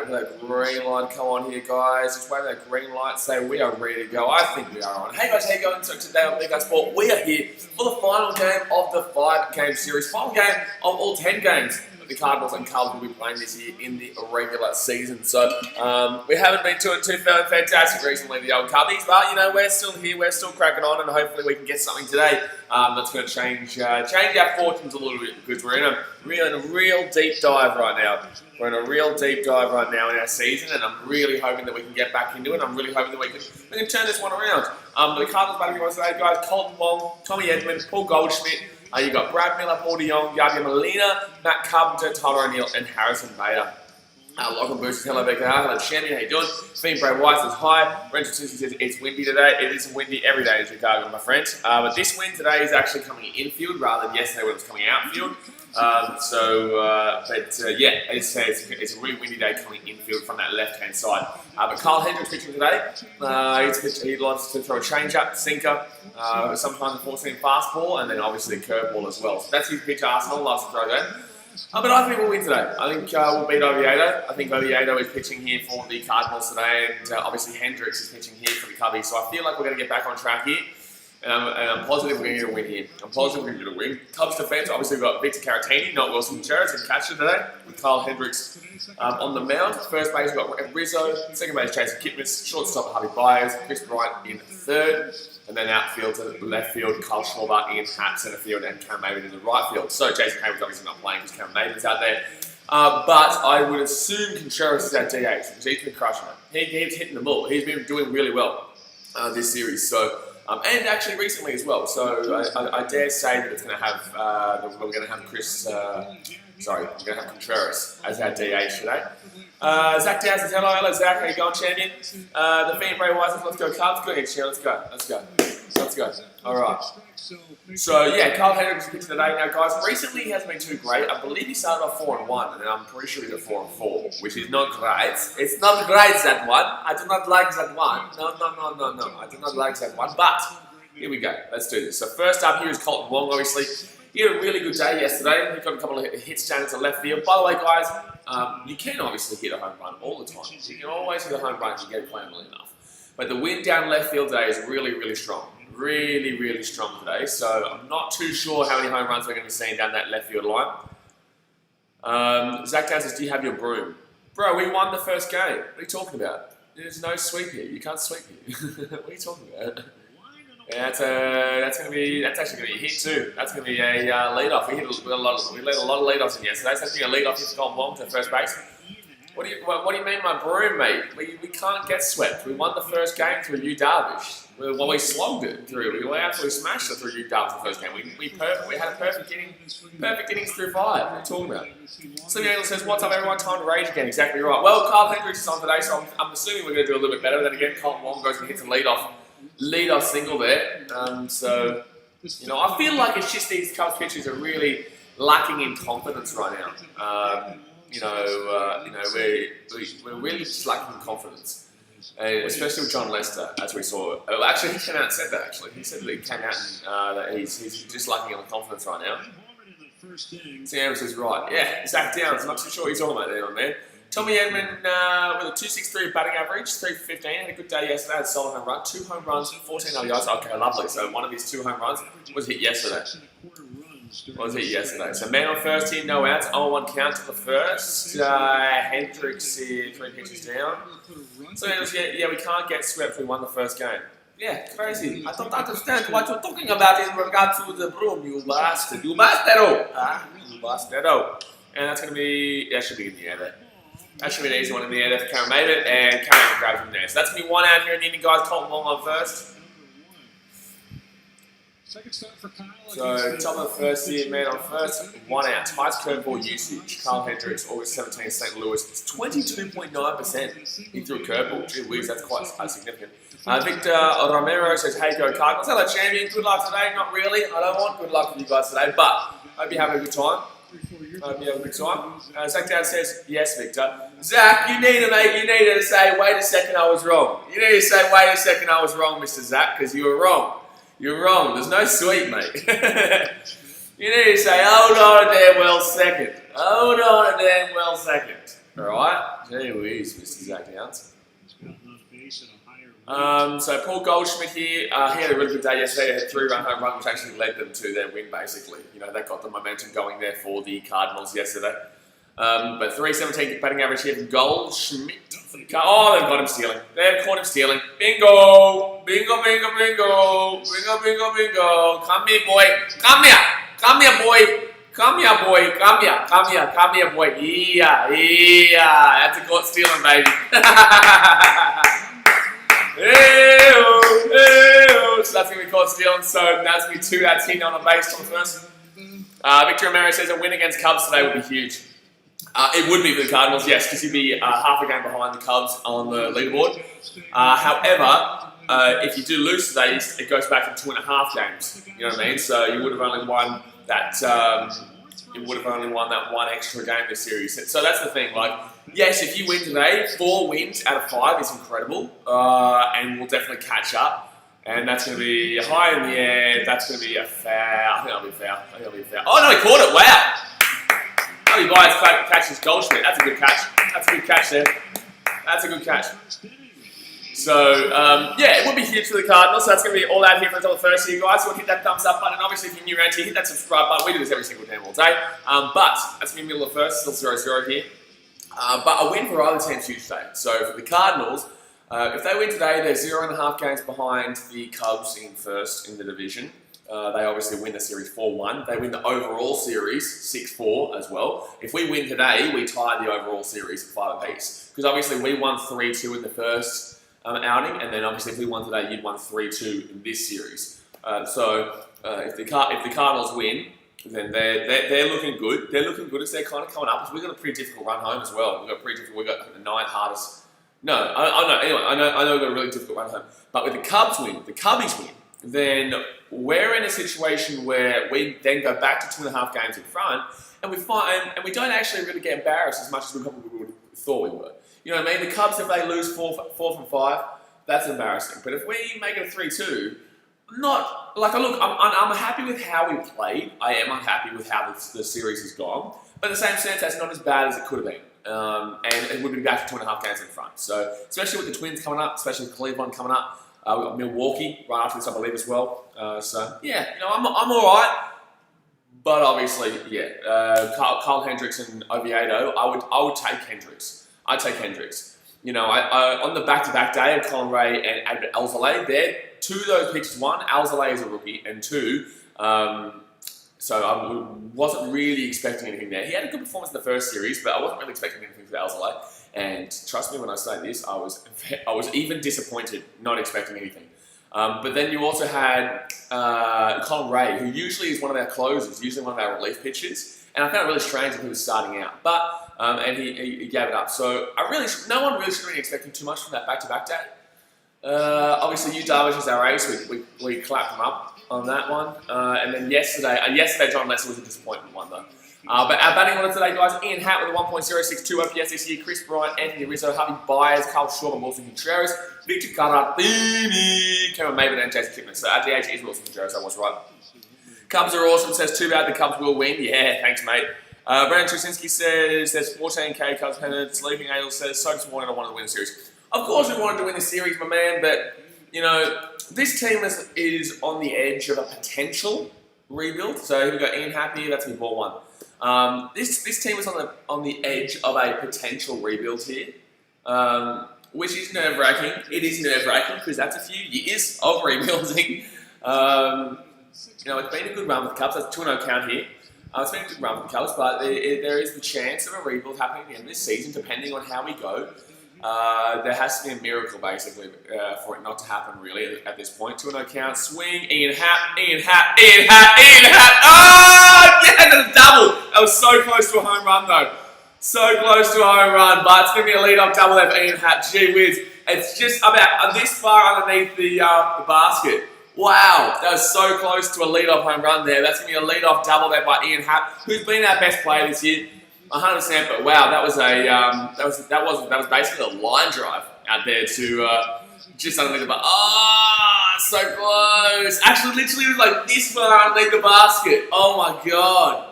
for that green light come on here, guys. Just wait for that green light, say we are ready to go. I think we are on. Hey guys, how you going? So today on Big Guy Sport, we are here for the final game of the 5-game series. Final game of all 10 games that the Cardinals and Cubs will be playing this year in the regular season. So we haven't been too fantastic recently, the old Cubbies, but you know, we're still here, we're still cracking on, and hopefully we can get something today that's going to change our fortunes a little bit, because we're in a real deep dive right now. We're in a real deep dive right now in our season, and I'm really hoping that we can get back into it. I'm really hoping that we can turn this one around. The Cardinals batting was today, guys: Colton Wong, Tommy Edman, Paul Goldschmidt. You got Brad Miller, Paul DeYoung, Yadier Molina, Matt Carpenter, Tyler O'Neill, and Harrison Bader. Lachlan Boosters, hello BKR, hello Shandy, how you doing? Fiend Bray White says hi. Brent Tusi says it's windy today. It is windy every day in Chicago, my friends. But this wind today is actually coming infield rather than yesterday when it was coming outfield. Yeah, it's a really windy day coming infield from that left-hand side. But Kyle Hendricks pitching today. He likes to throw a change-up, sinker, sometimes a 14 fastball, and then obviously a curveball as well. So that's his pitch arsenal, loves to throw that. But I think we'll win today. I think we'll beat Oviedo. I think Oviedo is pitching here for the Cardinals today, and obviously Hendricks is pitching here for the Cubbies. So I feel like we're going to get back on track here, and I'm positive we're going to get a win here. I'm positive we're going to get a win. Cubs defense, obviously we've got Victor Caratini, not Wilson Contreras, in catcher today, with Kyle Hendricks on the mound. First base, we've got Rizzo. Second base, Jason Kipnis. Shortstop, Harvey Byers. Chris Bryant in third. And then outfield to the left field, Kyle Schwarber, Ian Hatt, centre field, and Cam Maven in the right field. So Jason Hayward's obviously not playing because Cam Maven's out there. But I would assume Contreras is at DH because he's been crushing it. He's hitting the ball. He's been doing really well this series. So and actually recently as well. So I dare say that it's going to have we're going to have we're going to have Contreras as our DH today. Zach Downs says hello. Hello Zach, how you going, champion? The Fiend Bray White says let's go Cubs. Go ahead, Cher, let's go. Alright. So yeah, Kyle Hendricks is pitching today. Now guys, recently he hasn't been too great. I believe he started off 4-1, and then I'm pretty sure he's at 4-4, which is not great. It's not great, that one. I do not like that one. No. I do not like that one. But here we go. Let's do this. So first up here is Colton Wong, obviously. He had a really good day yesterday. He got a couple of hits down into left field. By the way, guys, you can obviously hit a home run all the time. You can always hit a home run if you get it playing well enough. But the wind down left field today is really strong. Really strong today. So I'm not too sure how many home runs we're going to be seeing down that left field line. Zach Downs says, do you have your broom? Bro, we won the first game. What are you talking about? There's no sweep here. You can't sweep here. What are you talking about? Yeah, that's actually going to be a hit too. That's going to be a lead-off. We let a lot of lead-offs in yesterday. So that's going to be a lead-off hit to Colton Wong to first base. What do you mean my broom, mate? We can't get swept. We won the first game through Yu Darvish. We slogged it through. We absolutely smashed it through Yu Darvish the first game. We had a perfect innings through 5. What are you talking about? Slimming Angle says, what's up everyone? Time to rage again. Exactly right. Well, Kyle Hendricks is on today, so I'm assuming we're going to do a little bit better. Then again, Colton Wong goes and hits a lead-off single there. So, you know, I feel like it's just these Cubs pitchers are really lacking in confidence right now. We're really just lacking in confidence, especially with John Lester, as we saw. Actually, he came out and said that. Actually, he said that he came out and that he's just lacking in confidence right now. Sam says right, yeah. Zach Downs, I'm not too sure what he's talking about there, my man. Tommy Edman with a 2.63 batting average, 3.15. Had a good day yesterday. Had a solid home run, 2 home runs, 14 RBIs. Okay, lovely. So one of his 2 home runs was hit yesterday. So man on first here, no outs, 0-1 count to the first. Hendricks here, 3 pitches down. So yeah, we can't get swept. We won the first game. Yeah, crazy. I don't understand what you're talking about in regard to the broom, you bastard. You bastard. And that's going to be, that should be in the air there. That should be an easy one in the air there for Cameron Maven, and Cameron grabs him there. So that's going to be 1 out here in the inning, guys. Colton Wong on first. Second start for Kyle. So, top of the first here, man on first, 1 out. Highest curveball usage. Kyle Hendricks, August 17, St. Louis. It's 22.9%. He threw a curveball. Gee whiz, that's quite significant. Victor Romero says, hey, go Cardinals. Hello, champion. Good luck today. Not really. I don't want good luck for you guys today, but hope you're having a good time. Zach Downs says, yes, Victor. Zach, you need to say, wait a second, I was wrong. You need to say, wait a second, I was wrong, Mr. Zach, because you were wrong. You're wrong. There's no sweet, mate. You need to say, hold on a damn well second. Hold on a damn well second. Alright, gee whiz, Mr. Zach Downs. So Paul Goldschmidt here, he had a really good day yesterday. He had 3-run home run, which actually led them to their win, basically. You know, they got the momentum going there for the Cardinals yesterday. But 317 batting average here from Goldschmidt. Oh, they've got him stealing. They've caught him stealing. Bingo! Bingo, bingo, bingo! Bingo, bingo, bingo! Come here, boy! Come here! Come here, boy! Come here, boy! Come here! Come here! Come here, boy! Yeah! Yeah! That's a caught stealing, baby. So that's going to be caught stealing. So that's going to be 2 outs here on a base on the first. Victor Romero says a win against Cubs today would be huge. It would be for the Cardinals, yes, because you'd be half a game behind the Cubs on the leaderboard. However, if you do lose today, it goes back to 2.5 games. You know what I mean? So you would have only won that. You would have only won that 1 extra game this series. So that's the thing. Like, yes, if you win today, 4 wins out of 5 is incredible, and we'll definitely catch up. And that's going to be high in the air. That's going to be a foul. I think that'll be a foul. I think that'll be a foul. Oh no, he caught it! Wow. Only Bias catches Goldschmidt. That's a good catch. That's a good catch there. That's a good catch. So, yeah, it would be huge for the Cardinals. So that's going to be all out here for until the first year, guys. So hit that thumbs up button. Obviously, if you're new around here, hit that subscribe button. We do this every single damn all day. But that's going to be middle of the first. Still 0-0 here. But a win for either team's huge today. So for the Cardinals, if they win today, they're 0.5 games behind the Cubs in first in the division. They obviously win the series 4-1. They win the overall series 6-4 as well. If we win today, we tie the overall series 5 apiece. Because obviously we won 3-2 in the first outing, and then obviously if we won today, you'd won 3-2 in this series. So if the Cardinals win, then they're looking good. They're looking good as they're kind of coming up. We've got a pretty difficult run home as well. We've got the 9 hardest. No, I know. Anyway, I know we've got a really difficult run home. But with the Cubs win, the Cubbies win, then we're in a situation where we then go back to 2.5 games in front, and we don't actually really get embarrassed as much as we probably would thought we were. You know what I mean? The Cubs, if they lose 4 from 5, that's embarrassing. But if we make it a 3-2, not like look, I'm happy with how we played. I am unhappy with how the series has gone. But in the same sense, that's not as bad as it could have been. And it would be back to 2.5 games in front. So especially with the Twins coming up, especially with Cleveland coming up. We've got Milwaukee right after this, I believe, as well. So, yeah, you know, I'm all right. But obviously, yeah, Kyle Hendricks and Oviedo, I would take Hendricks. I'd take Hendricks. You know, on the back-to-back day of Colin Ray and Alzolay, they're 2 of those pitchers. 1, Alzolay is a rookie, and 2, so I wasn't really expecting anything there. He had a good performance in the first series, but I wasn't really expecting anything from Alzolay. And trust me when I say this, I was even disappointed, not expecting anything. But then you also had Colin Ray, who usually is one of our closers, usually one of our relief pitchers. And I found it really strange when he was starting out. But and he gave it up. So no one really should be expecting too much from that back-to-back day. Obviously, Yu Darvish is our ace. We clapped him up on that one. And then yesterday, John Lester was a disappointment one though. But our batting order today, guys: Ian Hatt with a 1.062 OPS this year, Chris Bryant, Anthony Rizzo, Harvey Baez, Carl Schwarber, Wilson Contreras, Victor Caratini, Cameron Maven, and Jason Kipnis. So our DH is Wilson Contreras, I was right. Cubs are awesome, says too bad the Cubs will win. Yeah, thanks, mate. Brandon Trusinski says there's 14K Cubs pennant. Sleeping Angel says so disappointed I wanted to win the series. Of course we wanted to win the series, my man, but you know, this team is on the edge of a potential rebuild. So here we go, Ian Happy, that's me ball 1. This team is on the edge of a potential rebuild here, which is nerve-wracking. It is nerve-wracking because that's a few years of rebuilding. You know, it's been a good run with the Cubs. That's 2-0 count here. It's been a good run with the Cubs, but there is the chance of a rebuild happening at the end of this season, depending on how we go. There has to be a miracle, basically, for it not to happen, really, at this point. 2-0 count, swing, Ian Hatt. Oh, yeah, that's a double. That was so close to a home run, though. So close to a home run, but it's going to be a lead-off double there for Ian Hatt. Gee whiz. It's just about this far underneath the basket. Wow, that was so close to a lead-off home run there. That's going to be a lead-off double there by Ian Hatt, who's been our best player this year. 100%, but wow, that was basically a line drive out there to just underneath the basket. Oh, so close! Actually, literally, it was like this far underneath the basket. Oh my god,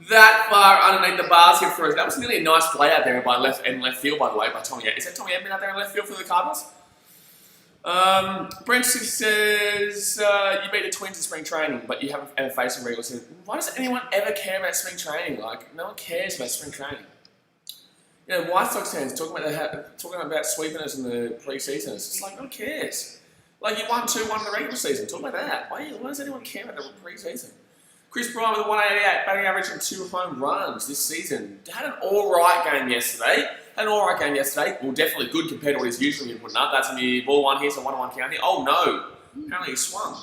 that far underneath the bars here for us. That was nearly a nice play out there by left field, by the way, by Tommy. Is that Tommy Edman out there in left field for the Cardinals? Brent says, you beat the Twins in spring training, but you haven't ever faced them regularly. Why does anyone ever care about spring training? Like, no one cares about spring training. You know, White Sox fans talking about sweeping us in the preseason. It's just like, no one cares. Like, you won 2-1 in the regular season. Talk about that. Why does anyone care about the preseason? Chris Bryant with a 188 batting average and 2 home runs this season. Had an alright game yesterday. Well, definitely good compared to what he's usually been putting up. That's in the ball one here, so 1-1 count here. Oh no! Apparently he swung.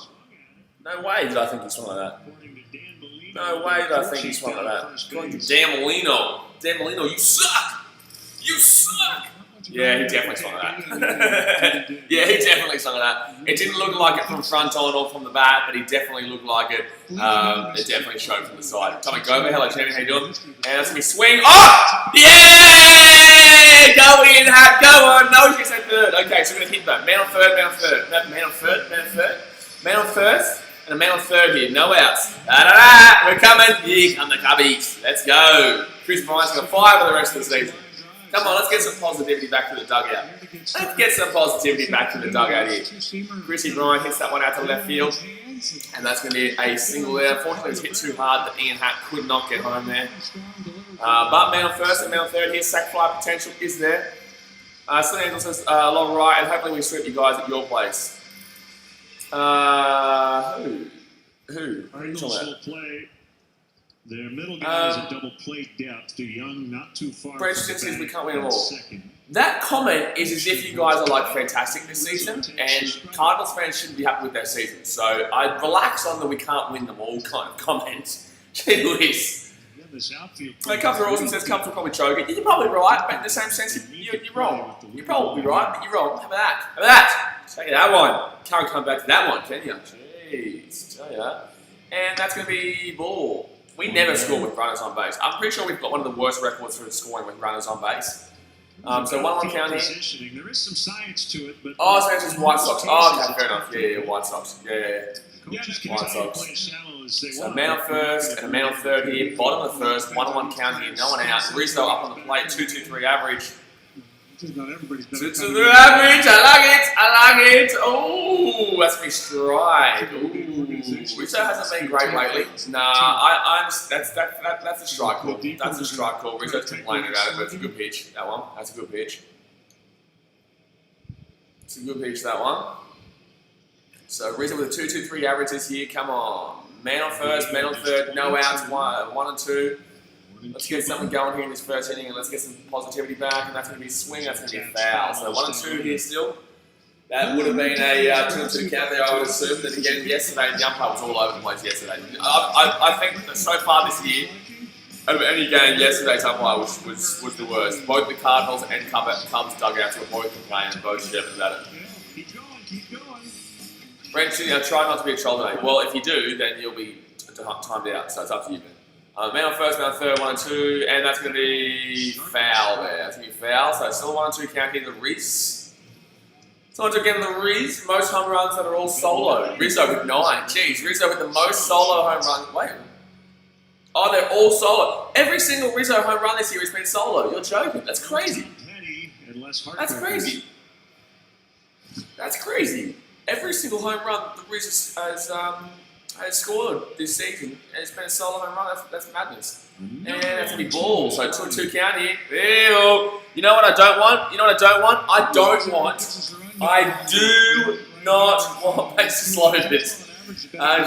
No way did I think he swung like that. No way did I think he swung like that. Going to Dan Molino. Dan Molino, you suck! You suck! Yeah, he definitely swung like that. Yeah, he definitely swung like that. It didn't look like it from front on or from the bat, but he definitely looked like it. It definitely showed from the side. Tommy Gover, hello champion, how you doing? And that's going to be swing. Oh! Yeah! Go in, Hat, go on. No, she said third. Okay, so we're going to hit that. Man on third, man on third. Man on third, man on third. Man on first, and a man on third here. No outs. Da-da-da! We're coming. Here come the Cubbies. Let's go. Chris Bryant's going to fire for the rest of the season. Come on, let's get some positivity back to the dugout. Let's get some positivity back to the dugout here. Chrissy Bryant hits that one out to left field. And that's going to be a single there. Unfortunately, it's hit too hard that Ian Hatt could not get home there. But man on first and man on third here. Sack fly potential is there. St Angel says, long right, and hopefully we sweep you guys at your place. Who? Their middle guy is a double play depth. Too young, not too far. Brent says we can't win them all. That comment is as if you guys are like fantastic this season, and Cardinals fans shouldn't be happy with their season. So I relax on the we can't win them all kind of comment. Gee whiz. Comfort Awesome says Comfort probably choke it. You're probably right, but in the same sense, you're wrong. You're probably right, but you're wrong. How about that? How about that? Take that one. Can't come back to that one, can you? Jeez, tell you that. And that's going to be ball. We never score with runners on base. I'm pretty sure we've got one of the worst records for scoring with runners on base. So 1-1 count here. There is some science to it, but oh, so it's just White Sox. Oh, okay, fair enough. Yeah, White Sox. Yeah. White Sox. So man on first and a man on third here. Bottom of the first. 1-1 count here. No one out. Rizzo up on the plate. 2-2-3 average. 2-2-3 average. I like it. Oh, that's me strike. Ooh. Rizzo hasn't been great lately. Nah, that's a strike call. That's a strike call. Rizzo's complaining about it, but it's a good pitch. That one. That's a good pitch. It's a good pitch, that one. So Rizzo with a 2-2-3 average this year. Come on. Man on first, man on third. No outs. 1 and 2. Let's get something going here in this first inning, and let's get some positivity back. And that's going to be a swing. That's going to be a foul. So 1 and 2 here still. That would have been a 2 and 2 count there, I would assume. That again, yesterday, the umpire was all over the place yesterday. I think that so far this year, over any game, yesterday's umpire was the worst. Both the Cardinals and Cubs dugouts were both complaining and both chirping about it. Keep going. Brent, try not to be a troll today. Well, if you do, then you'll be timed out. So it's up to you, man. Man on first, man on third, 1 and 2, and that's going to be foul there. That's going to be foul. So still 1 and 2 count here. The Riz. So once again, the Riz, most home runs that are all solo. Rizzo with 9. Jeez, Rizzo with the most solo home runs. Wait. Oh, they're all solo. Every single Rizzo home run this year has been solo. You're joking. That's crazy. That's crazy. That's crazy. Every single home run the Riz has scored this season has been a solo home run. That's madness. And that's going to be ball. So 2-2 count here. Ew. You know what I don't want? I do not want bases loaded.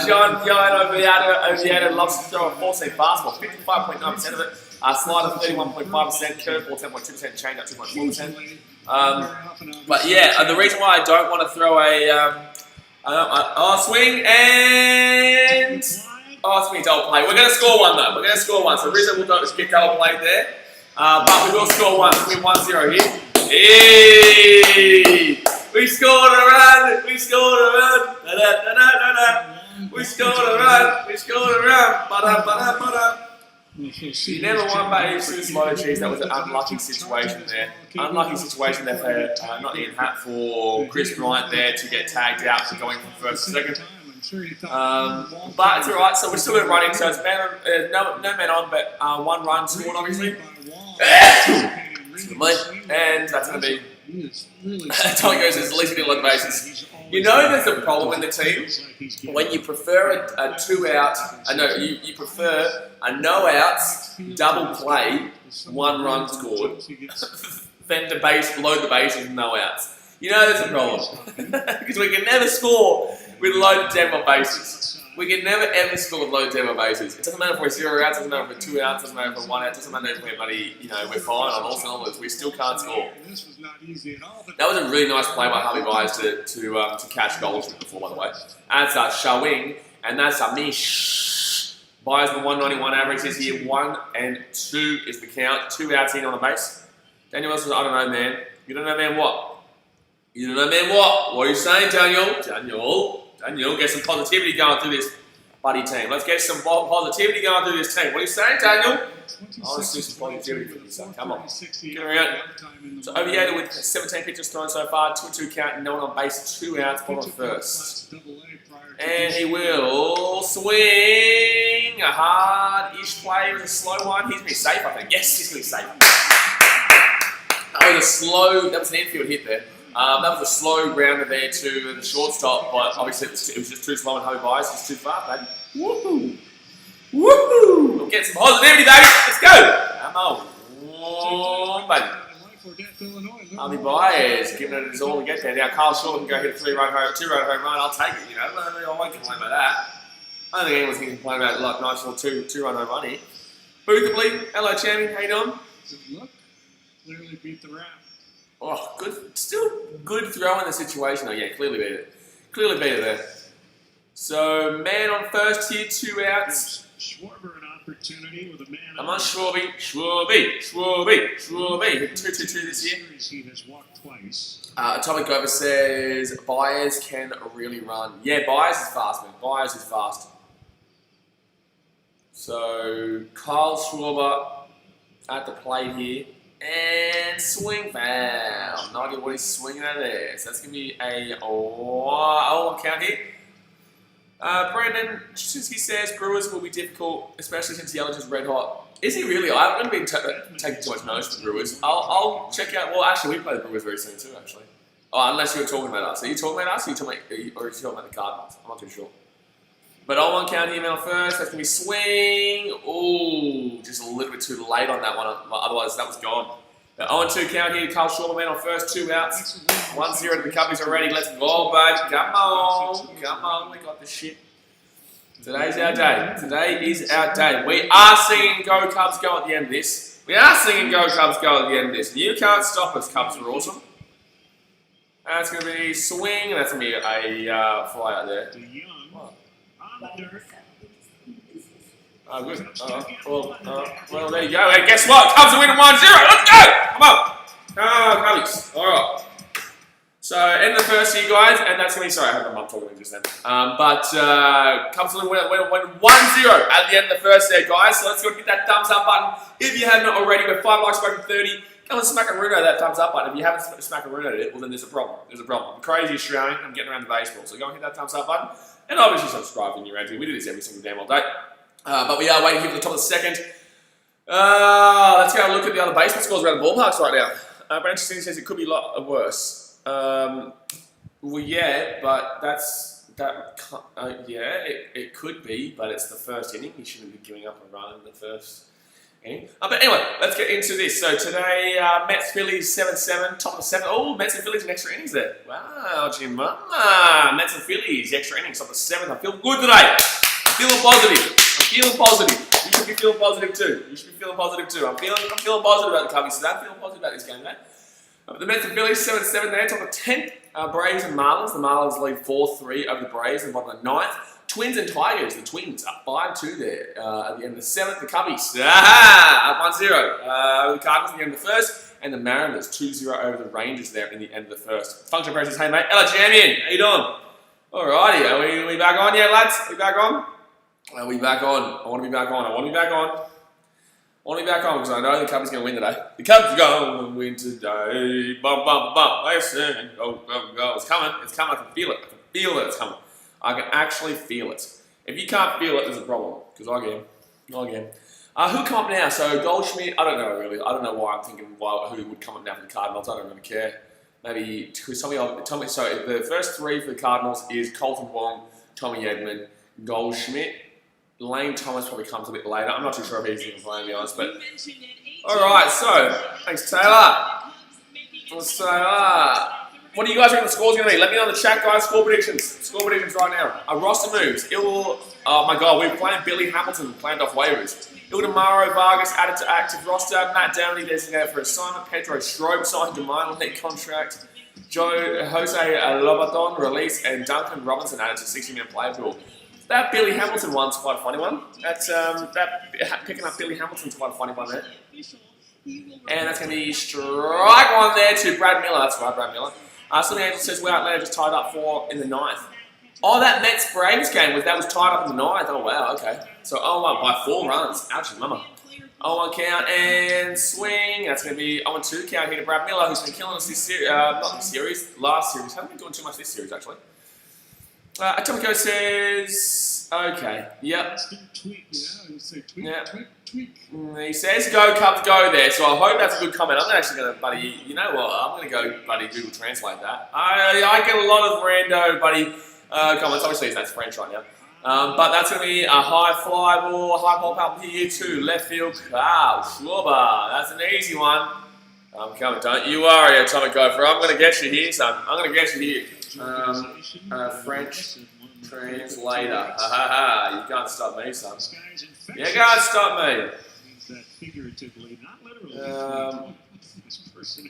John Oviedo loves to throw a 4-seam fastball, 55.9% of it. Slider 31.5%, curveball 10.2%, changeup 2.4%. But yeah, the reason why I don't want to throw a swing and swing double play. We're going to score one though. We're going to score one. So Rizzo will just get double play there, but we will score one. We 1-0 here. Hey! We scored a run! We scored a run! Da-da-da-da-da-da! We scored a run! We scored a run! Ba-da-ba-da-ba-da! You never won by ENSUES Cheese. That was an unlucky situation there. Unlucky situation there for not Ian Hatt, for Chris Bryant there to get tagged out for going from first to second. But it's alright, so we're still going to run in. So it's no man on, but 1 run scored, obviously. And that's going to be. Tommy goes, there's at least a lot of bases. You know there's a problem in the team when you prefer a 2-out, you prefer a no-outs, double play, 1 run scored, than to load the bases with no-outs. You know there's a problem. Because we can never score with loaded demo bases. We can never ever score with loaded demo bases. It doesn't matter if we're 0 outs, it doesn't matter if we're 2 outs, it doesn't matter if we're 1 out, it doesn't matter if we're we're fine on all cylinders. We still can't score. That was a really nice play by Harvey Byers to catch Goldschmidt before, by the way. That's showing, and that's a miss. Byers the 191 average is here. 1 and 2 is the count. 2 outs in on the base. Daniel Wilson, I don't know, man. You don't know, man, what? You don't know, man, what? What are you saying, Daniel? Daniel, get some positivity going through this buddy team. Let's get some positivity going through this team. What are you saying, Daniel? Let's do some positivity for you, son. Come on. Get around. So Oviedo with 17 pitches thrown so far, 2-2 count, no one on base, 2 outs, bottom first. And he will swing. A hard-ish play. It was a slow one. He's going to be safe, I think. Yes, he's going to be safe. That was an infield hit there. That was a slow grounder there to the shortstop, but obviously it was just too slow and Harvey Byers just too far, baby. Woohoo! Woohoo! We'll get some positivity, baby. Let's go! Come on, baby. Harvey Byers giving it his all to get there. Now Kyle Shaw can go hit a 2-run home run. I'll take it. I won't complain about that. I don't think anyone's going to complain about like nice little 2-run home run here. Boothable, hello, champion. How you doing? Good look. Clearly beat the rap. Oh, good. Still good throw in the situation. Oh, yeah, clearly beat it. Clearly beat it there. So, man on first here, 2 outs. Schwarber an opportunity with a man. Come on, Schwarby. Hit 2-2-2 this year. He has walked twice. Atomic Over says, Byers can really run. Yeah, Byers is fast, man. Byers is fast. So, Kyle Schwarber at the plate here. And swing foul. No idea what he's swinging at there. So that's going to be a 1 count here. Brandon Chisinski says Brewers will be difficult, especially since Yelich is red hot. Is he really? I haven't been taking too much notice of the Brewers. I'll check out. Well, actually, we play the Brewers very soon too, actually. Oh, unless you're talking about us. Are you talking about us or are you talking about the Cardinals? I'm not too sure. But on 1 count here, man on first. That's going to be swing. Ooh, just a little bit too late on that one. Otherwise, that was gone. 0-2 count here. Kyle Shaw, man on first. 2 outs. 1-0 to the Cubbies already. Let's go, baby. Come on. We got this shit. Today's our day. Today is our day. We are singing Go Cubs Go at the end of this. You can't stop us, Cubs are awesome. That's going to be swing. That's going to be a fly out there. Oh, good. Well, there you go. And guess what? Cubs are winning 1-0. Let's go! Come on. Cubbies. All right. So, end of the first here, guys. And that's going to be... Sorry, I had my mum talking to me just then. Cubs are winning 1-0 at the end of the first there, guys. So, let's go hit that thumbs up button. If you haven't already, with 5 likes broken 30, come and smack a root out of that thumbs up button. If you haven't smacked a root out of it, well, then there's a problem. I'm crazy Australian. I'm getting around the baseball. So, go and hit that thumbs up button. And obviously subscribe when you're around here. We do this every single damn all day. But we are waiting here for the top of the second. Let's go and look at the other baseball scores around the ballparks right now. Brandon says it could be a lot worse. Well, yeah, but it could be, but it's the first inning. You shouldn't be giving up a run in the first inning. But anyway, let's get into this. So today, Mets Phillies 7-7, top of the 7. Oh, Mets and Phillies in extra innings there. Wow, Jim Mama. Mets and Phillies, extra innings, top of the 7. I feel good today. I'm feeling positive. You should be feeling positive too. I'm feeling positive about the Cubbies today. I'm feeling positive about this game today. The Mets and Phillies 7-7 there, top of 10. Braves and Marlins. The Marlins lead 4-3 over the Braves in the bottom of the 9th. Twins and Tigers. The Twins up 5-2 there at the end of the 7th. The Cubbies up 1-0 over the Cardinals at the end of the 1st. And the Mariners 2-0 over the Rangers there in the end of the 1st. Function Press says, hey mate, hello champion, how you doing? Alrighty, are we back on yet, lads? Are we back on? Are we back on? I want to be back on because I know the Cubs are going to win today. The Cubs are going to win today. Bum, bum, bum. Listen, go. It's coming. I can feel it. It's coming. I can actually feel it. If you can't feel it, there's a problem, because I can. Who come up now? So Goldschmidt, I don't know really. I don't know why I'm thinking who would come up now for the Cardinals. I don't really care. Maybe tell me. So the first three for the Cardinals is Colton Wong, Tommy Edman, Goldschmidt. Lane Thomas probably comes a bit later. I'm not too sure if he's even playing, to be honest. But all right. So thanks, Taylor. What do you guys reckon the score's going to be? Let me know in the chat, guys. Score predictions right now. Our roster moves. Oh my God, we're playing Billy Hamilton planned off waivers. Ildemaro Vargas added to active roster. Matt Downey designated for assignment. Pedro Strome signed to minor league contract. Jose Lobaton released, and Duncan Robinson added to 60-man play pool. That Billy Hamilton one's quite a funny one. Picking up Billy Hamilton's quite a funny one there. And that's going to be strike one there to Brad Miller. That's right, Brad Miller. Something Angel says we're Atlanta just tied up in the 9th. Oh, that Mets Braves game was tied up in the 9th. Oh wow, okay. So 0-1 by 4 runs. Ouchie mama. 0-1 count and swing. That's going to be 0-2 count here to Brad Miller, who's been killing us this series. Not this series, last series. Haven't been doing too much this series actually. Atomico says, okay, yep. He says, go Cubs, go there. So I hope that's a good comment. I'm actually going to, buddy, you know what? I'm going to go, buddy, Google Translate that. I get a lot of rando, buddy, comments. Obviously, that's French right now. But that's going to be a high fly ball, high pop up here to left field. Kyle Schwarber. That's an easy one. I'm coming, don't you worry, Atomic Gopher. I'm going to get you here, son. I'm going to get you here. French translator. Ha ha ha. You can't stop me, son. You can't stop me.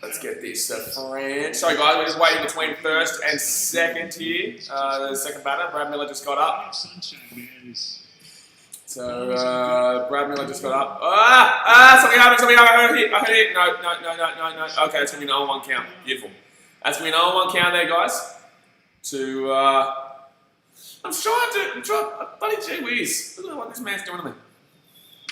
Let's get this. French. Sorry, guys. We're just waiting between first and second here. The second batter, Brad Miller, just got up. So, Brad Miller just got up. Something happened. I heard it. No. Okay, it's going to be an 0-1 count. Beautiful. That's going to be an 0-1 count there, guys. I'm trying to, buddy, gee whiz. Look at what this man's doing to me.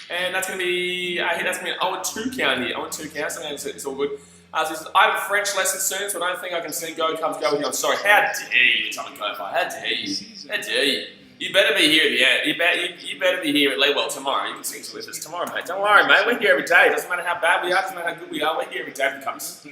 And that's going to be, that's going to be an 0-2 count here. 0-2 count, so it's all good. So I have a French lesson soon, so I don't think I can sing Go Cubs Go with you. I'm sorry. How dare you, Tommy Kofi? How dare you? How dare you? You better be here at the end. You better be here at Leewell tomorrow. You can sing with us tomorrow, mate. Don't worry, mate. We're here every day. It doesn't matter how bad we are. It doesn't matter how good we are. We're here every day for the Cubs.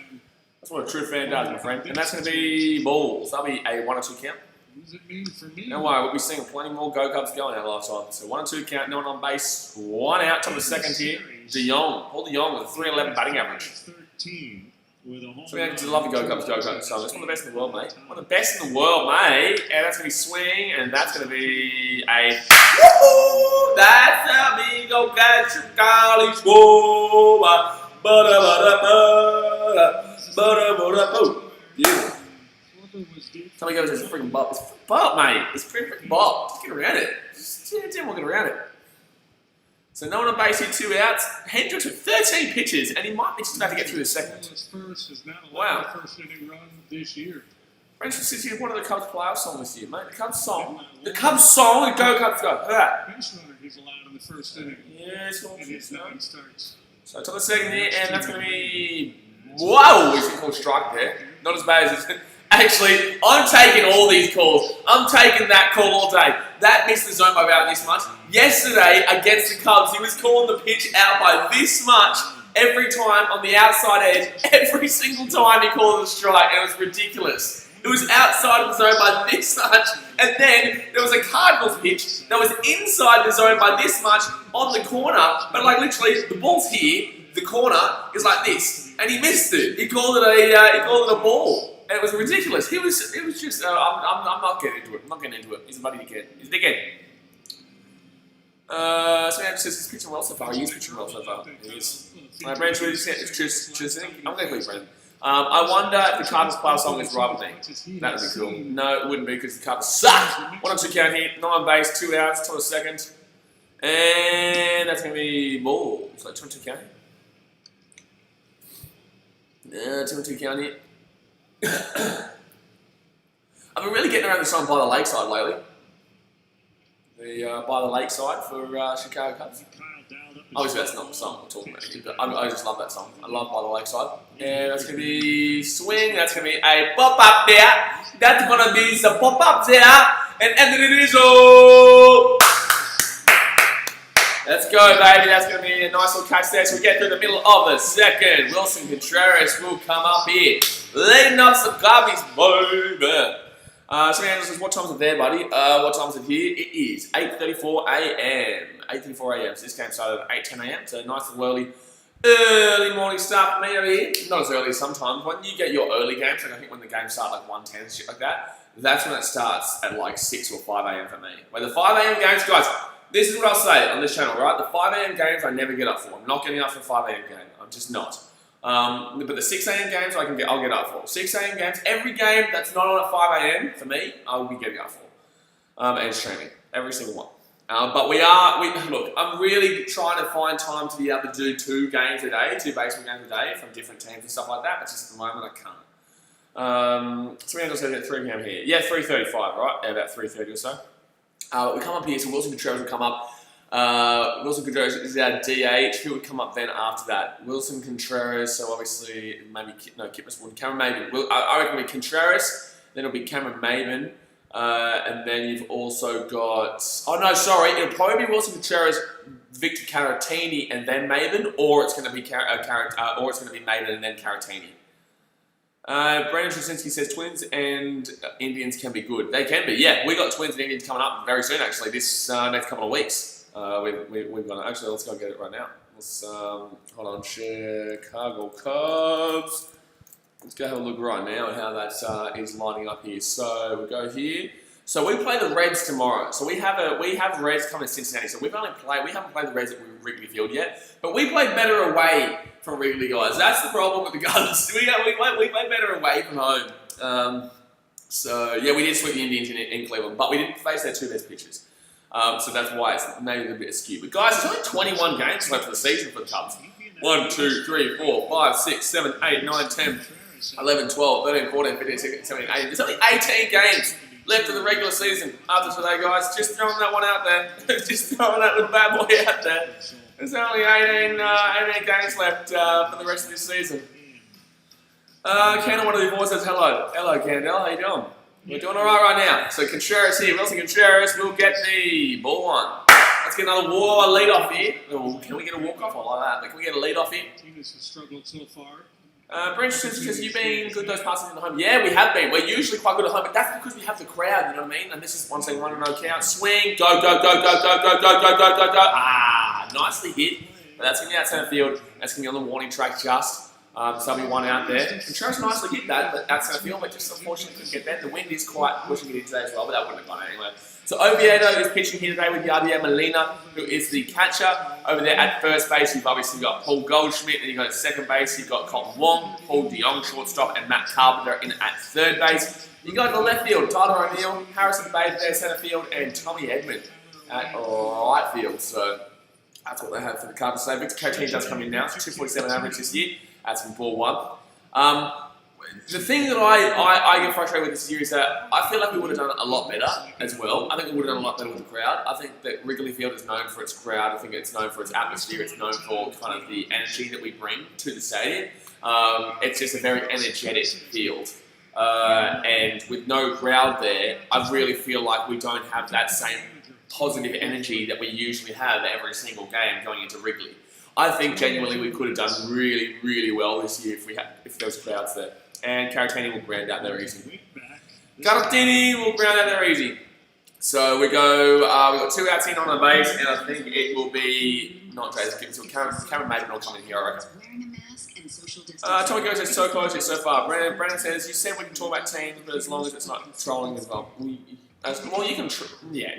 That's what a true fan does, my friend. And that's going to be balls. That'll be a 1-2 count. What does it mean for me? Don't worry, we'll be seeing plenty more Go Cubs go in our lifetime. So 1-2 count, no one on base, 1 out. Top of the second here. De Jong. Paul De Jong with a 311 batting average. 13 with a home. So we just love the Go Cubs, Go Cubs. So it's one of the best in the world, mate. One of the best in the world, mate. And that's going to be swing, and that's going to be a... Woohoo! That's how we go catch your college whoa. Beautiful. Somebody goes, it's a freaking bop. It's a bop, mate. It's a freaking bop. Just get around it. Just walking around it. So no one on base here, 2 outs. Hendricks with 13 pitches, and he might be just about to get through the second. Wow. First inning run this year. French sits here. What are the Cubs playoff song this year, mate? The Cubs song. The Cubs song. The Go Cubs go. That. Base runner he's allowed in the first inning. Yeah, it's all good. Starts. So top of the second here, and that's going to be... Whoa! He's going to call strike there. Not as bad as it's... Actually, I'm taking all these calls. I'm taking that call all day. That missed the zone by about this much. Yesterday, against the Cubs, he was calling the pitch out by this much every time on the outside edge. Every single time he called a strike, and it was ridiculous. It was outside of the zone by this much, and then there was a Cardinals pitch that was inside the zone by this much on the corner, but like literally, the ball's here, the corner is like this, and he missed it. He called it a ball. And it was ridiculous. He was just. I'm not getting into it. I'm not getting into it. He's a bloody dickhead. He's a dickhead. So he says he's pitching well so far. He's pitching well so far. He is. Brandon, it's just. I'm going to call you Brandon. I wonder if the Cardinals playoff song is right with me. That would be cool. No, it wouldn't be because the Cardinals suck. 1-2 count here. 9 on base, 2 outs, till the second. And that's going to be ball. So 2-2 count here. 2-2 count here. I've been really getting around the song By the Lakeside lately. The By the Lakeside for Chicago Cubs. Obviously that's not the song I'm talking about here, but I just love that song. I love By the Lakeside. And that's going to be swing, that's going to be a pop-up there. That's going to be some pop-up there. And then it is all. Let's go, baby. That's going to be a nice little catch there. So we get through the middle of the second. Wilson Contreras will come up here, leading up some garbage, baby. So Andrew says, what time is it there, buddy? What time is it here? It is 8:34 a.m. 8:34 a.m. So this game started at 8:10 a.m. So nice little early morning start for me over here. Not as early as sometimes. When you get your early games, like I think when the games start like 1:10 and shit like that, that's when it starts at like 6 or 5 a.m. for me. When the 5 a.m. games, guys, this is what I'll say on this channel, right? The 5 a.m. games I never get up for. I'm not getting up for a 5 a.m. game. I'm just not. But the 6 a.m. games I'll get up for. 6 a.m. games, every game that's not on at 5 a.m. for me, I will be getting up for. And streaming. Every single one. But look, I'm really trying to find time to be able to do 2 games a day, 2 baseball games a day from different teams and stuff like that, but just at the moment I can't. 300 says at 3 p.m. here. Yeah, 3:35, right? Yeah, about 3:30 or so. We come up here, so Wilson Contreras will come up. Wilson Contreras is our DH. Who would come up then after that? Wilson Contreras, so obviously maybe, Kipnis wouldn't. Cameron Maybin. I reckon it'll be Contreras, then it'll be Cameron Maybin, and then you've also got, it'll probably be Wilson Contreras, Victor Caratini, and then Maybin, or it's going to be Maybin and then Caratini. Brandon Trasinski says Twins and Indians can be good. They can be, yeah. We got Twins and Indians coming up very soon, actually, this next couple of weeks. We've got, actually, let's go get it right now. Let's, hold on, Chicago Cubs. Let's go have a look right now at how that is lining up here. So we go here. So we play the Reds tomorrow. So we have Reds coming to Cincinnati. So we haven't played the Reds at Wrigley Field yet, but we play better away from Wrigley, guys. That's the problem with the Cardinals. We play better away from home. So yeah, we did sweep the Indians in Cleveland, but we didn't face their 2 best pitchers. So that's why it's maybe a little bit askew. But guys, there's only 21 games left for the season for the Cubs. 1, 2, 3, 4, 5, 6, 7, 8, 9, 10, 11, 12, 13, 14, 15, 16, 17, 18. There's only 18 games left of the regular season after today, guys. Just throwing that one out there. Just throwing that little bad boy out there. There's only 18 games left for the rest of this season. Kendall, one of the boys says hello. Hello, Kendall. How you doing? We're doing all right now. So Contreras here. Wilson Contreras will get the ball one. Let's get another lead-off here. Ooh, can we get a walk-off? I like that. But can we get a lead-off here? Team has struggled so far. Brent says, because you've been good those passes in the home. Yeah, we have been. We're usually quite good at home, but that's because we have the crowd, you know what I mean? And this is 1-0 count. Swing, go, go, go, go, go, go, go, go, go, go, go. Ah, nicely hit. But that's going to be out center field. That's going to be on the warning track just. So there'll be one out there. Contreras nicely hit that, but out center field, but just unfortunately couldn't get that. The wind is quite pushing it in today as well, but that wouldn't have gone anywhere. So Oviedo is pitching here today with Yadier Molina, who is the catcher. Over there at first base, you've obviously got Paul Goldschmidt, and you've got at second base, you've got Colton Wong, Paul DeYoung, shortstop, and Matt Carpenter in at third base. You got the left field, Tyler O'Neill, Harrison Bader there, center field, and Tommy Edmond at right field. So that's what they have for the Cardinals. So Victor Caratini does come in now. It's 247 average this year. That's from ball 1. The thing that I get frustrated with this year is that I feel like we would have done it a lot better as well. I think we would have done a lot better with the crowd. I think that Wrigley Field is known for its crowd. I think it's known for its atmosphere. It's known for kind of the energy that we bring to the stadium. It's just a very energetic field. And with no crowd there, I really feel like we don't have that same positive energy that we usually have every single game going into Wrigley. I think genuinely we could have done really, really well this year if there was crowds there. And Caratini will ground out there easy. Caratini will ground out there easy. So we go, we've got 2 outs in on the base, and I think it will be not Jason Gibbons, so Cameron Maybin will come in here, I reckon. Tommy Go says so close, it's so far. Brandon says, you said we can talk about teams, but as long as it's not trolling as well. Well, you can,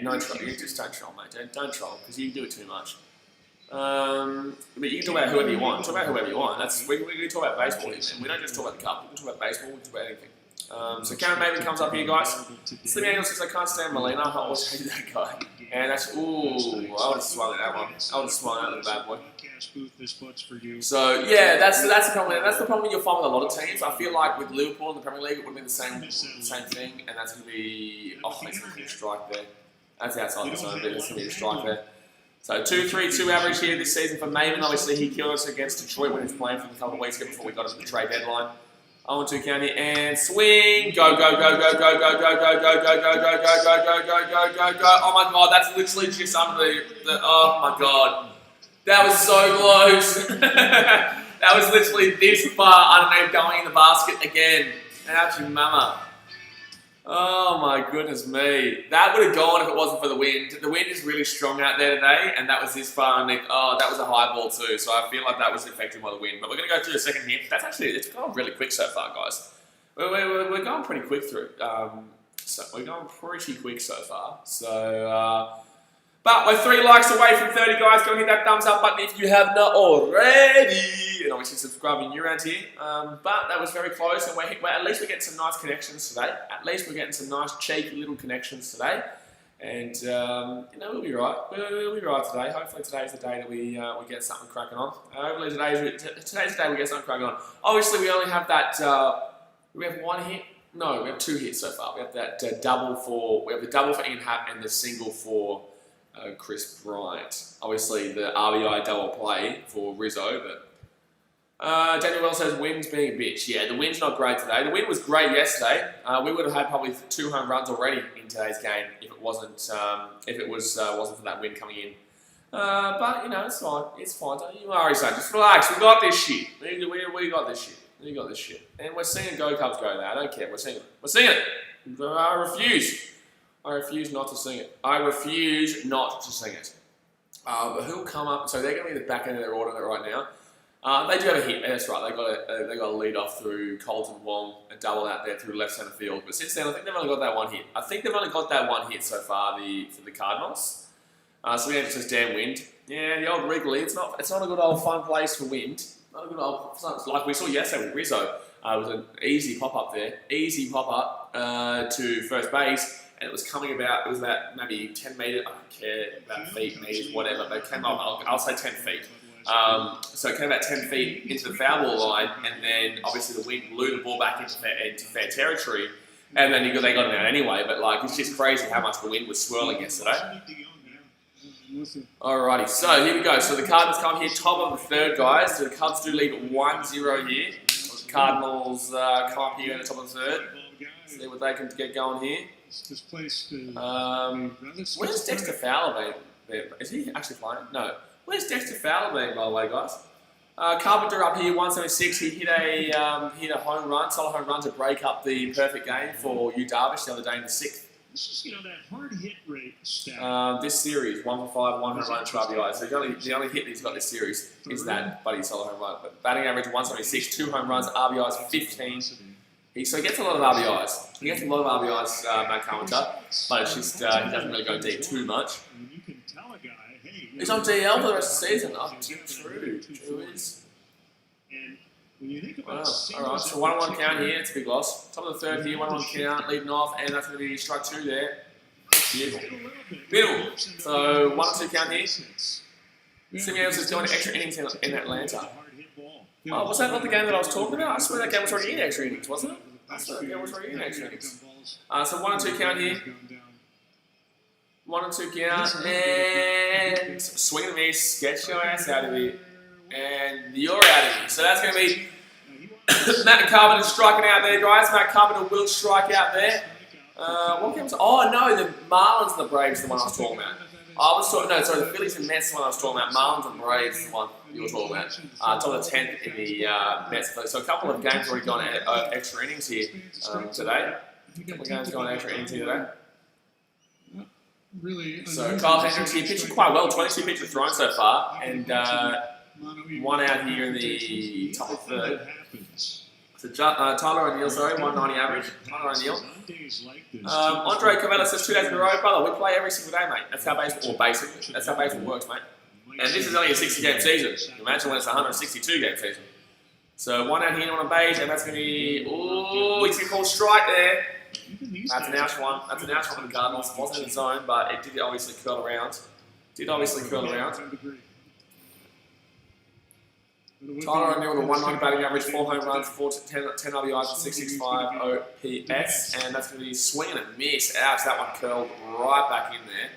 no troll. You just don't troll, mate. Don't troll, because you do it too much. But you can talk about whoever you want. Talk about whoever you want. We talk about baseball here, man. We don't just talk about the cup. We can talk about baseball. We can talk about anything. So Cameron Maybin comes up here, guys. Slim Angel says I can't stand Molina. I always hated that guy. And that's I would have swung at that one. I would have swung at the bad boy. So yeah, that's the problem. That's the problem you'll find with a lot of teams. I feel like with Liverpool in the Premier League, it would have been the same thing, and that's going to be it's going to be a strike there. That's outside the zone, but it's going to be a strike there. So 2.32 average here this season for Maybin. Obviously, he killed us against Detroit when he was playing for a couple of weeks ago before we got to the trade deadline. 0-2 count here, and swing. Go, go, go, go, go, go, go, go, go, go, go, go, go, go, go, go, go, go, go. Oh my god, that's literally just under the oh my god. That was so close. That was literally this far underneath going in the basket again. Ouch, mama. Oh my goodness me. That would have gone if it wasn't for the wind. The wind is really strong out there today, and that was this far underneath. Oh, that was a high ball too, so I feel like that was affected by the wind. But we're going to go through the second hit. That's actually, it's gone really quick so far, guys. We're going pretty quick through. So we're going pretty quick so far. So, but we're 3 likes away from 30, guys. Go and hit that thumbs up button if you have not already. And obviously subscribe if you're around here. But that was very close, and at least we're getting some nice connections today. At least we're getting some nice cheeky little connections today. And, you know, we'll be right. We'll be right today. Hopefully today's the day that we get something cracking on. Hopefully today's the day we get something cracking on. Obviously we only have that, we have 1 hit. No, we have 2 hits so far. We have that double for, we have the double for Ian Happ and the single for Chris Bryant. Obviously the RBI double play for Rizzo, but Daniel Wells says wind's being a bitch. Yeah, the wind's not great today. The wind was great yesterday. We would have had probably 2 home runs already in today's game if it wasn't wasn't for that wind coming in. But you know, it's fine. It's fine. Don't you worry, son. Just relax. We got this shit. We got this shit. We got this shit. And we're seeing Go Cubs go there. I don't care. We're seeing it. We're seeing it. I refuse. I refuse not to sing it. I refuse not to sing it. But who'll come up? So they're going to be the back end of their order right now. They do have a hit. That's right. They got a lead off through Colton Wong, a double out there through left centre field. But since then, I think they've only got that 1 hit. I think they've only got that 1 hit so far for the Cardinals. So we have just damn wind. Yeah, the old Wrigley. It's not a good old fun place for wind. Not a good old, like we saw yesterday with Rizzo. It was an easy pop up there. Easy pop up to first base. And it was coming about, it was about maybe 10 metres, I don't care, about feet, meters, whatever. They came up, I'll say 10 feet. So it came about 10 feet into the foul ball line, and then obviously the wind blew the ball back into fair territory, and then they got it out anyway. But like, it's just crazy how much the wind was swirling yesterday. Alrighty, so here we go. So the Cardinals come here, top of the 3rd, guys. So the Cubs do lead 1-0 here. The Cardinals come up here in the top of the 3rd. See what they can get going here. Where's Dexter Fowler been? Is he actually playing? No. Where's Dexter Fowler been, by the way, guys? Carpenter up here, 176. He hit a home run, solid home run to break up the perfect game for Yu Darvish the other day in the 6th. This is, that hard hit rate stat. This series, 1 for 5, 1 home run, 2 RBIs. So the only hit he's got this series is that buddy solid home run. But batting average 176, 2 home runs, RBIs 15. So he gets a lot of RBIs. He gets a lot of RBIs, Matt Carpenter, but it's just he doesn't really go deep too much. You can tell a guy, hey, he's on DL for the rest of the season. Oh, true is. And when you think about alright, so 1-1 count here, it's a big loss. Top of the 3rd here, 1-1 count, leading off, and that's going to be strike 2 there. Beautiful. Beautiful. So 1-2 count here. Simeo's is going to extra innings in Atlanta. Oh, was that not the game that I was talking about? I swear that game was already in extra innings, wasn't it? I swear that game was already in extra innings. So 1-2 count here. 1-2 count, and swing and miss, get your ass out of here, and you're out of here. So that's going to be Matt Carpenter striking out there, guys. Matt Carpenter will strike out there. What game's? Oh no, the Marlins and the Braves is the one I was talking about. The Phillies and Mets is the one I was talking about. Marlins and Braves is the one you were talking about. Top of the 10th in the Mets. So a couple of games already gone extra innings here today. A couple of games gone extra innings here today. So Kyle Hendricks here pitching quite well. 22 pitches thrown so far, and 1 out here in the top of 3rd. So Tyler O'Neill, 190 average. Tyler O'Neill. Andre Cavella says 2 days in a row. Brother, we play every single day, mate. That's how baseball, that's how baseball works, mate. And this is only a 60-game season. Imagine when it's a 162-game season. So 1 out here on a beige, and that's going to be, ooh, he's going to call strike there. That's an ouch one. That's an ouch one for the Cardinals. It wasn't in the zone, but it did obviously curl around. Tyler O'Neill with a 190 batting average, 4 home runs, 10 RBIs, and 665 OPS, and that's going to be swinging and miss. Ouch, that one curled right back in there.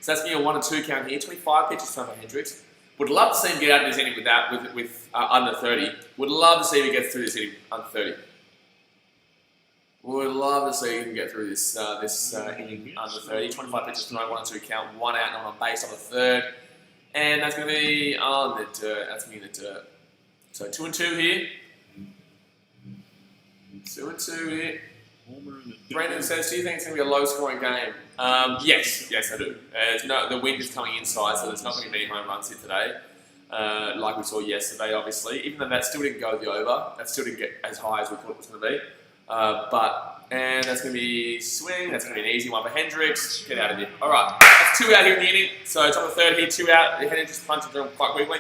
So that's going to be a 1-2 count here. 25 pitches thrown by Hendricks. Would love to see him get out of this inning with under 30. Would love to see if he gets through this inning under 30. Would love to see him get through this inning under 30. 25 pitches thrown, 1 and 2 count, 1 out, not on base on the third. And that's going to be on the dirt. That's going to be the dirt. So 2 and 2 here. 2 and 2 here. Brendan says, do you think it's going to be a low-scoring game? Yes, I do. The wind is coming inside, so there's not going to be many home runs here today. Like we saw yesterday, obviously. Even though that still didn't go the over, that still didn't get as high as we thought it was going to be. And that's going to be swing. That's going to be an easy one for Hendricks. Get out of here. All right, that's 2 out here in the inning. So it's on the third here, 2 out. Hendricks punted them quite quickly.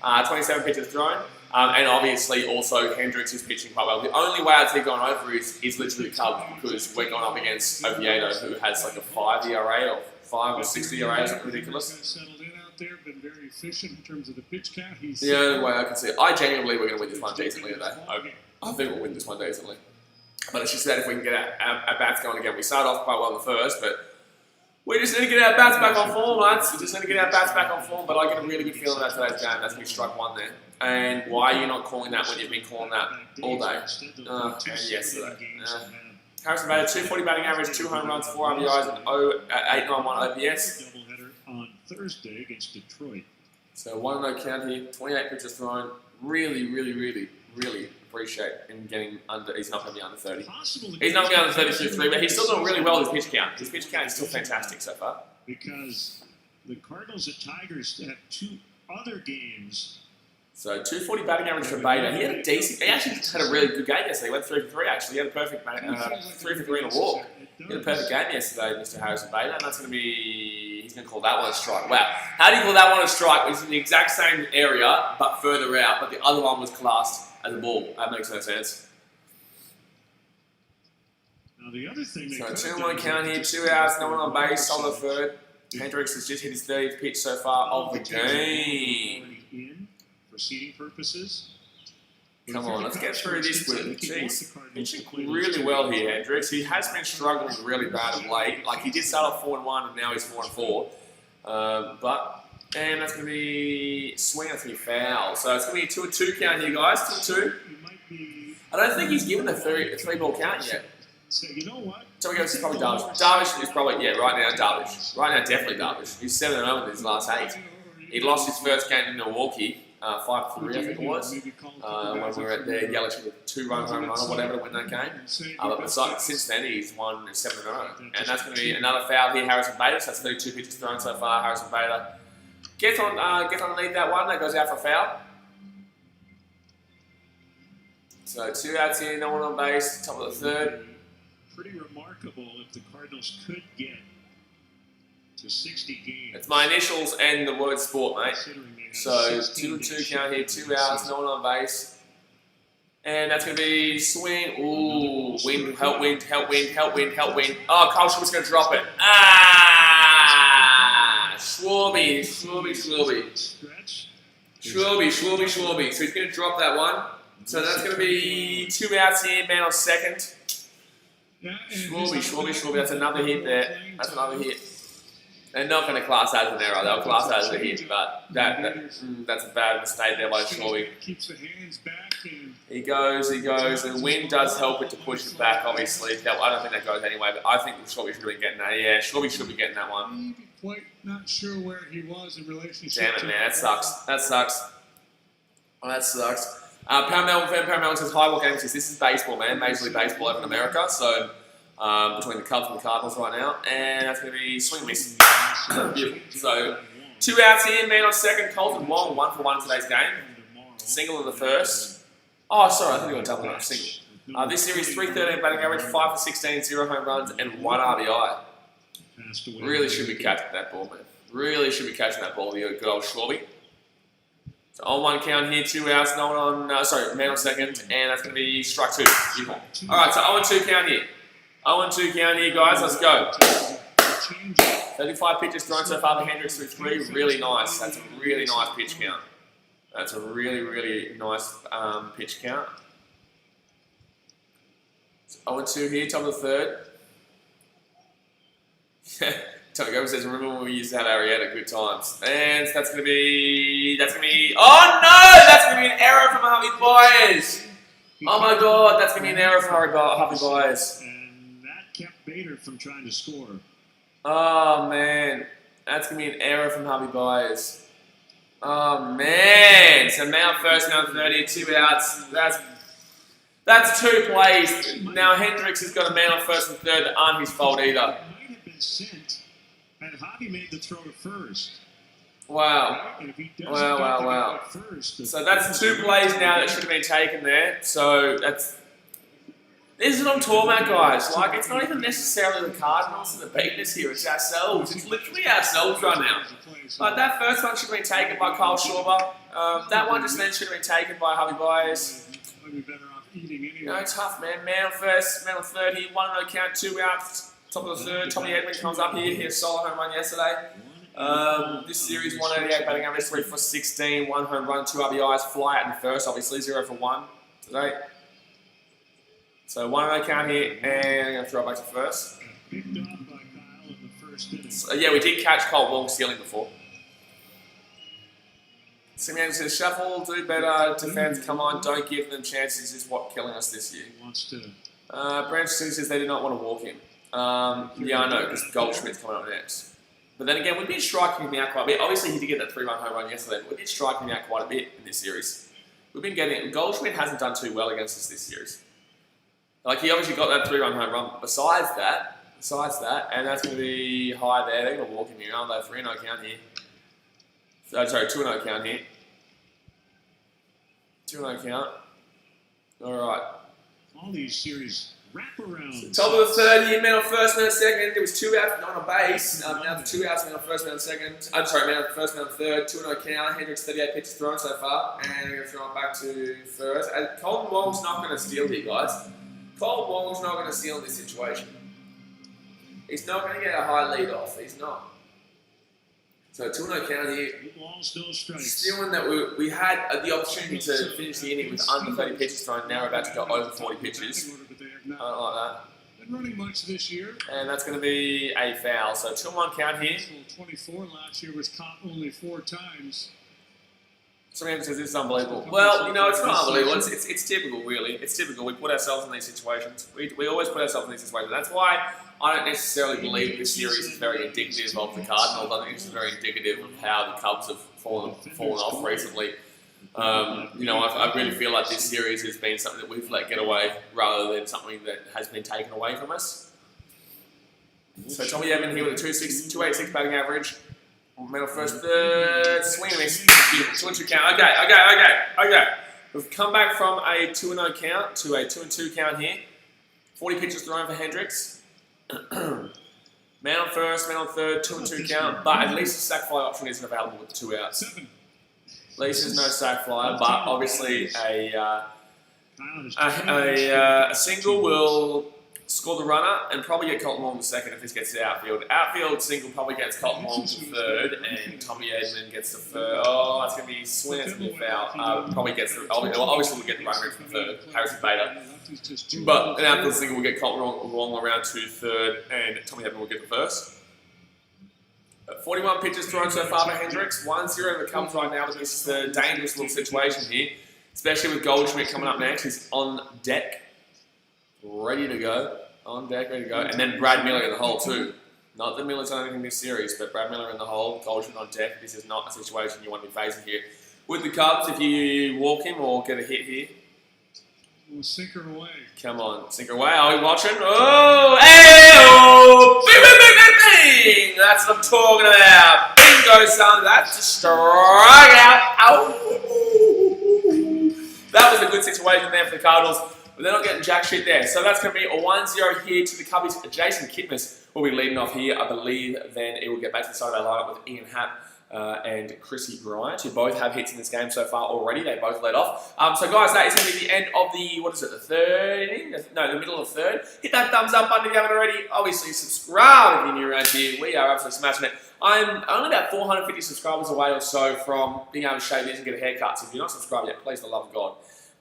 27 pitches thrown. And obviously also Hendricks is pitching quite well. The only way I'd see going over is literally the Cubs, because we're going up against Oviedo, who has like a 5 ERA or 5 or 6 ERA or something ridiculous. Settled in out there, been very efficient in terms of the pitch count. The only way I can see it. I genuinely believe we're going to win this one decently today. I think we'll win this one decently. But it's just that if we can get our bats going again. We started off quite well in the first, but we just need to get our bats back on form, lads. We just need to get our bats back on form. But I get a really good feeling about today's game. That's me strike 1 there. And why are you not calling that when you've been calling that all day? And yesterday. Harrison Bader, 240 batting average, 2 home runs, 4 RBIs, and 891 OPS. Doubleheader on Thursday against Detroit. So 1-0 count here, 28 pitches thrown. Really appreciate him getting under. He's not going to be under 30. He's not going to be under 32-3, but he's still doing really well with his pitch count. His pitch count is still fantastic so far. Because the Cardinals and Tigers have 2 other games. So 240 batting average for Bader. He had a decent. He actually had a really good game yesterday. He went 3 for 3 actually. He had a perfect 3 for 3 in a walk. He had a perfect game yesterday, Mr. Harrison Bader, and that's going to be. He's going to call that one a strike. Wow, how do you call that one a strike? It's in the exact same area but further out, but the other one was classed as a ball. That makes no sense. Now the other thing. So 2-1 count here, 2 outs, no one on base, on the third. Hendricks has just hit his 30th pitch so far of the game. For seating purposes. Come on, let's get through this with jeez. Pitching really well here, Hendricks. He has been struggling really bad of late. Like, he did start off 4-1 and now he's 4-4. And that's going to be swing, that's going to be foul. So it's going to be a 2-2 count here, guys. 2-2. I don't think he's given a 3-ball count yet. So you know what? So we go, it's probably Darvish. Darvish is probably, yeah, right now Darvish. Right now, definitely Darvish. He's 7-0 in his last 8. He lost his first game in Milwaukee. 5-3, I think it was, when we were at there. Yelich with a 2-run home run or whatever to win that game. But since then, he's won 7-0. And that's going to be another foul here, Harrison Bader. So that's 32 pitches thrown so far. Harrison Bader gets underneath that one. That goes out for a foul. So 2 outs here, no one on base, top of the third. Pretty remarkable if the Cardinals could get to 60 games. It's my initials and the word sport, mate. So 2-2 count here, 2 outs, no one on base. And that's going to be swing. Ooh, wind, help wind, help wind, help wind, help wind. Oh, Kyle Schwarber's going to drop it. Schwarby. So he's going to drop that one. So that's going to be 2 outs here, man on second. Schwarby. That's another hit there. That's another hit. They're not going to class that as an error. They'll class that as a hit, but that's a bad mistake there by Schwarby. He goes. The wind does help it to push it back, obviously. I don't think that goes anyway, but I think Schwarby should be getting that. Yeah, Schwarby should be getting that one. Quite not sure where he was in relationship. Damn it, man. That sucks. Oh, that sucks. Paramount says, hi, what game is this? This is baseball, man. Major League Baseball over in America. So, between the Cubs and the Cardinals right now. And that's going to be swing miss. So, 2 outs here, man on second. Colton Wong, 1 for 1 in today's game. Single in the first. Oh, sorry, I think we got double on a single. This series, 313 batting average, 5 for 16, 0 home runs, and 1 RBI. Really should be catching that ball, man. Really should be catching that ball, the good old Schwarby. So on 1 count here, 2 outs, no one on, man on second, and that's going to be strike 2. Alright, so 0-2 count here. 0-2 count here, guys, let's go. 35 pitches thrown so far for Hendricks through 3, really nice. That's a really nice pitch count. That's a really nice pitch count. So 0-2 here, top of the third. Tony Gomez says, remember when we used to have Arietta, good times. And that's going to be, oh no, that's going to be an error from Harvey Boyers. Oh my God, that's going to be an error for Harvey Byers. And that kept Bader from trying to score. Oh man, that's going to be an error from Harvey Byers. Oh man, so man on first, man on 30, 2 outs. That's 2 plays. Now Hendricks has got a man on first and third that aren't his fault either. It might have been sent had Javi made the throw to first. Wow. Wow. So that's 2 plays now that should have been taken there. So this is what I'm talking about, guys. Like, it's not even necessarily the Cardinals that are beating us here. It's ourselves. It's literally ourselves right now. Like, that first one should have been taken by Kyle Schwarber. That one just then should have been taken by Harvey Byers. Tough, man. Man on first, man on third. He 1-0 count, 2 outs. Top of the third. Tommy Edman comes up here. He had a solo home run yesterday. This series, 188 batting average, 3 for 16, 1 home run, 2 RBIs, fly out in the first, obviously, 0 for 1 today. So 1-0 count here, and I'm going to throw it back to first. So, yeah, we did catch Colt Wong stealing before. Simeon says, shuffle, do better, defense, come on, don't give them chances, is what killing us this year. Branch says they did not want to walk him. Yeah, I know, because Goldschmidt's coming up next. But then again, we've been striking him out quite a bit. Obviously, he did get that 3-run home run yesterday, but we've been striking him out quite a bit in this series. We've been getting it. Goldschmidt hasn't done too well against us this series. Like, he obviously got that 3-run home run. Besides that, and that's going to be high there. They're going to walk him here, aren't they? 3-0 count here. Sorry, 2-0 count here. 2-0 count. All right. All these series wraparounds. Top of the third here, man on first, man on second. There was 2 outs, not on base. Now the 2 outs, man on first, man on second. I'm sorry, man on first, man on third. 2-0 count. Hendricks 38 pitches thrown so far, and we're going to throw it back to first. Colton Wong's not going to steal here, guys. Colton Wong's not going to steal in this situation. He's not going to get a high lead off. He's not. So 2-0 count here. Stealing that we had the opportunity to finish the inning with under 30 pitches thrown. Now we're about to go over 40 pitches. I don't like that. Been running much this year. And that's going to be a foul. So 2-1 count here. 24 last year was caught only 4 times. Someone says this is unbelievable. Well, you know, it's not unbelievable. It's typical, really. It's typical. We put ourselves in these situations. We always put ourselves in these situations. That's why I don't necessarily believe this series is very indicative of the Cardinals. I think it's very indicative of how the Cubs have fallen off recently. You know, I really feel like this series has been something that we've let get away rather than something that has been taken away from us. So Tommy Edman here with a 286 batting average. Middle first, third, swing and miss. 2-2 count. Okay. We've come back from a 2-0 count to a 2-2 count here. 40 pitches thrown for Hendricks. Man on first, man on third, 2-2 count. But at least the sack fly option isn't available with 2 outs. At least there's no sack flyer, but obviously a single will score the runner and probably get Colton Wong to second if this gets to outfield. Outfield single probably gets Colton Wong to third and Tommy Edman gets the third. Oh, that's going to be swing, it's going to be foul. Probably gets the, obviously we'll get the runner in from third, Harrison Bader. But an outfield single will get Colton Wong around to third and Tommy Edman will get the first. 41 pitches thrown so far by Hendricks. 1-0 in the Cubs right now, but this is a dangerous little situation here, especially with Goldschmidt coming up next. He's on deck. Ready to go. On deck, ready to go. And then Brad Miller in the hole too. Not that Miller's done anything in this series, but Brad Miller in the hole, Goldschmidt on deck. This is not a situation you want to be facing here. With the Cubs, if you walk him or get a hit here. We'll sinker away. Come on, sinker away. Are we watching? Oh! Hey! Oh! Bing, bing, bing, bing, bing! That's what I'm talking about. Bingo, son. That's a strikeout. Ow! That was a good situation there for the Cardinals. But they're not getting jack shit there. So that's going to be a 1-0 here to the Cubbies. Jason Kipnis will be leading off here. I believe then it will get back to the side of our lineup with Ian Happ and Chrissy Bryant, who both have hits in this game so far already. They both led off. So guys, that is going to be the end of the, the third inning? No, the middle of the third. Hit that thumbs up button if you haven't already. Obviously, subscribe if you're new around here. We are absolutely smashing it. I'm only about 450 subscribers away or so from being able to shave this and get a haircut. So if you're not subscribed yet, please, for the love of God.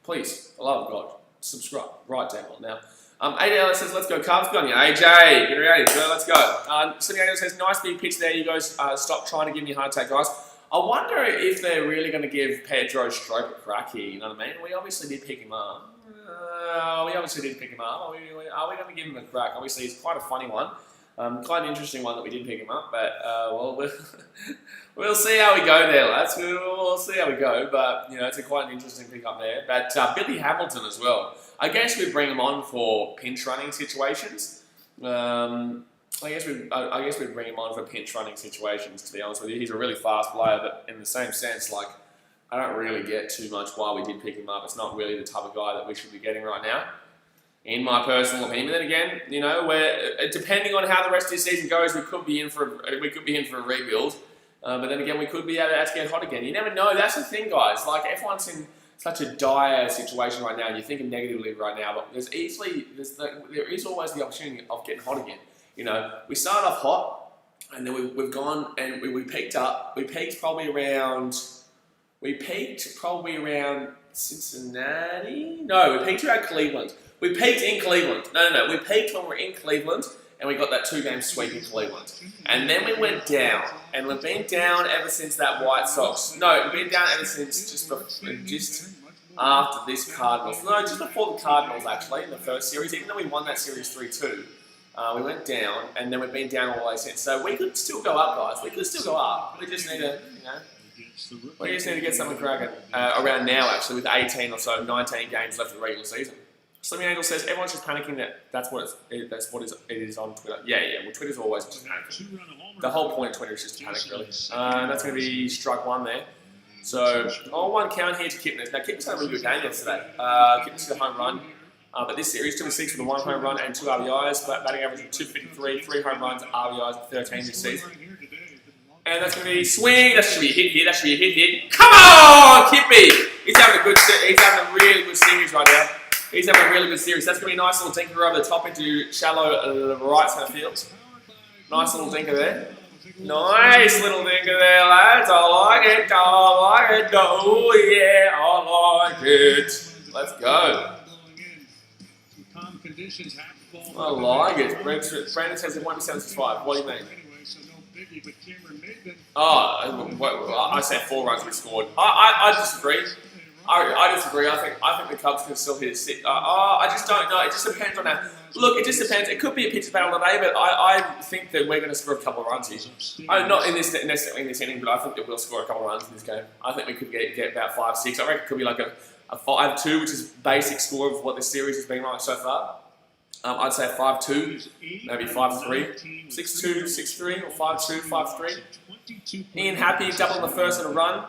Please, for the love of God. Subscribe right down now. AJ says, let's go Cubs. Good on you, AJ. Get ready. Let's go. Sonny Angel says, nice big pitch there. You guys stop trying to give me a heart attack, guys. I wonder if they're really going to give Pedro Strop a crack here. You know what I mean? We obviously did pick him up. We obviously did pick him up. Are we going to give him a crack? Obviously, it's quite a funny one. Quite an interesting one that we did pick him up, but we'll see how we go there, lads. We'll see how we go, but it's quite an interesting pick up there. But Billy Hamilton as well. I guess we bring him on for pinch running situations. I guess we bring him on for pinch running situations. To be honest with you, he's a really fast player, but in the same sense, like I don't really get too much why we did pick him up. It's not really the type of guy that we should be getting right now, in my personal opinion. But then again, where depending on how the rest of the season goes, we could be in for a rebuild. But then again, we could be able to get hot again. You never know. That's the thing, guys. Like everyone's in such a dire situation right now. You're thinking negatively right now, but there is always the opportunity of getting hot again. We started off hot, and then we've gone and we peaked up. We peaked probably around Cincinnati. No, we peaked around Cleveland. We peaked in Cleveland. No. We peaked when we were in Cleveland, and we got that 2-game sweep in Cleveland. And then we went down, and we've been down ever since that White Sox. No, we've been down ever since just after this Cardinals. No, just before the Cardinals, actually, in the first series. Even though we won that series 3-2, we went down, and then we've been down all the way since. So we could still go up, guys. We could still go up. We just need to, we just need to get something cracking around now, actually, with 18 or so, 19 games left of the regular season. Slimmy Angel says everyone's just panicking that's what it is on Twitter. Yeah. Well, Twitter's always just panicking. The whole point of Twitter is just panic, really. That's going to be strike one there. So, one count here to Kipnis. Now, Kipnis had a really good game yesterday. Kipnis got a home run. But this series, 2-6 with a 1 home run and 2 RBIs. Batting average of 253, 3 home runs, RBIs 13 this season. And that's going to be swing. That should be a hit here. Come on, Kippy! He's having a really good series right now. He's having a really good series. That's going to be a nice little dinker over the top into shallow right centre field. Nice little dinker there. Nice little dinker there, lads. I like it. Oh, yeah, I like it. Let's go. I like it. Brandon says it won't be 7-5. What do you mean? I said 4 runs we scored. I disagree. I disagree. I think the Cubs can still hit a 6. I just don't know. It just depends on that. Look, it just depends. It could be a pitcher's battle today, but I think that we're going to score a couple of runs here. Not necessarily in this inning, but I think that we'll score a couple of runs in this game. I think we could get about 5-6. I reckon it could be like a 5-2, which is basic score of what this series has been like so far. I'd say 5-2, maybe 5-3, 6-2, 6-3, or 5-2, 5-3. Ian Happy doubling the first in a run.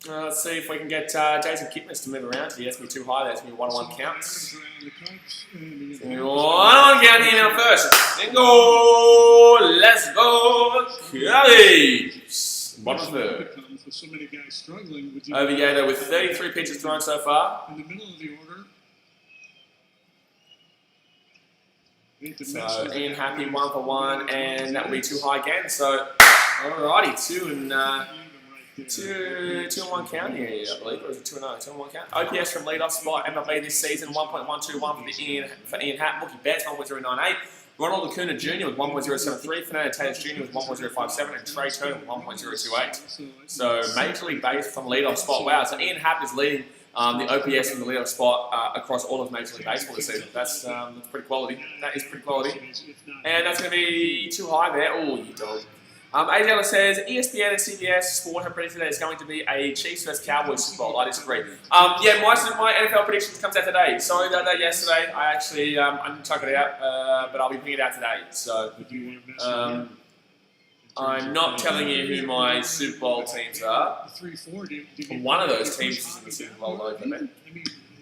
Let's see if we can get Jason Kipnis to move around. He has to be too high. That's going to be 1-1 counts. 1-1 count here now first. Bingo! Let's go, Cubs! Bottom third. Oviedo with 33 pitches thrown so far. In the middle of the order. So Ian Happy 1 for 1, and that will be too high again. So alrighty, 2-1 count here, I believe, or is it 2-0? 2-1 count. OPS from leadoff spot MLB this season 1.121 for Ian Happ. Mookie Betts 1.098. Ronald Acuna Jr. with 1.073. Fernando Tatis Jr. with 1.057, and Trey Turner with 1.028. So Major League Base from leadoff spot. Wow. So Ian Happ is leading the OPS from the leadoff spot across all of Major League Baseball this season. That's pretty quality. That is pretty quality. And that's going to be too high there. Oh, you dog. AJ says ESPN and CBS Sport have predicted that it's going to be a Chiefs vs Cowboys Super Bowl. I disagree. Yeah, my NFL predictions comes out today. Sorry about that yesterday. I actually I didn't tuck it out, but I'll be putting it out today. So I'm not telling you who my Super Bowl teams are. One of those teams is in the Super Bowl though, and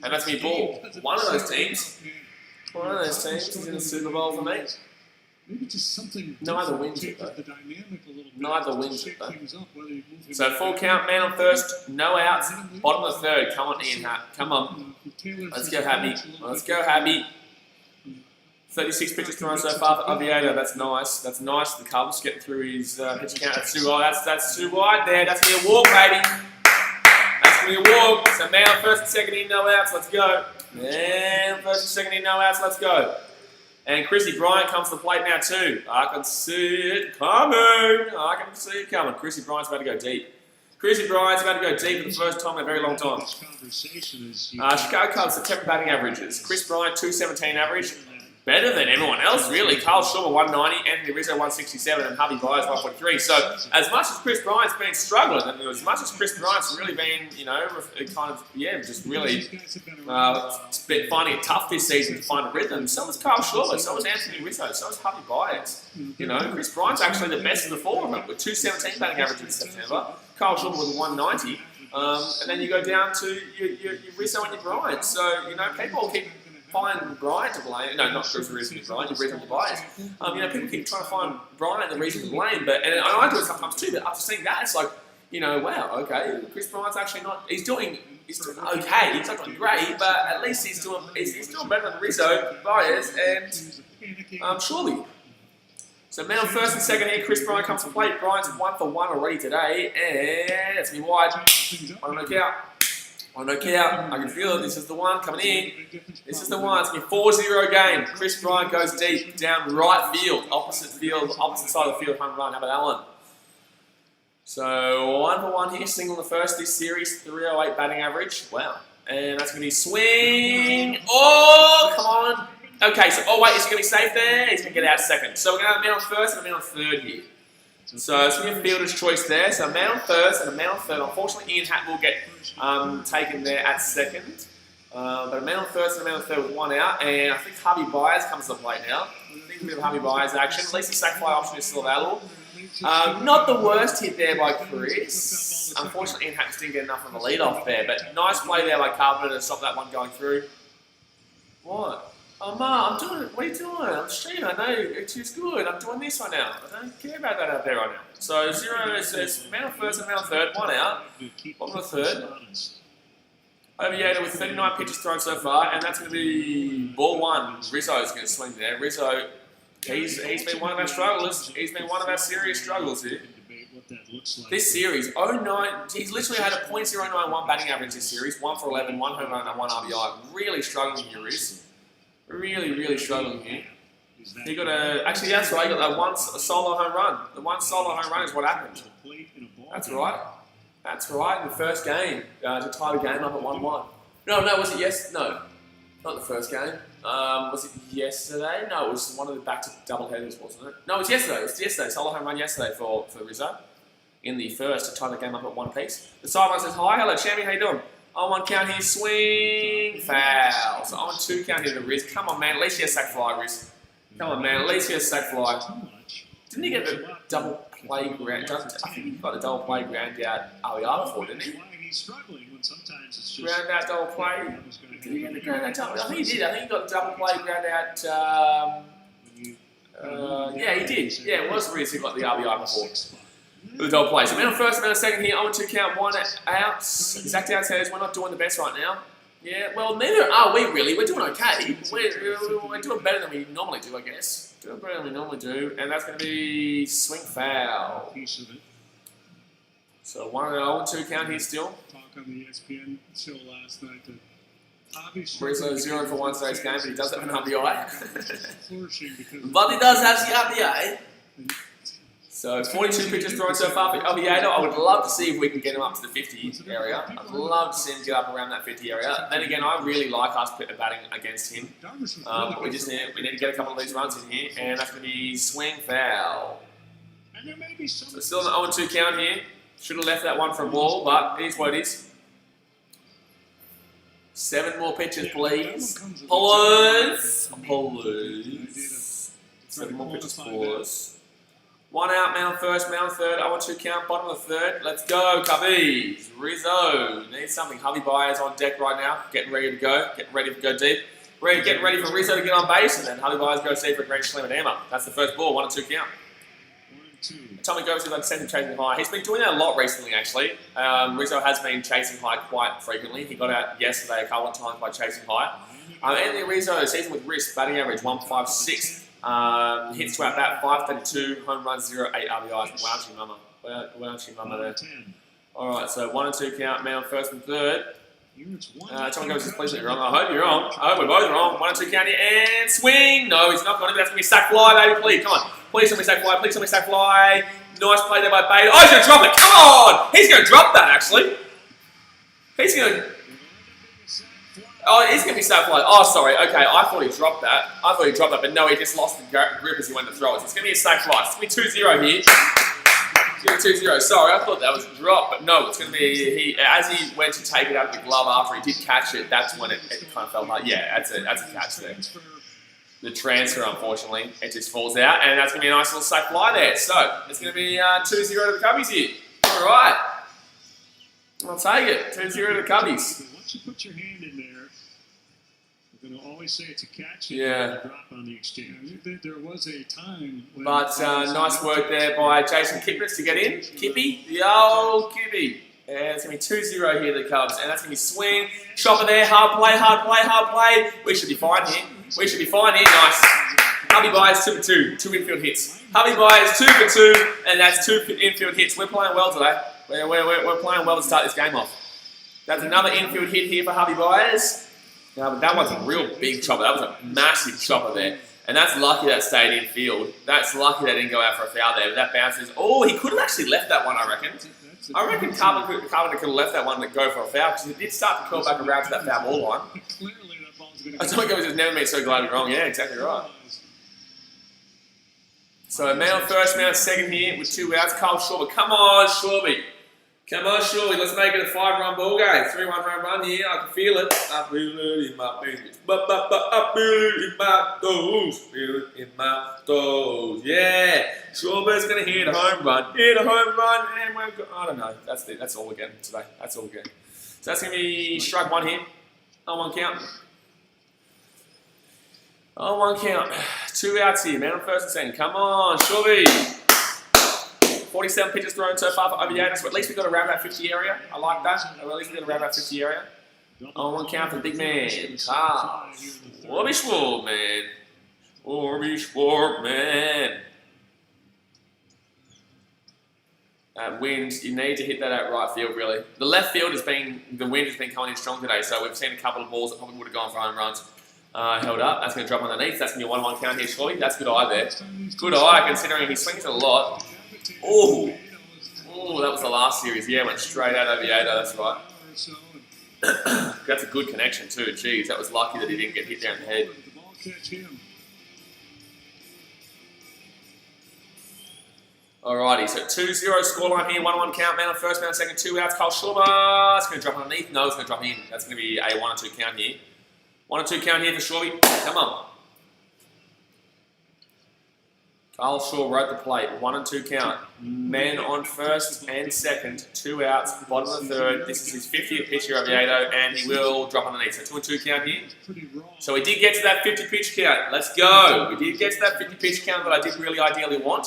that's me, Ball. One of those teams is in the Super Bowl for me. Maybe just something. Neither wins it though. Neither wins it though. So full count, man on first, no outs, bottom of the third. Come on, Ian Happ. Come on. Let's go, Happy. Let's go, Happy. 36 pitches thrown so far for Oviedo. That's nice. That's nice. The Cubs getting through his pitch count. That's too wide. That's too wide there. That's going to be a walk, baby. That's going to be a walk. So man on first and second in, no outs. Let's go. Man on first and second in, no outs. Let's go. And Chrissy Bryant comes to the plate now too. I can see it coming. Chrissy Bryant's about to go deep. Chrissy Bryant's about to go deep for the first time in a very long time. Chicago Cubs, September batting averages. Chris Bryant, 217 average. Better than everyone else, really. Carl Schwarber, 190, Anthony Rizzo, 167, and Javi Baez, 143. So, as much as Chris Bryant's been struggling, and as much as Chris Bryant's really been, just really finding it tough this season to find a rhythm, so was Carl Schwarber, so was Anthony Rizzo, so was Javi Baez. Chris Bryant's actually the best of the four of them, with 217 batting average in September. Carl Schwarber was 190. And then you go down to your Rizzo and your Bryant. So, people keep find Bryant to blame. No, not the reason to Bryant, the reason to bias. People keep trying to find Bryant the reason to blame, and I do it sometimes too, but after seeing that, it's like, wow, okay, Chris Bryant's actually not, he's doing okay, he's not doing great, but at least he's doing better than Rizzo, Baez, and Surely. So man on first and second here, Chris Bryant comes to plate. Bryant's 1 for 1 already today, and it's me wide. On no count. On no count. I can feel it. This is the one coming in. This is the one. It's going to be a 4-0 game. Chris Bryant goes deep down right field, opposite side of the field, home run. How about that one? So 1 for 1 here, single in the first this series, 308 batting average. Wow. And that's going to be swing. Oh, come on. Okay, so, oh wait, is he going to be safe there? He's going to get out second. So we're going to have a man on first and a man on third here. So it's going to be a fielder's choice there. So a man on first and a man on third. Unfortunately, Ian Hatt will get taken there at second. But a man on first and a man on third with one out. And I think Javi Baez comes to the plate now. I think a bit of Javi Baez action. At least the sac fly option is still available. Not the worst hit there by Chris. Unfortunately, Ian Hatt just didn't get enough of a lead off there. But nice play there by Carpenter to stop that one going through. What? Oh, Ma, I'm doing it. What are you doing? I'm streaming. I know it's good. I'm doing this right now. I don't care about that out there right now. So 0 is man on first and man on third. One out. One on the third. Over Yater with 39 pitches thrown so far, and that's going to be ball one. Rizzo's going to swing there. Rizzo, he's been one of our strugglers. He's been one of our serious struggles here. This series, 09, he's literally had a .091 batting average this series. 1 for 11, 1 home run, and 1 RBI. Really struggling here, Riz. Really struggling here. He got actually that's right, he got that one solo home run. The one solo home run is what happened. That's right. That's right, in the first game, to tie the game up at 1-1. No, was it No, not the first game. Was it yesterday? No, it was one of the back-to-double headers, wasn't it? No, it was yesterday. It was yesterday. Solo home run yesterday for Rizzo in the first to tie the game up at one piece. The sideline says, hi, hello, champion, how you doing? On 1 count here, swing, foul. So on 2 count here to Riz. Come on, man, at least you get a sac fly, Riz. Come on, man, at least you get a sac fly. Didn't he get the double play ground? I think he got the double play ground out RBI before, didn't he? Ground out double play. Did he get the ground out double? I think he did. I think he got the double play ground out. Yeah, he did. Yeah, it was Riz who got the RBI before. The double play. So man on first, man on second here, 0-2 count, 1 out. Exact outsiders, we're not doing the best right now. Yeah, well, neither are we really. We're doing okay. We're doing better than we normally do, I guess. Doing better than we normally do. And that's going to be swing foul. So 1-0 count here still. Talk on the ESPN show last night that Rizzo 0 for 1 today's game, but he does have an RBI. But he does have the RBI. So 42 pitches thrown so far for Oviedo. I would love to see if we can get him up to the 50 area. I'd love to see him get up around that 50 area. Then again, I really like us batting against him. But we need to get a couple of these runs in here, and that's going to be swing foul. So still an 0-2 count here. Should have left that one for a ball, but it is what it is. 7 more pitches, please. Please. 7 more pitches, please. 1 out, man on first, man on third, 0-2 count, bottom of the third. Let's go, Cubbies. Rizzo needs something. Javi Baez on deck right now, getting ready to go, getting ready to go deep. Getting ready for Rizzo to get on base, and then Javi Baez goes deep for a grand slam at Emma. That's the first ball, 1-2 count. Tommy goes to that second chasing high. He's been doing that a lot recently, actually. Rizzo has been chasing high quite frequently. He got out yesterday a couple of times by chasing high. Anthony Rizzo, season with wrist, batting average 156. Hits to our bat, 532, home runs, 0, 8 RBIs. Wow, mama there. Alright, so 1-2 count, man on first and third. Tommy goes, please let me wrong. I hope you're wrong. I hope we're both wrong. 1-2 count here, and swing! No, he's not going to. That's going to be a sac fly, baby. Please, come on. Please tell me sac fly. Please tell me sac fly. Nice play there by Bader. Oh, he's going to drop it. Come on! He's going to drop that, actually. He's going to... Oh, he's going to be safe fly. Oh, sorry. Okay, I thought he dropped that. But no, he just lost the grip as he went to throw it. So it's going to be a safe fly. It's going to be 2-0 here. 2-0. Sorry, I thought that was a drop, but no, it's going to be as he went to take it out of the glove after he did catch it. That's when it kind of fell apart. Yeah, that's a catch there. The transfer, unfortunately, it just falls out, and that's going to be a nice little safe fly there. So it's going to be 2-0 to the Cubbies here. All right, I'll take it. 2-0 to the Cubbies. Once you put your hand in there, we're going to always say it's a catch. Yeah. Drop on the exchange. There was a time when. But nice work there by Jason Kipnis to get in. Kippy, the old Kippy. Yeah, it's going to be 2-0 here to the Cubs, and that's going to be swing. Chopper there, hard play. We should be fine here. Nice. Hubby buys 2 for 2, 2 infield hits. Hubby buys 2 for 2, and that's 2 infield hits. We're playing well today. We're playing well to start this game off. That's another infield hit here for Hubby Byers. No, but that was a real big chopper. That was a massive chopper there. And that's lucky that stayed in field. That's lucky that didn't go out for a foul there. But that bounces. Oh, he could have actually left that one, I reckon. I reckon Carpenter could have left that one to go for a foul because it did start to curl back around to that foul ball line. I told you it was just never been so glad wrong. Yeah, exactly right. So man on first, man on second here with 2 outs. Kyle Shorby. Come on, Shorby. Let's make it a 5-run ball game. 3-1 home run here. I can feel it. I feel it in my fingers. I feel it in my toes. Feel it in my toes. Yeah. Shorby's going to hit a home run. And we're going. I don't know. That's all we're getting today. So that's going to be strike 1 here. On 1 count. 2 outs here. Man on first and second. Come on, Shorby. 47 pitches thrown so far for Oviedo, so at least we got around that 50 area. I like that. At least we got around that 50 area. On 1 count for the big man. Warby Schwartman. That wind, you need to hit that at right field, really. The left field the wind has been coming in strong today, so we've seen a couple of balls that probably would have gone for home runs. Held up. That's going to drop underneath. That's going to be a 1-1 count here, surely. That's good eye there. Good eye, considering he swings it a lot. Oh, that was the last series. Yeah, went straight out Oviedo. That's right. That's a good connection too. Jeez, that was lucky that he didn't get hit there in the head. Alrighty, so 2-0 scoreline here. 1-1 count. Man on first, man on second. 2 outs. Kyle Schwarber. It's going to drop underneath. No, it's going to drop in. That's going to be a 1 or 2 count here. 1 or 2 count here for Shorby. Come on. Kyle Shaw wrote the plate. 1 and 2 count. Men on first and second. 2 outs. Bottom of the third. This is his 50th pitch here, Oviedo, and he will drop underneath. So 2 and 2 count here. So we did get to that 50 pitch count. Let's go. We did get to that 50 pitch count that I did really ideally want.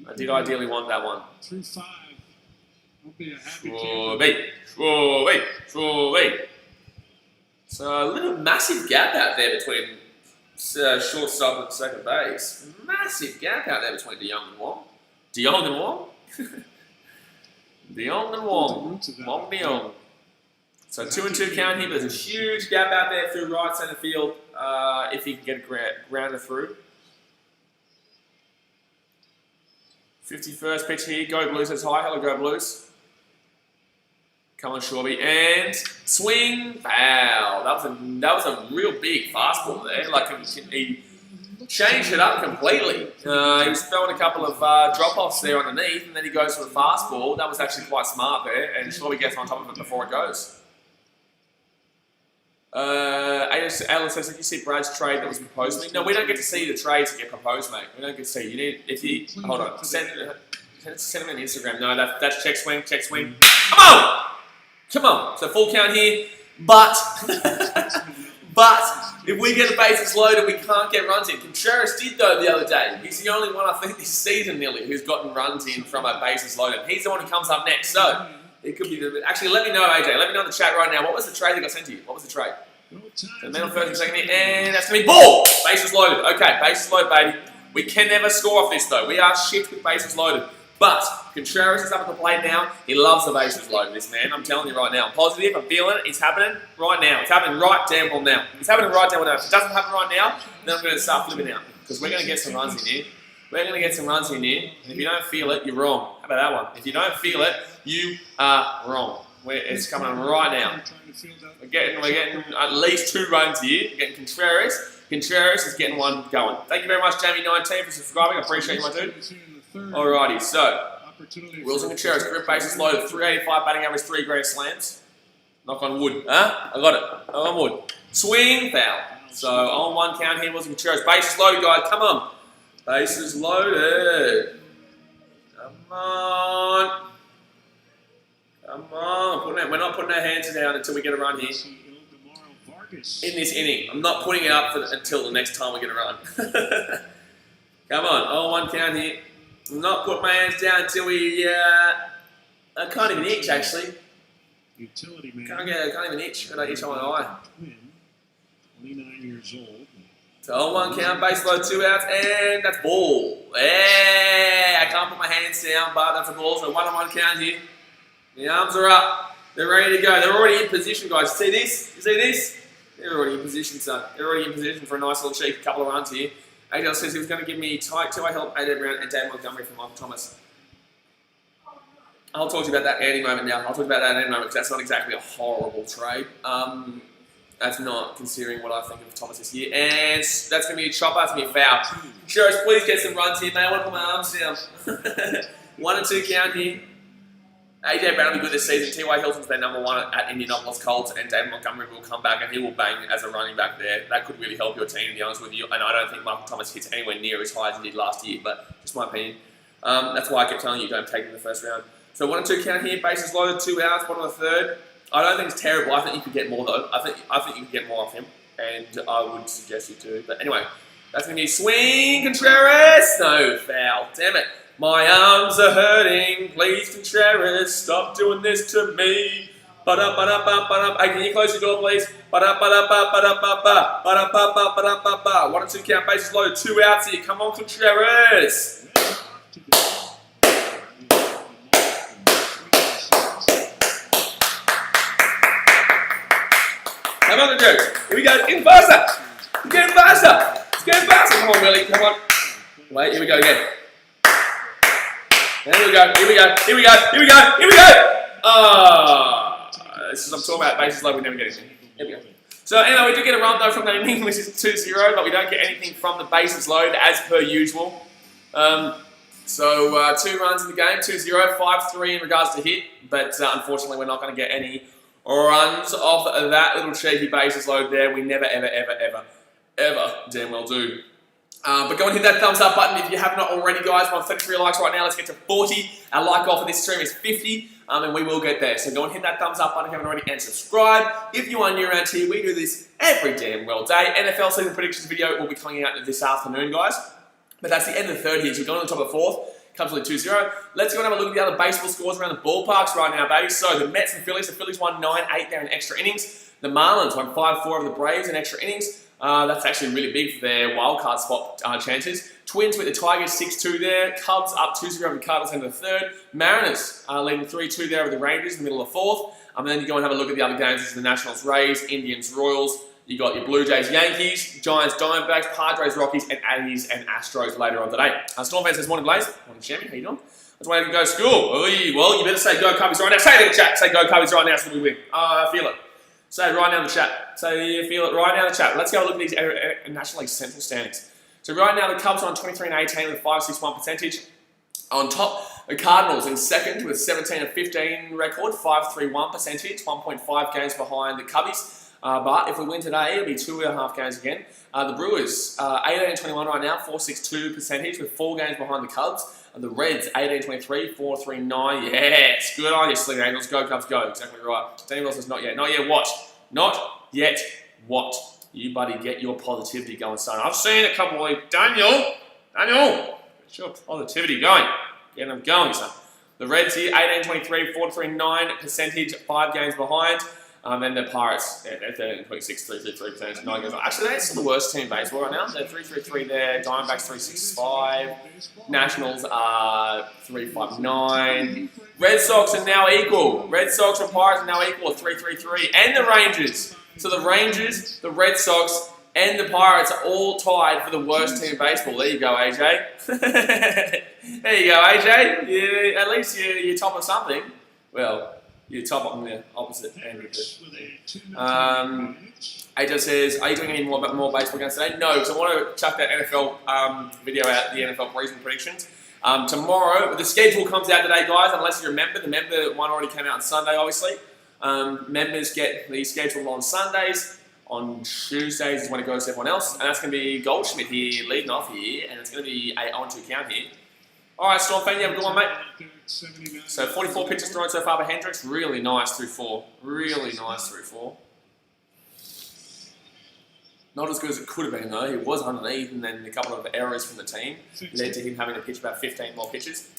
I did ideally want that one. Through 5. Won't be a happy Shorby. So a little massive gap out there between shortstop and second base. Massive gap out there between DeYoung and Wong. DeYoung and Wong? DeYoung and Wong. Wong DeYoung. So 2 and 2 count here, but there's a huge gap out there through right center field if he can get a grounder through. 51st pitch here. Go Blues. That's high. Hello, Go Blues. Come on, Shorby. And swing. Foul. That was a real big fastball there. Like he changed it up completely. He was throwing a couple of drop-offs there underneath, and then he goes for the fastball. That was actually quite smart there, and Shorby gets on top of it before it goes. Alan says, did you see Brad's trade that was proposed to me? No, we don't get to see the trades that get proposed, mate. We don't get to see. You need, hold on, send him an Instagram. No, that's check swing. Come on. So full count here, but if we get the bases loaded, we can't get runs in. Contreras did though the other day. He's the only one I think this season nearly who's gotten runs in from a bases loaded. He's the one who comes up next. So it could be actually. Let me know, AJ. Let me know in the chat right now. What was the trade that got sent to you? What was the trade? So men on first and second here, and that's gonna be ball. Bases loaded. Okay, bases loaded, baby. We can never score off this though. We are shit with bases loaded. But Contreras is up at the plate now. He loves the bases loaded, this man. I'm telling you right now. I'm positive. I'm feeling it. It's happening right now. It's happening right damn well now. It's happening right damn well now. If it doesn't happen right now, then I'm going to start flipping out. Because we're going to get some runs in here. We're going to get some runs in here. And if you don't feel it, you're wrong. How about that one? If you don't feel it, you are wrong. It's coming right now. We're getting at least 2 runs here. We're getting Contreras. Contreras is getting one going. Thank you very much, Jamie19, for subscribing. I appreciate you, my dude. Alrighty, so Wilson Contreras, career bases loaded, 385 batting average, 3 grand slams. Knock on wood. Huh? I got it. Knock on wood. Swing, foul. So on 1 count here, Wilson Contreras. Bases loaded, guys. Come on. Bases loaded. Come on. Come on. We're not putting our hands down until we get a run here. In this inning. I'm not putting it up until the next time we get a run. Come on. On 1 count here. I'm not putting my hands down until we... I can't even itch, actually. Utility man. Can't even itch. I don't itch on my eye. 29 years old. So on 1 count, base load, 2 outs, and that's ball. Yeah, I can't put my hands down, but that's a ball. So 1 on 1 count here. The arms are up. They're ready to go. They're already in position, guys. See this? You see this? They're already in position, son. They're already in position for a nice little cheeky couple of runs here. AJ says he was going to give me tight 2. I help AJ Brown and Dan Montgomery from Michael Thomas. I'll talk to you about that any moment now. I'll talk about that any moment because that's not exactly a horrible trade. That's not considering what I think of Thomas this year. And that's going to be a chopper. That's going to be a foul. Sure, please get some runs here, man. I want to put my arms down. 1 and 2 count here. AJ Brown will be good this season. T.Y. Hilton's their #1 at Indianapolis Colts, and David Montgomery will come back and he will bang as a running back there. That could really help your team, to be honest with you. And I don't think Michael Thomas hits anywhere near as high as he did last year, but just my opinion. That's why I kept telling you don't take him in the first round. So 1 and 2 count here. Bases loaded, 2 outs, 1 on the 3rd. I don't think it's terrible. I think you could get more though. I think you could get more off him, and I would suggest you do. But anyway, that's going to be swing, Contreras. No, foul. Damn it. My arms are hurting. Please, Contreras, stop doing this to me. Ba-da-ba-da-ba-ba-da. Hey, can you close your door, please? Ba-da-ba-da-ba-ba-da-ba-ba. Ba-da-ba-ba-ba-da-ba-ba. 1 and 2 count, bases loaded, 2 outs here. Come on, Contreras. Come on, Contreras. Here we go. It's getting faster. It's getting faster. It's getting faster. Come on, Willie. Come on. Wait, here we go again. Here we go, here we go, here we go, here we go, here we go! This is what I'm talking about, bases low, we never get anything. Here we go. So anyway, we do get a run though from that inning, which is 2-0, but we don't get anything from the bases load, as per usual. 2 runs in the game, 2-0, 5-3 in regards to hit, but unfortunately we're not going to get any runs off of that little cheeky bases load there. We never, ever damn well do. But go and hit that thumbs up button if you have not already, guys. We're on 33 likes right now. Let's get to 40. Our like goal for this stream is 50, and we will get there. So go and hit that thumbs up button if you haven't already, and subscribe. If you are new around here, we do this every damn well day. NFL season predictions video will be coming out this afternoon, guys. But that's the end of the 3rd here. So we're going on the top of the 4th. Comfortably 2-0. Let's go and have a look at the other baseball scores around the ballparks right now, baby. So the Mets and Phillies. The Phillies won 9-8 there in extra innings. The Marlins won 5-4 over the Braves in extra innings. That's actually really big for their wildcard spot chances. Twins with the Tigers 6-2 there. Cubs up 2-0 over the Cardinals in the 3rd. Mariners leading 3-2 there over the Rangers in the middle of the 4th. And then you go and have a look at the other games. This is the Nationals Rays, Indians Royals. You got your Blue Jays Yankees, Giants Diamondbacks, Padres Rockies, and Aggies and Astros later on today. Storm fans says morning, Blaze. Morning, Champion. How you doing? That's why you can go to school. Oy, well, you better say go Cubbies right now. Say it in the chat. Say go Cubbies right now so we win. I feel it. Say it right now in the chat. Say you feel it right now in the chat. Let's go look at these National League Central standings. So right now the Cubs are on 23-18 with a 5.61 percentage. On top, the Cardinals in 2nd with 17-15 record, 5.31 percentage, 1.5 games behind the Cubbies. But if we win today, it'll be 2.5 games again. The Brewers, 18-21 right now, 4.62 percentage with 4 games behind the Cubs. And the Reds, 18-23, 4.39. Yes, good on you, Sleep Angels. Go Cubs, go. Exactly right. Daniel says not yet. Not yet what? Not yet what? You, buddy, get your positivity going, son. I've seen a couple of Daniel, get your positivity going. Get them going, son. The Reds here, 18-23, 4.39 percentage, 5 games behind. And the Pirates, they're 13-26, 3.33 percentage, 9 games. Actually, they're still the worst team in baseball right now. They're 3.33 there. Diamondbacks 3.65. Nationals are 3.59. Red Sox are now equal. Red Sox and Pirates are now equal at 3.33. And the Rangers. So the Rangers, the Red Sox, and the Pirates are all tied for the worst team in baseball. There you go, AJ. There you go, AJ. At least you're top of something. Well, you're top on the opposite end of it. AJ says, are you doing any more baseball games today? No, because I want to chuck that NFL video out, the NFL preseason predictions. Tomorrow, the schedule comes out today, guys, unless you remember. The member one already came out on Sunday, obviously. Members get the schedule on Sundays. On Tuesdays is when it goes to everyone else. And that's going to be Goldschmidt here, leading off here. And it's going to be 8 on 2 count here. All right, Storm fan, you have a good one, mate. So 44 pitches thrown so far by Hendricks. Really nice through 4. Really nice through 4. Not as good as it could have been, though. He was underneath, and then a couple of errors from the team led to him having to pitch about 15 more pitches.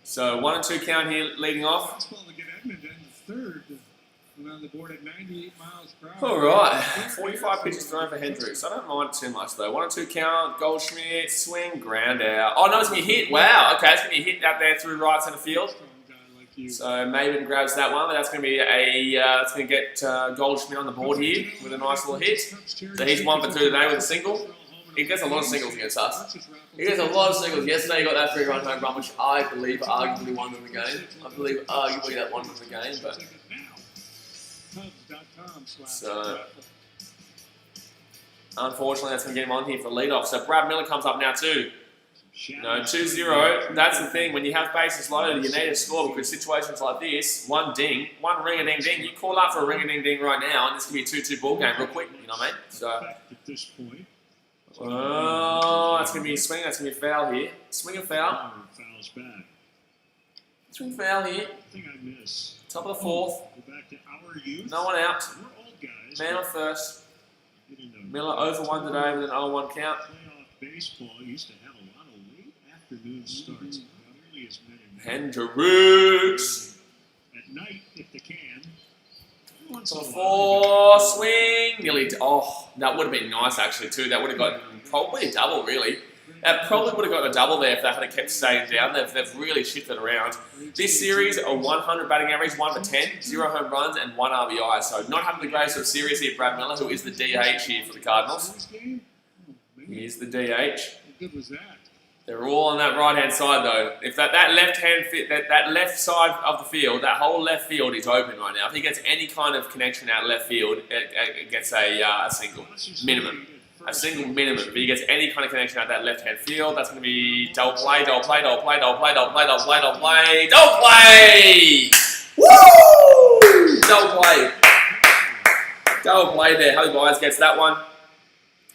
So 1 and 2 count here, leading off. On the board at 98 miles per hour. All right, 45 pitches thrown for Hendricks. I don't mind too much, though. 1 and 2 count, Goldschmidt, swing, ground out. Oh, no, it's going to be hit. Wow, okay, it's going to be hit out there through right centre field. So Maven grabs that one, but that's going to be that's going to get Goldschmidt on the board here with a nice little hit. So he's 1 for 2 today with a single. He gets a lot of singles against us. He gets a lot of singles. Yesterday he got that 3-run home run, which I believe arguably won them the game. I believe arguably that won them the game, but... So, unfortunately, that's going to get him on here for leadoff. So Brad Miller comes up now too. No, 2-0. That's the thing. When you have bases loaded, you need to score because situations like this, one ring-a-ding-ding. You call up for a ring-a-ding-ding right now, and this can be a 2-2 ball game real quick. You know what I mean? So, oh, that's going to be a swing. That's going to be a foul here. Swing and foul. Swing foul here. Top of the 4th. No one out. Man on first. Miller over 1 today with an 0-1 count. Baseball used to have a lot of late afternoon starts. Hendricks. At night, if they can. Top of 4, swing. Nearly. Oh, that would have been nice actually too. That would have gotten probably a double really. That probably would have got a double there if they had kept staying down. They've really shifted around. This series, a 100 batting average, 1 for 10, 0 home runs, and 1 RBI. So not having the greatest of series here, Brad Miller, who is the DH here for the Cardinals. He's the DH. How good was that? They're all on that right-hand side, though. If that left-hand that left side of the field, that whole left field is open right now. If he gets any kind of connection out left field, it gets a single minimum. A single minimum. If he gets any kind of connection out that left-hand field, that's going to be double play. Woo! Double play there. Hubby Byers gets that one.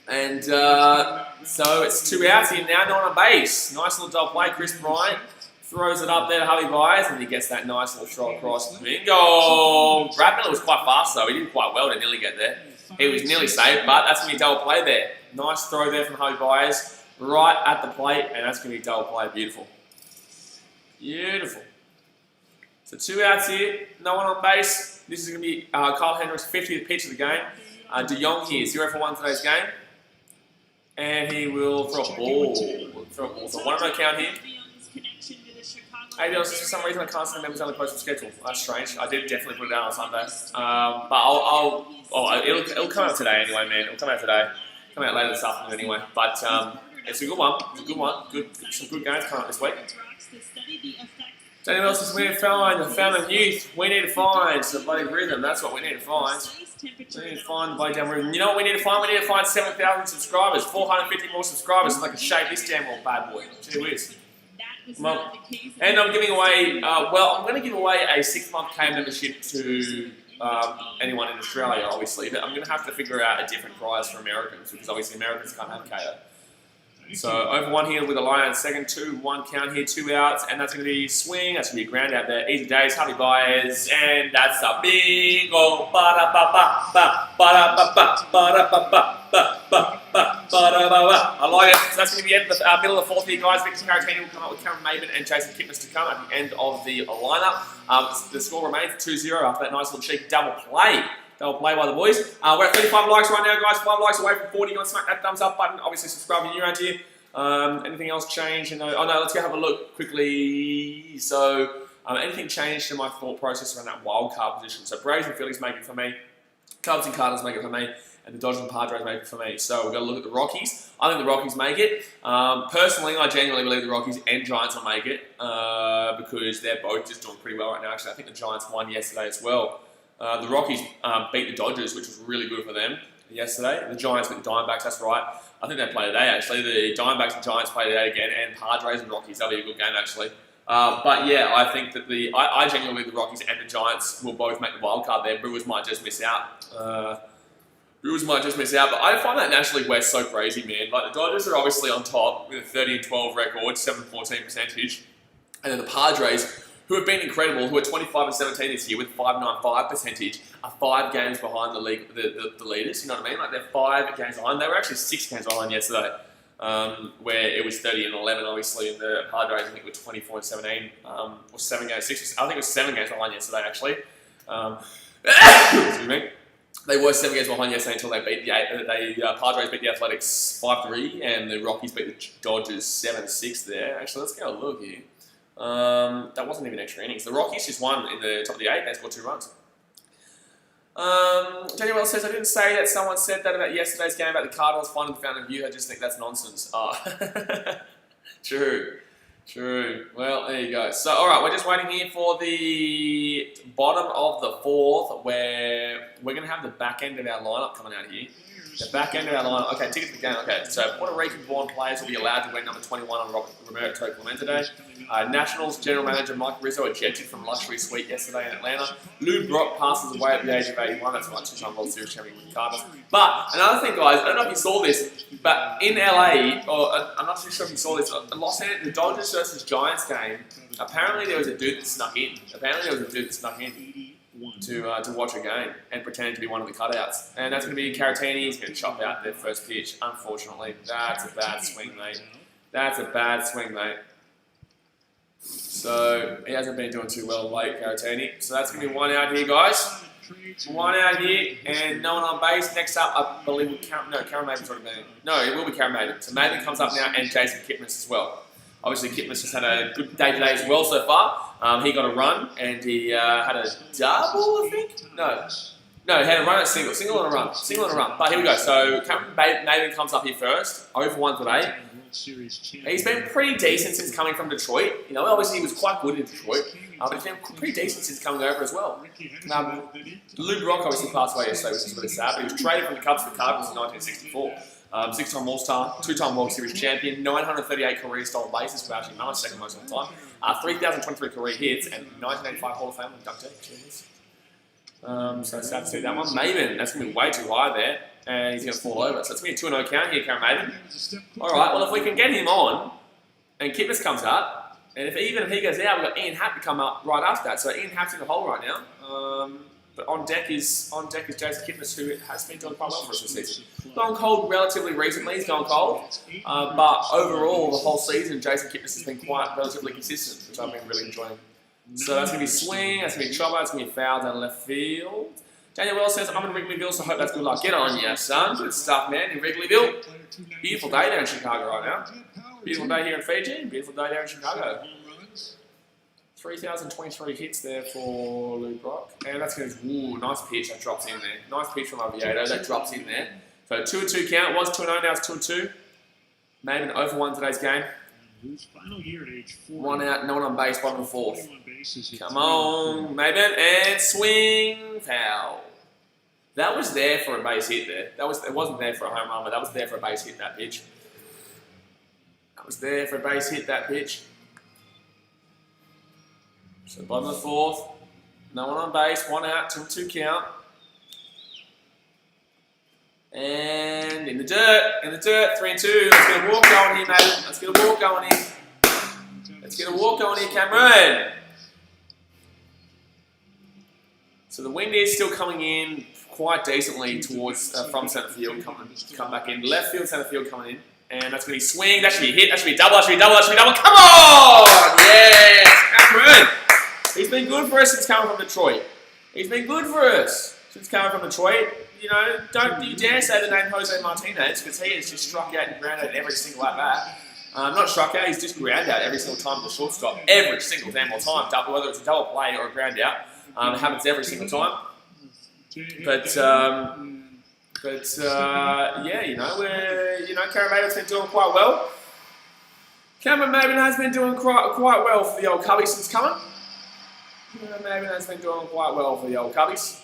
And so it's 2 outs here now, no one on base. Nice little double play. Chris Bryant throws it up there to Hubby Byers, and he gets that nice little throw across. Bingo! Brad Miller was quite fast, though. He did quite well to nearly get there. He was nearly safe, but that's going to be double play there. Nice throw there from Hubby Byers, right at the plate, and that's going to be double play. Beautiful. Beautiful. So 2 outs here, no one on base. This is going to be Kyle Hendricks' 50th pitch of the game. De Jong here, 0 for 1 today's game. And he will throw a ball. So 1 count here. ABLs, for some reason I can't see the members only posted schedule. That's strange. I did definitely put it out on Sunday. But it'll come out today anyway, man. It'll come out today. Come out later this afternoon anyway. But it's a good one. It's a good one. Some good games coming up this week. Daniel else says we need to find the fountain of youth. We need to find the bloody rhythm. That's what we need to find. We need to find the bloody damn rhythm. You know what we need to find? We need to find 7,000 subscribers. 450 more subscribers so I can shake this damn old bad boy. Gee whiz. Well, and I'm giving away, I'm going to give away a 6-month K membership to anyone in Australia, obviously, but I'm going to have to figure out a different prize for Americans, because obviously Americans can't have KO. So over 1 here with a line on second, 2-1 count here, 2 outs, and that's going to be swing, that's going to be a ground out there, easy days, Hubby Byers, and that's a bingo, I like it. So that's going to be the end of the middle of the 4th here, guys. Victor Caratini will come up with Cameron Maven and Jason Kipnis to come at the end of the lineup. The score remains 2-0 after that nice little cheeky double play. Double play by the boys. We're at 35 likes right now, guys. 5 likes away from 40. You want to smack that thumbs up button. Obviously, subscribe if you're new around here. Anything else change? Oh no, let's go have a look quickly. So, anything changed in my thought process around that wild card position? So, Braves and Phillies make it for me. Cubs and Cardinals make it for me, and the Dodgers and Padres make it for me. So we've got to look at the Rockies. I think the Rockies make it. Personally, I genuinely believe the Rockies and Giants will make it because they're both just doing pretty well right now. Actually, I think the Giants won yesterday as well. The Rockies beat the Dodgers, which was really good for them yesterday. The Giants beat the Diamondbacks, that's right. I think they play today, actually. The Diamondbacks and Giants play today again, and Padres and Rockies. That'll be a good game, actually. But yeah, I think that I genuinely believe the Rockies and the Giants will both make the wild card there. Brewers might just miss out. But I find that National League West so crazy, man. Like, the Dodgers are obviously on top with a 30-12 record, 7-14 percentage. And then the Padres, who have been incredible, who are 25-17 this year with 5.95 percentage, are 5 games behind the league, the leaders. You know what I mean? Like, they're 5 games behind. They were actually 6 games behind yesterday, where it was 30-11, obviously, and the Padres, I think, were 24-17, or 7 games, 6. I think it was 7 games behind yesterday, actually. Excuse me. They were 7 games behind yesterday until they beat the Padres beat the Athletics 5-3, and the Rockies beat the Dodgers 7-6 there. Actually, let's go look here. That wasn't even extra innings. The Rockies just won in the top of the 8th. They scored 2 runs. Daniel Wells says, I didn't say that someone said that about yesterday's game about the Cardinals finding the fountain of youth. I just think that's nonsense. True. Well, there you go. So, all right, we're just waiting here for the bottom of the 4th, where we're going to have the back end of our lineup coming out here. The back end of our lineup. Okay, ticket to the game. Okay, so Puerto Rican-born players will be allowed to wear number 21 on Roberto Clemente today. Nationals general manager Mike Rizzo ejected from luxury suite yesterday in Atlanta. Lou Brock passes away at the age of 81. That's right, 2-time World Series champion with the Cardinals. But another thing, guys, I don't know if you saw this, but in LA, or I'm not too sure if you saw this, the Dodgers versus Giants game. Apparently, there was a dude that snuck in. To watch a game and pretending to be one of the cutouts. And that's going to be Caratini. He's going to chop out their first pitch. Unfortunately, that's a bad swing, mate. So, he hasn't been doing too well late, Caratini. So that's going to be 1 out here, guys. 1 out here, and no one on base. Next up, I believe, Karen Maven's already been. No, it will be Karen Maven. So Maven comes up now, and Jason Kipnis as well. Obviously, Kipnis has had a good day today as well so far. He got a run, and he had a double, I think? No, he had a run and a single. Single and a run. But here we go. So, Cameron Maven comes up here first. 0-for-1 today. He's been pretty decent since coming from Detroit. You know, obviously, he was quite good in Detroit. But he's been pretty decent since coming over as well. Lou Brock obviously passed away yesterday, which is really sad. But he was traded from the Cubs to the Cardinals in 1964. 6-time All-Star, 2-time World Series champion, 938 career stolen bases, for actually number 2nd most of the time, 3,023 career hits, and 1985 Hall of Fame with Duck Jeez. So sad to see that one. Maven, that's going to be way too high there, and he's going to fall over. So it's going to be a 2-0 count here, Karen Maven. Alright, well, if we can get him on, and Kipnis comes up, and if he goes out, we've got Ian Happ to come up right after that. So Ian Happ's in the hole right now. But on deck is Jason Kipnis, who has been doing quite well for us this season. Gone cold relatively recently, he's gone cold. But overall, the whole season, Jason Kipnis has been quite relatively consistent, which I've been really enjoying. So that's going to be swing, that's going to be chopper, that's going to be foul down left field. Daniel Wells says, I'm in Wrigleyville, so I hope that's good luck. Get on ya, son. Good stuff, man, in Wrigleyville. Beautiful day there in Chicago right now. Beautiful day here in Fiji, beautiful day there in Chicago. 3,023 hits there for Lou Brock. And that's going to, nice pitch, that drops in there. Nice pitch from Oviedo, that drops in there. So 2-2 count, it was 2-0, now it's 2-2. Maven 0-for-1 today's game. 1 out, no one on base, bottom of the 4th. Come on, Maven, and swing, foul. That was there for a base hit there. It wasn't there for a home run, but that was there for a base hit, that pitch. So bottom of the 4th, no one on base, 1 out, 2-2 count. And in the dirt, 3-2. Let's get a walk going here, mate. Let's get a walk going here, Cameron. So the wind is still coming in quite decently towards from centre field, come back in. Left field, centre field coming in. And that's going to be swing, that should be a hit, that should be double, Come on! Yes, Cameron! He's been good for us since coming from Detroit. You know, don't you dare say the name Jose Martinez, because he has just struck out and grounded every single at bat. Not struck out, he's just ground out every single time to the shortstop. Every single damn time, whether it's a double play or a ground out. It happens every single time. But yeah, Cameron Maven's been doing quite well. Cameron Maven has been doing quite well for the old Cubbies since coming. Cameron Maven has been doing quite well for the old Cubbies.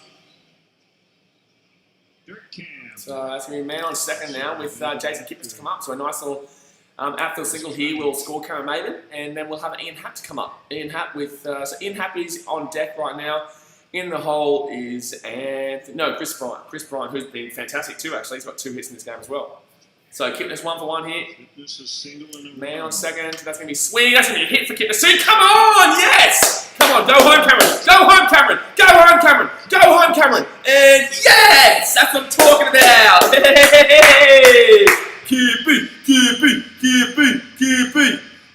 So that's going to be man on second now with Jason Kipnis to come up. So a nice little outfield single here will score Cameron Maven, and then we'll have an Ian Happ to come up. Ian Happ with so Ian Happ is on deck right now. In the hole is Chris Bryant. Chris Bryant, who's been fantastic too. Actually, he's got 2 hits in this game as well. So Kipnis 1 for 1 here. Man on second. That's going to be swing. That's going to be a hit for Kipnis. Come on, yes! Come on, go home, Cameron. Go home, Cameron. Go home, Cameron. Go home, Cameron. And yes, that's what I'm talking about. Hey! Keep.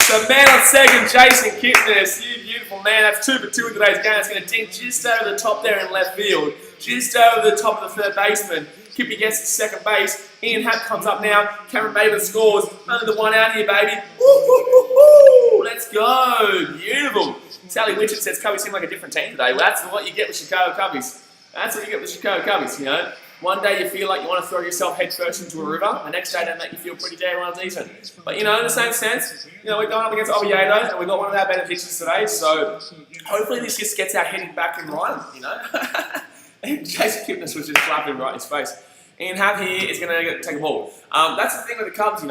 So man on second, Jason Kipnis. You beautiful man. That's 2 for 2 in today's game. It's going to dink just over the top there in left field. Just over the top of the third baseman. Kippy gets to second base. Ian Happ comes up now. Cameron Maven scores. Only the one out here, baby. Woo! Let's go. Beautiful. Sally Winchett says Cubbies seem like a different team today. Well, that's what you get with Chicago Cubbies. That's what you get with Chicago Cubbies, you know. One day you feel like you want to throw yourself head first into a river. The next day they make you feel pretty damn well decent. But, in the same sense, we're going up against Oviedo and we've got one of our better pitchers today. So hopefully this just gets our heading back in line, And Jason Kipnis was just slapping right in his face. Ian Happ here is going to take a ball. That's the thing with the Cubs, we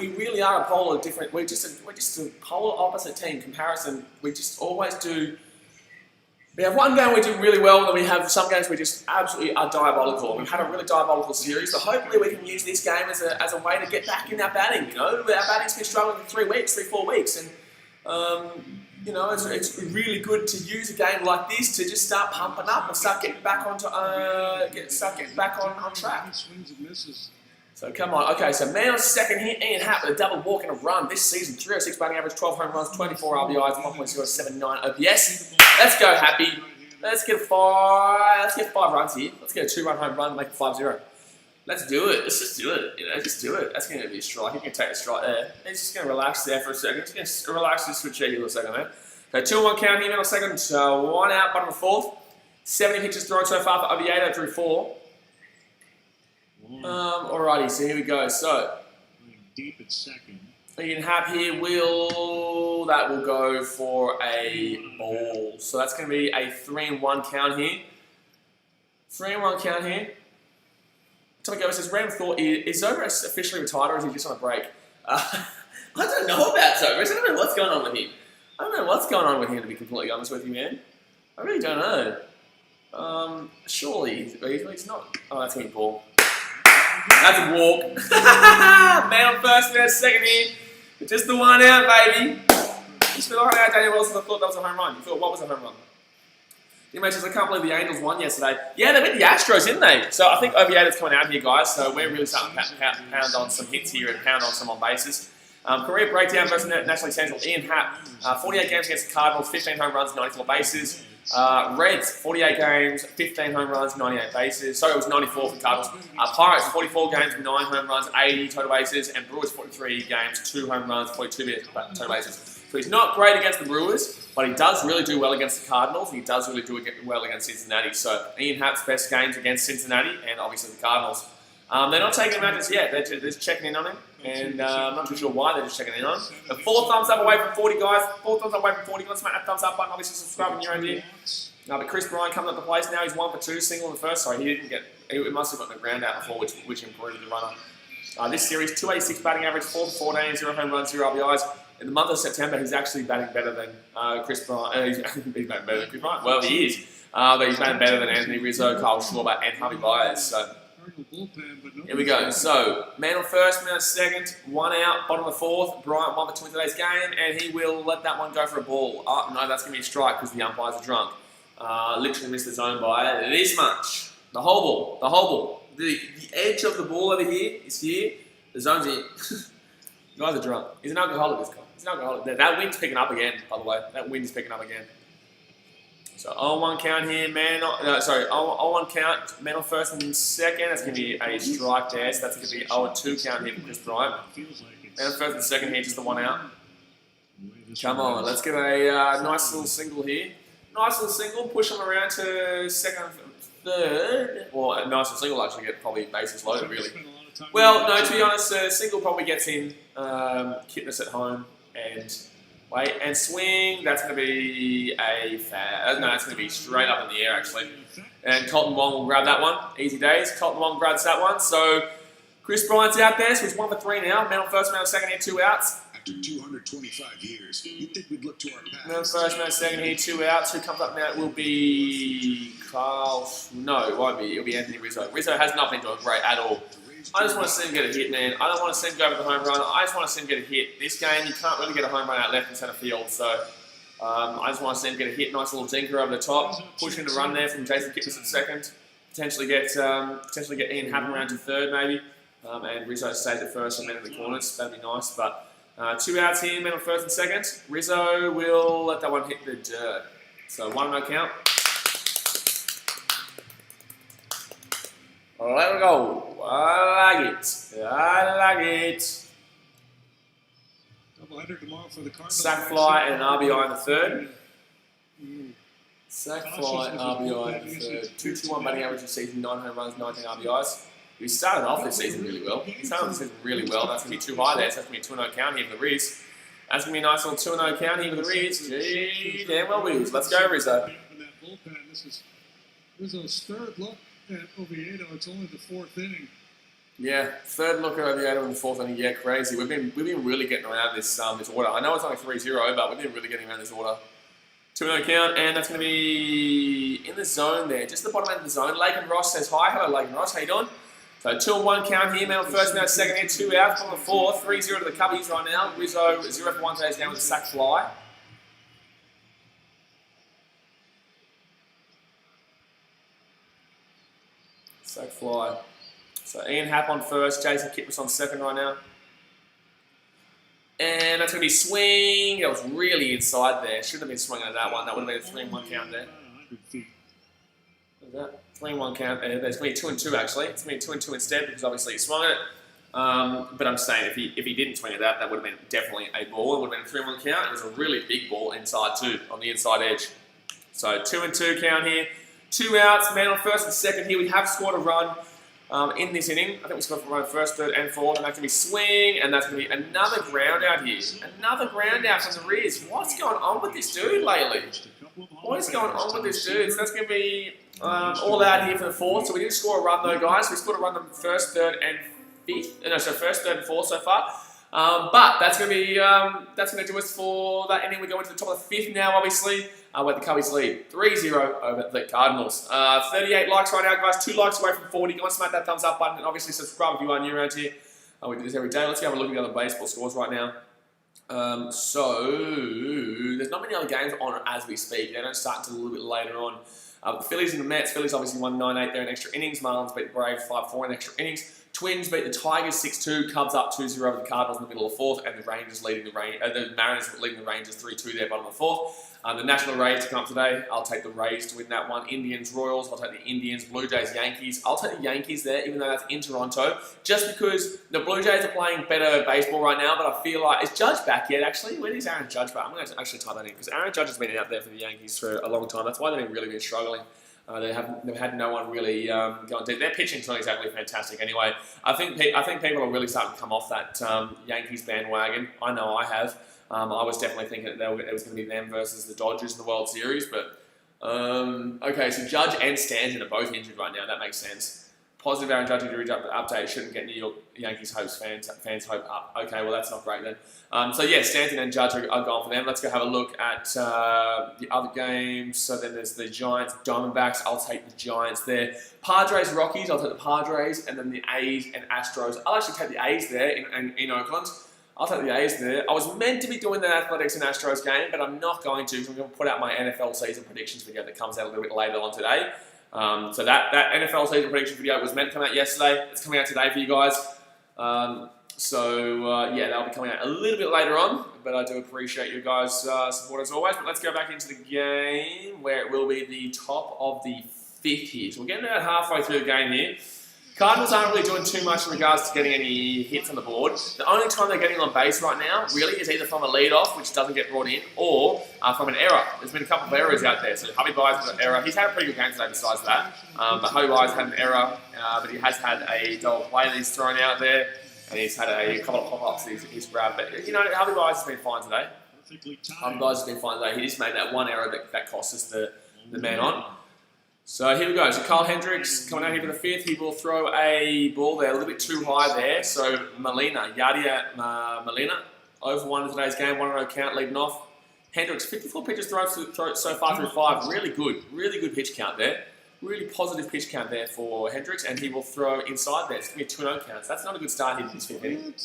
really are a polar different. We're just a polar opposite team comparison. We just always do. We have one game we do really well, and then we have some games we just absolutely are diabolical. We've had a really diabolical series, so hopefully we can use this game as a way to get back in our batting. Our batting's been struggling for 4 weeks, and it's really good to use a game like this to just start pumping up and start getting back on track. So come on, okay, so man on second here, Ian Happ with a double walk and a run this season, 306 batting average, 12 home runs, 24 RBIs, 1.079 OPS. Let's go, Happy. Let's get 5 runs here. Let's get a 2-run home run and make it 5-0. Let's do it. Let's just do it. Just do it. That's going to be a strike. He can take a strike there. He's just going to relax there for a second. He's going to relax this switch here for a second, man. So 2-1 count here, man on second. So 1 out, bottom of 4th. 70 pitches thrown so far for Oviedo, drew 4. Alrighty, so here we go. So deep at second. Ian Happ here that will go for a ball. So that's going to be a 3-1 count here. 3-1 count here. Tommy Gover says, random thought, is Zover officially retired or is he just on a break? I don't know about Zover. I don't know what's going on with him. To be completely honest with you, man. I really don't know. Surely he's not. Oh, that's going to be ball. That's a walk. Man on first, man on second here. Just the 1 out, baby. Just the 1 out, Daniel Wilson. I thought that was a home run. You thought, what was a home run? I can't believe the Angels won yesterday. Yeah, they beat the Astros, didn't they? So I think Oviedo's coming out here, guys. So we're really starting to pound on some hits here and pound on some on bases. Career breakdown versus National Central. Ian Happ, 48 games against the Cardinals, 15 home runs, 94 bases. Reds, 48 games, 15 home runs, 98 bases. Sorry, it was 94 for the Cardinals. Pirates, 44 games, 9 home runs, 80 total bases. And Brewers, 43 games, 2 home runs, 42 total bases. So he's not great against the Brewers, but he does really do well against the Cardinals, and he does really do well against Cincinnati. So Ian Happ's best games against Cincinnati and obviously the Cardinals. They're not taking him out just yet. They're just checking in on him, and I'm not too sure why they're just checking in on him. The 4 thumbs up away from 40, guys. 4 thumbs up away from 40. Smack that thumbs up button. Obviously, subscribe when you're in here. But Chris Bryant coming up the place now. He's 1 for 2, single in the first. Sorry, he didn't get. He must have gotten the ground out before, which improved the runner. This series, 286 batting average, 4 for 14, 0 home runs, 0 RBIs. In the month of September, he's actually batting better than Chris Bryant. He's batting better than Chris Bryant. Well, he is. But he's batting better than Anthony Rizzo, Kyle Schwarber, and Javi Baez. So here we go. So man on first, man on second, 1 out, bottom of the 4th. Bryant 1 for 2 in today's game, and he will let that one go for a ball. Oh no, that's going to be a strike because the umpires are drunk. Literally missed the zone by this much. The whole ball. The edge of the ball over here is here. The zone's in. You guys are drunk. He's an alcoholic, this guy. He's an alcoholic. That wind's picking up again, by the way. That wind is picking up again. So 0-1 count here, 0-1 count, man on first and second. That's going to be a strike there. So that's going to be 0-2 count here for Chris Bryant. Man on first and second here, just the 1 out. Come on, let's get a nice little single here. Nice little single, push them around to second, third. Well, a nice little single will actually get probably bases loaded, really. Well, no, to be honest, single probably gets in. Kipnis at home and wait and swing. That's going to be a foul. No, that's going to be straight up in the air, actually. And Colton Wong will grab that one. Easy days. Colton Wong grabs that one. So Chris Bryant's out there, so he's 1 for 3 now. Man on first, man on second here, 2 outs. After 225 years, you'd think we'd look to our past. Man on first, man on second here, 2 outs. Who comes up now? It will be Kyle. No, it won't be. It'll be Anthony Rizzo. Rizzo has not been doing great at all. I just want to see him get a hit, man. I don't want to see him go over the home run. I just want to see him get a hit. This game, you can't really get a home run out left and centre field, so I just want to see him get a hit. Nice little dinker over the top. Pushing the run there from Jason Kipnis at second. Potentially get Ian Happen around to third, maybe. And Rizzo stays at first and men in the corners. That'd be nice. But 2 outs here, men on first and second. Rizzo will let that one hit the dirt. So 1-0 count. Let it go. I like it. I like it. Doubleheader tomorrow for the Cardinals. Sack fly and RBI in the third. Sack fly, RBI in the third. 2-2-1 batting average this season, 9 home runs, 19 RBIs. We started off this season really well. He started off this season really well. That's going to be too high there, so that's going to be a 2-0 count here for the Riz. That's going to be a nice little 2-0 count here for the Riz. Gee, damn well Riz. Let's go, Rizzo. This is Rizzo's third look at Oviedo. It's only the 4th inning. Yeah, third look at Oviedo in the 4th inning. Yeah, crazy. We've been really getting around this order. I know it's only 3-0, but we've been really getting around this order. 2-0 count, and that's going to be in the zone there, just the bottom end of the zone. Lake and Ross says hi. Hello, Lake and Ross. How you doing? So 2-1 count here. Man on first, man on second here. 2 outs on the 4th. 3-0 to the Cubbies right now. Rizzo 0 for 1 days down with a sack fly. Sack fly. So Ian Happ on first, Jason Kipnis on second right now. And that's going to be swing. That was really inside there. Shouldn't have been swinging at that one. That would have been a 3-1 count there. What was that? 3-1 count there. There's going to be 2-2 actually. It's going to be 2-2 instead because obviously he swung it. But I'm saying if he didn't swing at that, that would have been definitely a ball. It would have been a 3-1 count. It was a really big ball inside too, on the inside edge. So 2-2 count here. 2 outs, man on first and second here. We have scored a run in this inning. I think we scored a run first, third, and fourth. And that's going to be swing, and that's going to be another ground out here. Another ground out from the Riz. What's going on with this dude lately? What is going on with this dude? So that's going to be all out here for the 4th. So we didn't score a run though, guys. We scored a run on the first, third, and 5th. No, so first, third, and 4th so far. But that's going to do us for that inning. We go into the top of the 5th now, obviously. Where the Cubbies lead 3-0 over the Cardinals. 38 likes right now, guys. 2 likes away from 40. Go and smack that thumbs up button, and obviously subscribe if you are new around here. We do this every day. Let's go have a look at the other baseball scores right now. So there's not many other games on as we speak. They don't start until a little bit later on. The Phillies and the Mets. Phillies obviously won 9-8 there in extra innings. Marlins beat the Braves 5-4 in extra innings. Twins beat the Tigers 6-2. Cubs up 2-0 over the Cardinals in the middle of the 4th, and the Rangers leading the Mariners leading the Rangers 3-2 there bottom of the 4th. The National Rays come up today. I'll take the Rays to win that one. Indians, Royals. I'll take the Indians. Blue Jays, Yankees. I'll take the Yankees there, even though that's in Toronto, just because the Blue Jays are playing better baseball right now. But I feel like, is Judge back yet? Actually, when is Aaron Judge back? I'm going to actually type that in because Aaron Judge has been out there for the Yankees for a long time. That's why they've really been struggling. They've had no one really going deep. Their pitching's not exactly fantastic anyway. I think people are really starting to come off that Yankees bandwagon. I know I have. I was definitely thinking that it was going to be them versus the Dodgers in the World Series. But okay, so Judge and Stanton are both injured right now. That makes sense. Positive Aaron Judge injury update shouldn't get New York Yankees fans hope up. Okay, well that's not great then. So yeah, Stanton and Judge are gone for them. Let's go have a look at the other games. So then there's the Giants, Diamondbacks. I'll take the Giants there. Padres, Rockies. I'll take the Padres, and then the A's and Astros. I'll actually take the A's there in Oakland. I'll take the A's there. I was meant to be doing the Athletics and Astros game, but I'm not going to because I'm going to put out my NFL season predictions video that comes out a little bit later on today. So that NFL season prediction video was meant to come out yesterday. It's coming out today for you guys. Yeah, that'll be coming out a little bit later on, but I do appreciate you guys' support as always. But let's go back into the game where it will be the top of the 5th here. So we're getting about halfway through the game here. Cardinals aren't really doing too much in regards to getting any hits on the board. The only time they're getting on base right now, really, is either from a leadoff, which doesn't get brought in, or from an error. There's been a couple of errors out there. So Hubby Buys had an error. He's had a pretty good game today besides that. But Hubby Buys had an error, but he has had a double play that he's thrown out there. And he's had a couple of pop-ups that he's grabbed. But, you know, Hubby Buys has been fine today. Hubby Buys has been fine today. He just made that one error that cost us the man on. So here we go. So Kyle Hendricks coming out here for the fifth. He will throw a ball there a little bit too high there. So Molina, over one in today's game, 1-0 count leading off. Hendricks, 54 pitches thrown so far through 5. Really good pitch count there. Really positive pitch count there for Hendricks, and he will throw inside there. It's going to be 2-0 counts. That's not a good start here in this fifth inning.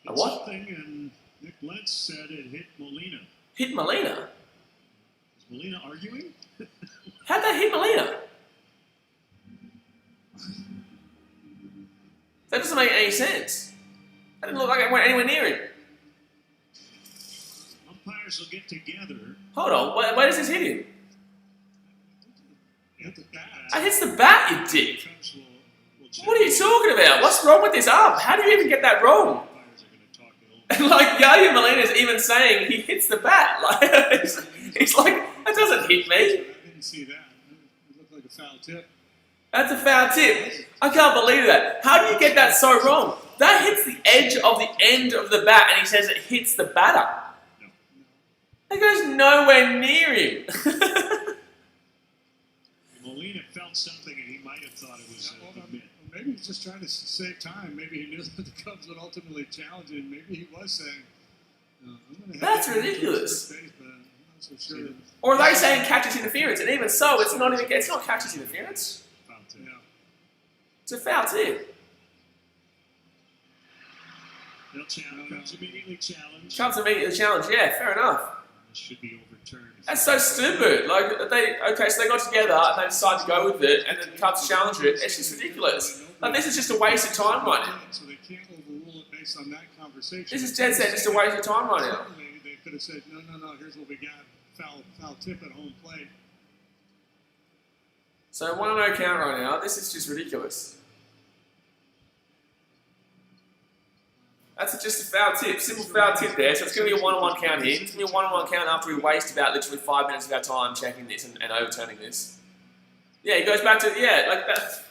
A what? Something, and Nick Lentz said it hit Molina. Hit Molina? Is Molina arguing? How'd that hit Molina? That doesn't make any sense. That didn't look like it went anywhere near him. Umpires will get together. Hold on, where does this hit him? Hit the bat. That hits the bat, you dick. We'll What are you talking about? What's wrong with this ump? How do you even get that wrong? Umpires are going to talk it over. Like, Yaya Molina's even saying he hits the bat. Like, he's like, that doesn't hit me. I didn't see that. It looked like a foul tip. That's a foul tip. I can't believe that. How do you get that so wrong? That hits the edge of the end of the bat, and he says it hits the batter. No. It goes nowhere near him. Molina felt something, and he might have thought it was a bit. Maybe he's just trying to save time. Maybe he knew that the Cubs would ultimately challenge him. Maybe he was saying, I'm going to That's ridiculous. Base, but I'm not so sure. Or are they saying catcher's interference? And even so, it's not catcher's interference. Foul tip. Yeah. It's a foul tip. They'll challenge. Cubs immediately challenge. Cubs immediately challenge. Yeah, fair enough. It should be overturned. That's so stupid. Like so they got together and they decided to go with it, and then the Cubs challenge it. It's just ridiculous. Like, this is just a waste of time right now. So they can't overrule it based on that conversation. This is dead set just a waste of time right now. They could have said, no, here's what we got. Foul tip at home plate. So 1-0 count right now. This is just ridiculous. That's just a foul tip, simple foul tip there. So it's going to be a 1-on-1 count here. It's going to be a 1-on-1 count after we waste about literally 5 minutes of our time checking this and overturning this. Yeah, he goes back to, yeah, like that.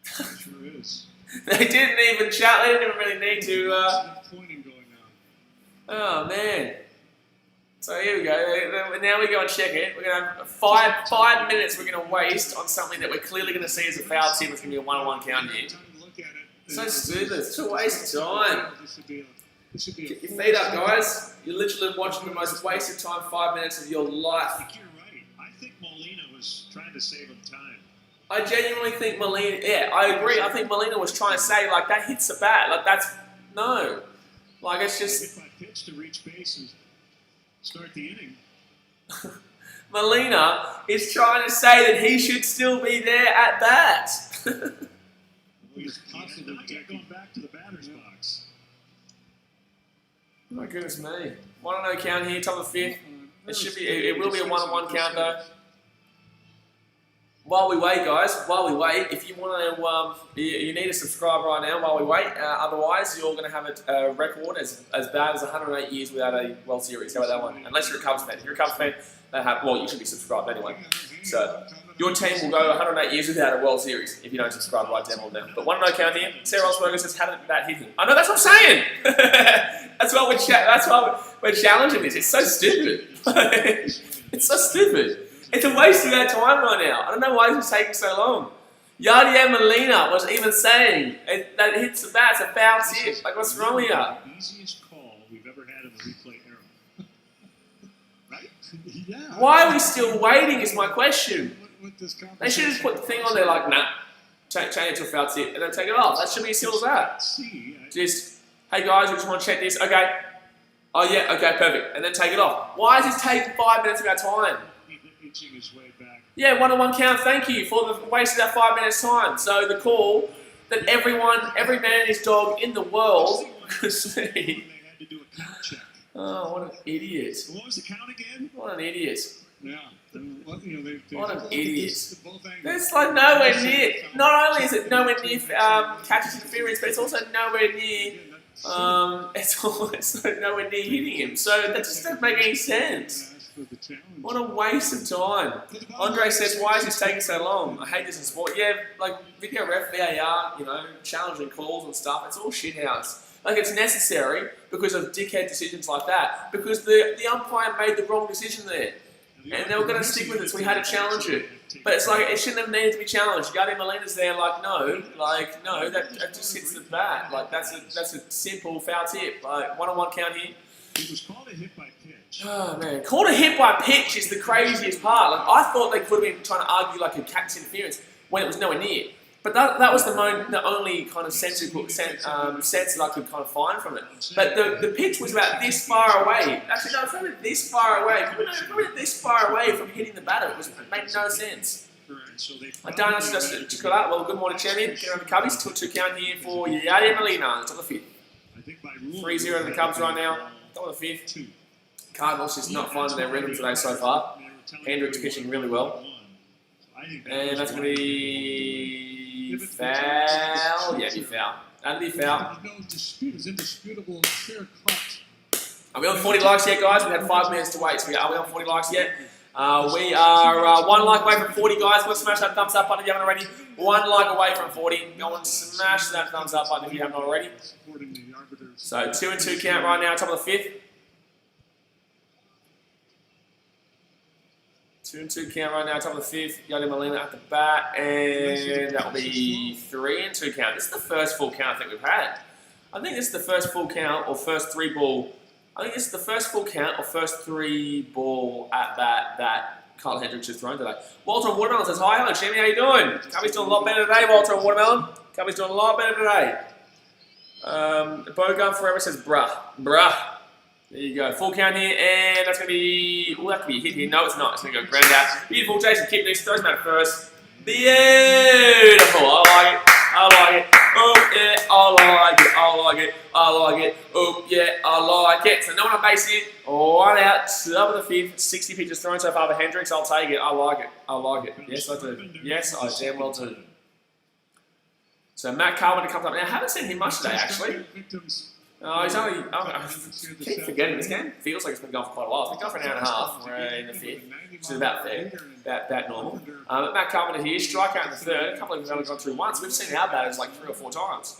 Sure is. They didn't even chat, they didn't even really need to. Pointing going on. Oh, man. So here we go. Now we go and check it. We're going to have five minutes we're going to waste on something that we're clearly going to see as a foul tip. It's going to be a 1-on-1 count here. So stupid. It's a waste of time. Get your feet up, guys. You're literally watching the most wasted time 5 minutes of your I life. think you're right. I think Molina was trying to save him time. I genuinely think Molina, yeah, I agree. I think Molina was trying to say, like, that hits the bat. Like, that's, no. Like, it's just... If I pitch to reach base and start the inning. Molina is trying to say that he should still be there at bat. He's possibly going back to the batter's box. Oh my goodness me. 1-0 count here, top of the fifth. It will be a 1-on-1 count though. While we wait, guys, if you want to, you need to subscribe right now while we wait. Otherwise, you're going to have a record as bad as 108 years without a World Series. How about that one? Unless you're a Cubs fan. If you're a Cubs fan, you should be subscribed anyway. So, your team will go 108 years without a World Series if you don't subscribe right down or down. But 1-0 count here. Sarah Osberger says, how did that hit him? I know, that's what I'm saying. That's why we're challenging this. It's so stupid. It's so stupid. It's a waste of our time right now. I don't know why this is taking so long. Yadier Molina was even saying that it hits the bat. It's a foul tip. Like, what's wrong with you? The easiest call we've ever had in the replay era. Right? Yeah. Why are we still waiting is my question. With this They should just put the thing on there like, nah, change it to a foul tip and then take it off. That should be as simple as that. Just, hey guys, we just want to check this. Okay. Oh yeah, okay, perfect. And then take it off. Why is this taking 5 minutes of our time? Inching his way back. Yeah, 1-on-1 count, thank you for the waste of that 5 minutes time. So the call that every man and his dog in the world could see. They had to do a count check. Oh, what an idiot. What was the count again? What an idiot. Yeah. Well, they What an idiot. both angles. It's like nowhere near, not only is it nowhere near catcher's interference, but it's also nowhere near, it's also nowhere near hitting him. So that just doesn't make any sense. for the challenge. What a waste of time. Andre says, why is this taking so long? I hate this in sport. Yeah, like video ref, VAR, you know, challenging calls and stuff. It's all shithouse. Like, it's necessary because of dickhead decisions like that. Because the umpire made the wrong decision there. And they were going to stick with it, so we had to challenge it. But it's like, it shouldn't have needed to be challenged. Yadi Molina's there no, that just hits the bat. Like, that's a simple foul tip. Like, 1-on-1 count here. He was called a hit by pitch. Oh, man. Called a hit by pitch is the craziest part. Like, I thought they could have been trying to argue like a catch interference when it was nowhere near. But that was the only kind of sense that I could kind of find from it. But the pitch was about this far away. Actually, no, it's not this far away. Probably this far away from hitting the batter. It made no sense. I don't understand. Well, good morning, champion. Get around the Cubbies. 2-2 count here for Yadier Molina. It's on the fifth. 3-0 in the Cubs right now. On the fifth. Cardinals just not finding their rhythm today so far. Hendricks pitching really well. And that's going to be foul. Yeah, be foul. That'll be foul. No dispute. It's indisputable, clear cut. Are we on 40 likes yet, guys? We had 5 minutes to wait. So are we on 40 likes yet? We are 1 like away from 40, guys. Go smash that thumbs up button if you haven't already. 1 like away from 40. Go and smash that thumbs up button if you haven't already. So 2-2 count right now, top of the fifth. 2-2 count right now, top of the fifth. Yadier Molina at the bat, and that will be 3-2 count. This is the first full count I think we've had. I think this is the first full count or first 3 ball. I think this is the first full count or first 3 ball at bat that Kyle Hendricks has thrown today. Walter Watermelon says, hi, hello, Jimmy, how you doing? Cubby's doing a lot better today, Walter Watermelon. Cubby's doing a lot better today. Bowgun Forever says, bruh. There you go. Full count here, and that's going to be... Oh, that could be a hit here. No, it's not. It's going to go ground out. Beautiful. Jason Kipnis throws him out first. Beautiful. I like it. Oh, yeah. I like it. Oh, yeah. I like it. So no one on base here. 1 out. Top of the fifth. 60 pitches thrown so far for Hendricks. I'll take it. I like it. Yes, I do. Yes, I damn well do. So Matt Carpenter comes up. Now, I haven't seen him much today, actually. He's only... I keep forgetting this game. Feels like it's been going for quite a while. It's been going for an hour and a half. We're in the fifth, which is about there. About normal. Matt Carpenter here. Strikeout in the third. A couple of them have only gone through once. We've seen our batters like 3 or 4 times.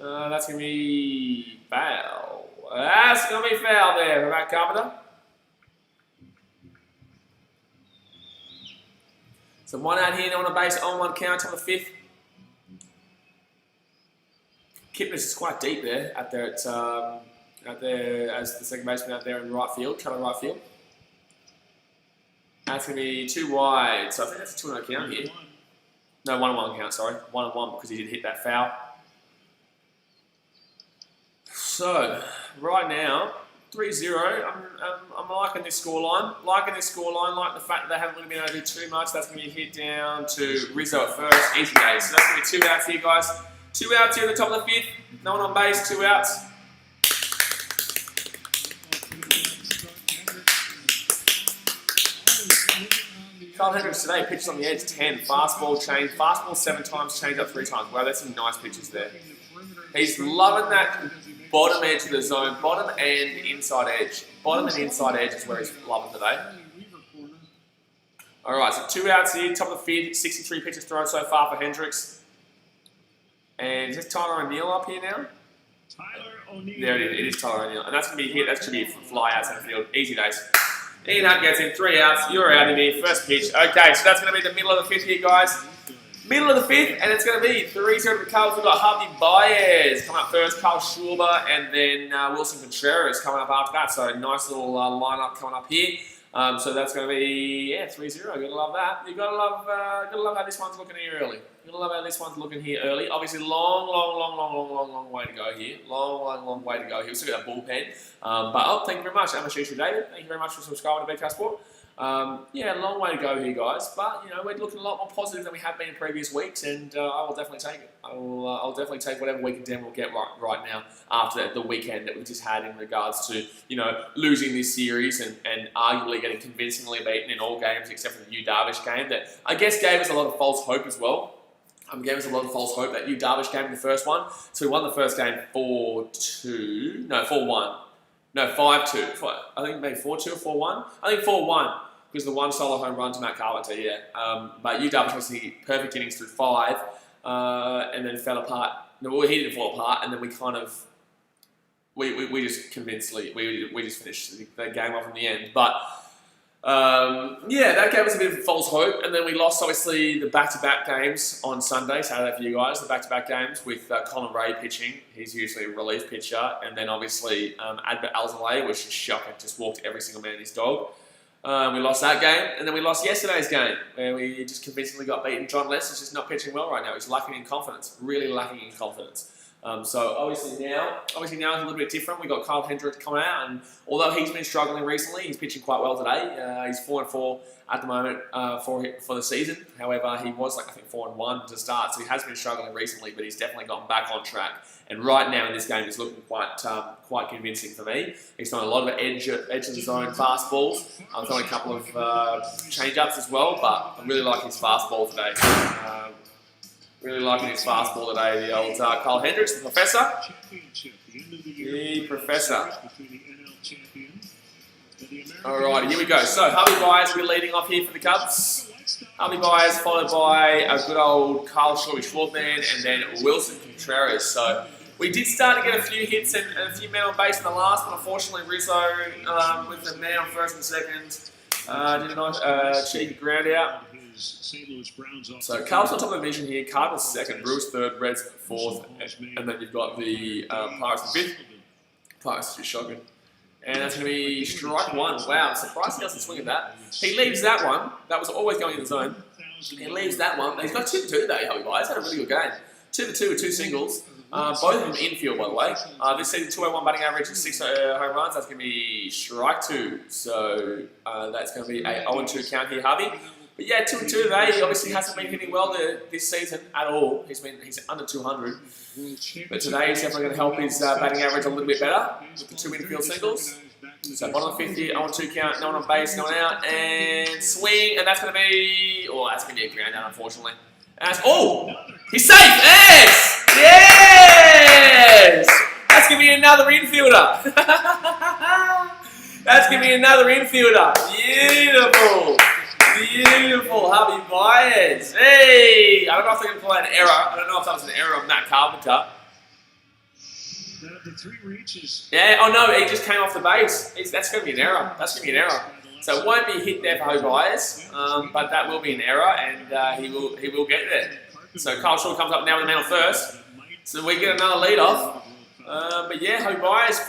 That's going to be foul. That's going to be foul there for Matt Carpenter. So 1 out here, no on a base, on 1 count, top of the fifth. Kipnis is quite deep there, out there as the second baseman out there in right field, trying to right field. That's going to be 2 wide, so I think that's a 2-0 count here. No, 1-1 count, sorry. 1-1 because he did hit that foul. So, right now, 3-0. I'm liking this scoreline. Like the fact that they haven't really been able to do too much. That's going to be hit down to Rizzo at first, easy days. So that's going to be 2 outs here, guys. 2 outs here at the top of the fifth. No one on base, 2 outs. Kyle Hendricks today pitches on the edge 10. Fastball change. Fastball 7 times, change up 3 times. Wow, that's some nice pitches there. He's loving that bottom edge of the zone. Bottom and inside edge. Bottom and inside edge is where he's loving today. Alright, so 2 outs here. Top of the fifth. 63 pitches thrown so far for Hendricks. And is this Tyler O'Neill up here now? Tyler O'Neill. There it is Tyler O'Neill. And that's going to be a hit. That's going to be a fly out center field. Easy days. Ian Hunt gets in. 3 outs. You're out of here. First pitch. Okay, so that's going to be the middle of the fifth here, guys. Middle of the fifth, and it's going to be 3-0 to the Cubs. We've got Javi Baez coming up first, Carl Schwarber, and then Wilson Contreras coming up after that. So nice little lineup coming up here. So that's going to be 3-0. You're gonna love that. You gotta love how this one's looking here early. You're gonna love how this one's looking here early. Obviously, long way to go here. Long way to go here. We've still got that bullpen. But thank you very much, Amashisha David. Thank you very much for subscribing to BKR Sport. Long way to go here, guys. But we're looking a lot more positive than we have been in previous weeks, and I will definitely take it. I'll definitely take whatever we can damn well get right now after the weekend that we just had in regards to losing this series and arguably getting convincingly beaten in all games except for the Yu Darvish game that I guess gave us a lot of false hope as well. Gave us a lot of false hope that Yu Darvish game in the first one. So we won the first game 4-1. No, 5-2. I think maybe 4-2 or 4-1. I think 4-1 because the one solo home run to Matt Carpenter, yeah. But Yu Darvish was the perfect innings through 5, and then fell apart. No, well, he didn't fall apart, and then we kind of we just convincingly we just finished the game off in the end. But yeah, that gave us a bit of false hope, and then we lost obviously the back-to-back games on Sunday, Saturday for you guys. The back-to-back games with Colin Ray pitching. He's usually a relief pitcher, and then obviously Adbert Alzolay was just shocking, just walked every single man and his dog. We lost that game, and then we lost yesterday's game, where we just convincingly got beaten. John Less is just not pitching well right now. He's lacking in confidence, really lacking in confidence. So obviously now it's a little bit different. We got Kyle Hendricks coming out, and although he's been struggling recently, he's pitching quite well today. He's 4-4 at the moment for the season. However, he was I think 4-1 to start, so he has been struggling recently, but he's definitely gotten back on track. And right now in this game, he's looking quite convincing for me. He's throwing a lot of edge of the zone fastballs. I'm throwing a couple of change-ups as well, but I really like his fastball today. Really liking his fastball today, the old Kyle Hendricks, the professor. The professor. Alright, here we go. So, Harvey Byers will be leading off here for the Cubs. Harvey Byers followed by a good old Carl Schwartzman and then Wilson Contreras. So, we did start to get a few hits and a few men on base in the last, but unfortunately Rizzo with the man on first and second did a nice cheeky ground out. So Cubs on top of the division here, Cardinals second, Brewers third, Reds fourth, and then you've got the Pirates in fifth. Pirates just shocking. And that's going to be strike one. Wow, surprised he doesn't swing at that. He leaves that one. That was always going in the zone. He leaves that one. He's got 2-2 today, Harvey Byers. Had a really good game. 2-2 with 2 singles. Both of them infield, by the way. This season, 201 batting average and 6 home runs. That's going to be strike 2. So that's going to be a 0-2 count here, Harvey. But yeah, 2-2 today. He obviously hasn't been hitting well this season at all. He's under 200. But today he's definitely going to help his batting average a little bit better with the 2 infield singles. So bottom of the 50, 0-2 count, no one on base, no one out, and swing, and that's going to be, that's going to be a ground out, unfortunately. And he's safe! Yes! Yes! That's going to be another infielder. That's going to be another infielder. Beautiful. Beautiful, Harvey Byers. Hey! I don't know if they're going to call that an error. I don't know if that was an error of Matt Carpenter. Yeah, oh no, he just came off the base. That's going to be an error. That's going to be an error. So it won't be hit there for Harvey Byers, but that will be an error, and he will get there. So Kyle Shaw comes up now with the man on first. So we get another lead off. But yeah, Harvey Byers,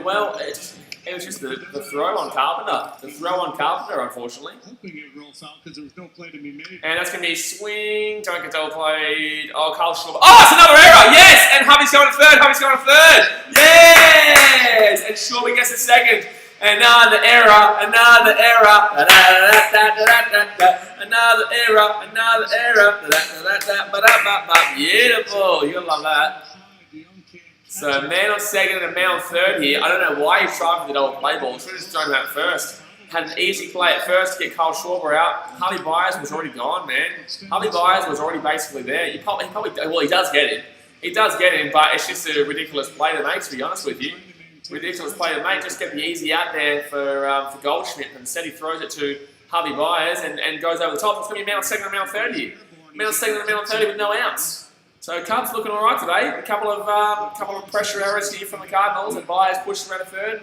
well, it was just the throw on Carpenter. The throw on Carpenter, unfortunately. And that's going to be swing. Don't get double played. Oh, Kyle Shaw. Oh, it's another error. Yes! And Harvey's going to third. Harvey's going to third. Yes! And Shaw gets a second. Another error. Another error. Another error. Another error. Beautiful. You're going to love that. So man on second and a man on third here. I don't know why he's trying for the double play ball. Should have just thrown him out first. Had an easy play at first to get Kyle Schwarber out. Harvey Byers was already gone, man. Harvey Byers was already basically there. He does get him. He does get him, but it's just a ridiculous play to make, to be honest with you. Ridiculous play to make. Just get the easy out there for Goldschmidt. And instead he throws it to Harvey Byers and goes over the top. It's going to be a man on second and a man on third here. Man on second and a man on 30 with no outs. So Cubs looking all right today. A couple of pressure errors here from the Cardinals, and Byers pushed around a third,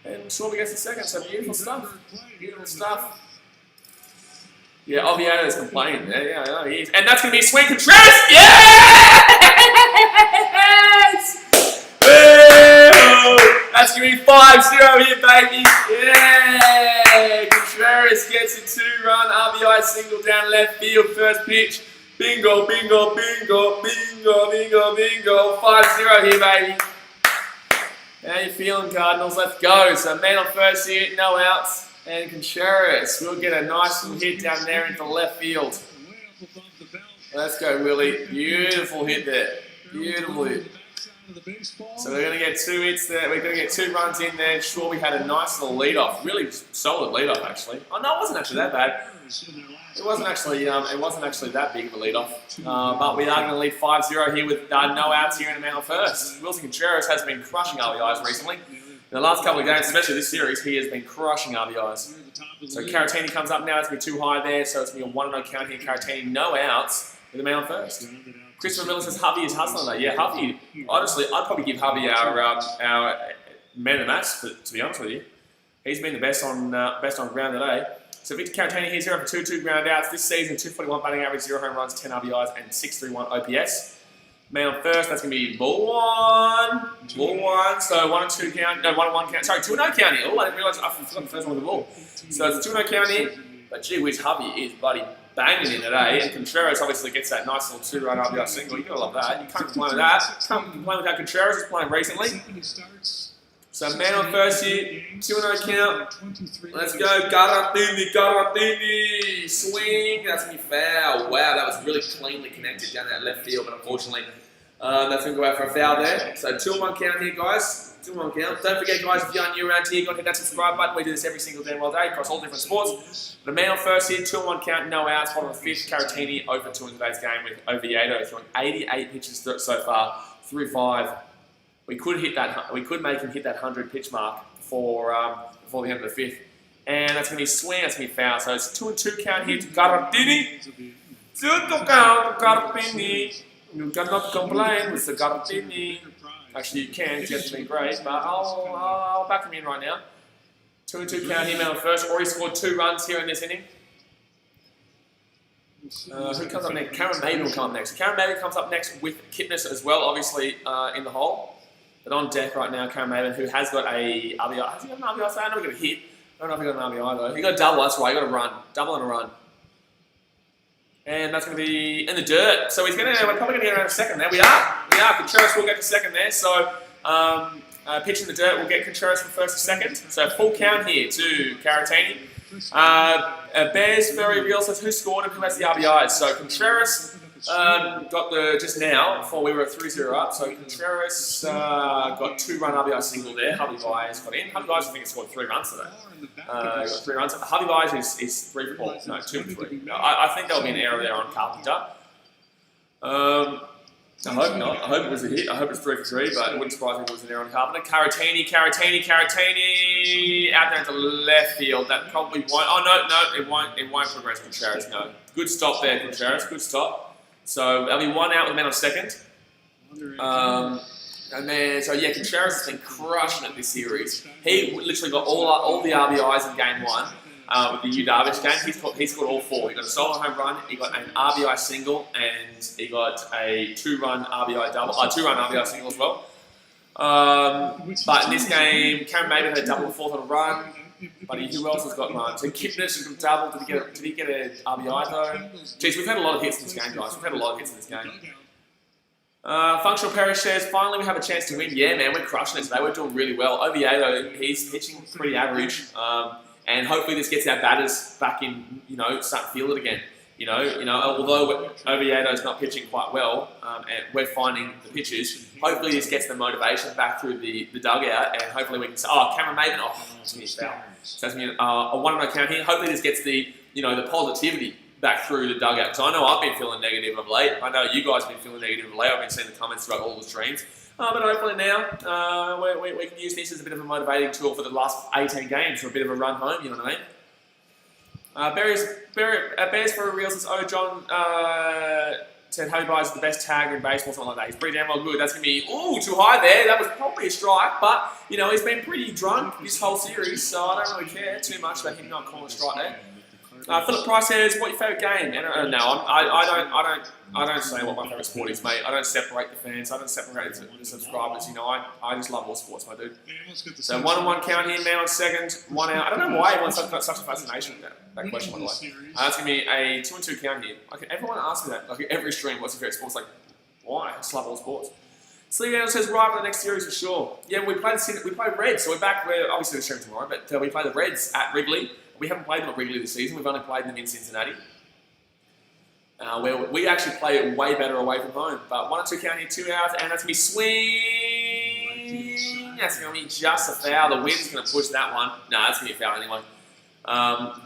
and Schwarber gets the second. So beautiful stuff. Beautiful stuff. Yeah, Oviedo's complaining. Yeah, I know he is. And that's going to be a swing. Contreras. Yes! Woo! That's going to be 5-0 here, baby. Yeah! Contreras gets a 2-run RBI single down left field, first pitch. Bingo, bingo, bingo, bingo, bingo, bingo. 5-0 here, baby. How you feeling, Cardinals? Let's go. So man on first here, no outs. And Contreras will get a nice little hit down there into left field. Let's go, Willie. Beautiful hit there. Beautiful hit. So we're going to get 2 hits there. We're going to get 2 runs in there. Sure, we had a nice little lead-off. Really solid lead-off, actually. Oh, no, it wasn't actually that bad. It wasn't actually that big of a lead-off. But we are going to lead 5-0 here with no outs here in a man on first. Wilson Contreras has been crushing RBIs recently. In the last couple of games, especially this series, he has been crushing RBIs. So Caratini comes up now. It's going to be too high there, so it's going to be a 1-0 count here. Caratini, no outs with the man on first. Christopher Miller says Hovey is hustling today. Yeah, Hovey. Honestly, I'd probably give Hovey our man of the match, to be honest with you. He's been the best on ground today. So Victor Caratini, he's here for 2-2 ground outs. This season, 241 batting average, 0 home runs, 10 RBIs, and 631 OPS. Man on first, that's going to be ball one. So 1-2 count, no, 1-1 count. Sorry, 2-0 count here. Oh, I didn't realise I forgot the first one with the ball. So it's a 2-0 count here. But gee whiz, Hovey is bloody banging in today. And Contreras obviously gets that nice little 2-run RBI single. You're going to love that. You can't complain with that. Can't complain with how Contreras is playing recently. So man on first here, 2-0 count. Let's go, Garatini, swing. That's going to be foul. Wow, that was really cleanly connected down that left field, but unfortunately, that's going to go out for a foul there. So 2-1 count here, guys. 2-1 count. Don't forget, guys, if you're new around here, go and hit that subscribe button. We do this every single damn well day across all different sports. The man on first here, 2-1 count, no outs. Bottom of the fifth, Caratini over 2 in today's game with Oviedo throwing 88 pitches so far through 5. We could hit that. We could make him hit that 100 pitch mark before the end of the fifth, and that's going to be swing. That's going to be foul. So it's 2-2 count here to Garatini. 2-2 count to Garatini. You cannot complain with the Garatini. Actually, you can. He hasn't been great, but I'll back him in right now. 2-2 count here, man on first. Already scored 2 runs here in this inning. Who comes up next? Cameron Maiden will come up next. Cameron Maiden comes up next with Kipnis as well, obviously in the hole. But on deck right now, Cameron Maiden, who has got a RBI. Has he got an RBI? I know he got a hit. I don't know if he got an RBI though. He got a double, that's right. He got a run. Double and a run. And that's going to be in the dirt. So we're probably going to get around a second there. We are. Contreras will get to second there. So pitch in the dirt, we'll get Contreras from first to second. So full count here to Caratini. Bears Ferry Real says who scored and who has the RBIs. So Contreras got the just now before we were 3-0 up. So Contreras got 2-run RBI single there. Hovey Vyers got in. Hovey Vyers I think scored 3 runs today. Got 3 runs. Hovey Vyers is 3 for 4. No, 2 for 3. No, I think there'll be an error there on Carpenter. I hope not. I hope it was a hit. I hope it's 3 for 3, but it wouldn't surprise me if it was an error on Carpenter. Caratini out there into left field. That probably won't. Oh no, it won't progress. Contreras, no. Good stop there, Contreras. Good stop. So there'll be 1 out with the man on second. And then, so yeah, Contreras has been crushing it this series. He literally got all the RBIs in game 1 with the Yu Darvish game. He scored all 4. He got a solo home run, he got an RBI single, and he got a 2-run RBI double, 2-run RBI single as well. But in this game, Cameron Maiden had a double and 4th on a run. But who else has got runs? So Kipnis has got double. Did he get an RBI though? Jeez, we've had a lot of hits in this game, guys. We've had a lot of hits in this game. Functional Parish says, finally we have a chance to win. Yeah, man, we're crushing it today. We're doing really well. Oviedo, he's pitching pretty average. And hopefully this gets our batters back in, start to feel it again. Although Oviedo's not pitching quite well, and we're finding the pitches, hopefully this gets the motivation back through the dugout, and hopefully we can say, Cameron Maiden, that's going to be a foul. So that's going to be a 1-0 count here. Hopefully this gets the positivity back through the dugout, because I know I've been feeling negative of late. I know you guys have been feeling negative of late. I've been seeing the comments throughout all the streams. But hopefully now we can use this as a bit of a motivating tool for the last 18 games for a bit of a run home, you know what I mean? Bears for real says, John said Hovey Vyers is the best tagger in baseball, something like that. He's pretty damn well good. That's going to be, too high there. That was probably a strike, but, he's been pretty drunk this whole series, so I don't really care too much about him not calling a strike there. Philip Price says, what your favourite game? And, no, I don't say what my favourite sport is, mate. I don't separate the fans. I don't separate the subscribers. I just love all sports, my dude. So 1-1 count here, man on second, 1 out. I don't know why everyone's got such a fascination with that question, by the way. That's going to be a 2-2 count here. Okay, everyone asks me that. Like every stream, what's your favourite sports? Like, why? I just love all sports. Sleep Animal says, right for the next series for sure. Yeah, we played Reds, so we're back. We're obviously we're streaming tomorrow, but we play the Reds at Wrigley. We haven't played them at Wrigley this season. We've only played them in Cincinnati. Where we actually play it way better away from home. But 1-2 count here, 2 outs, and that's going to be swing. That's going to be just a foul. The wind's going to push that one. No, that's going to be a foul anyway.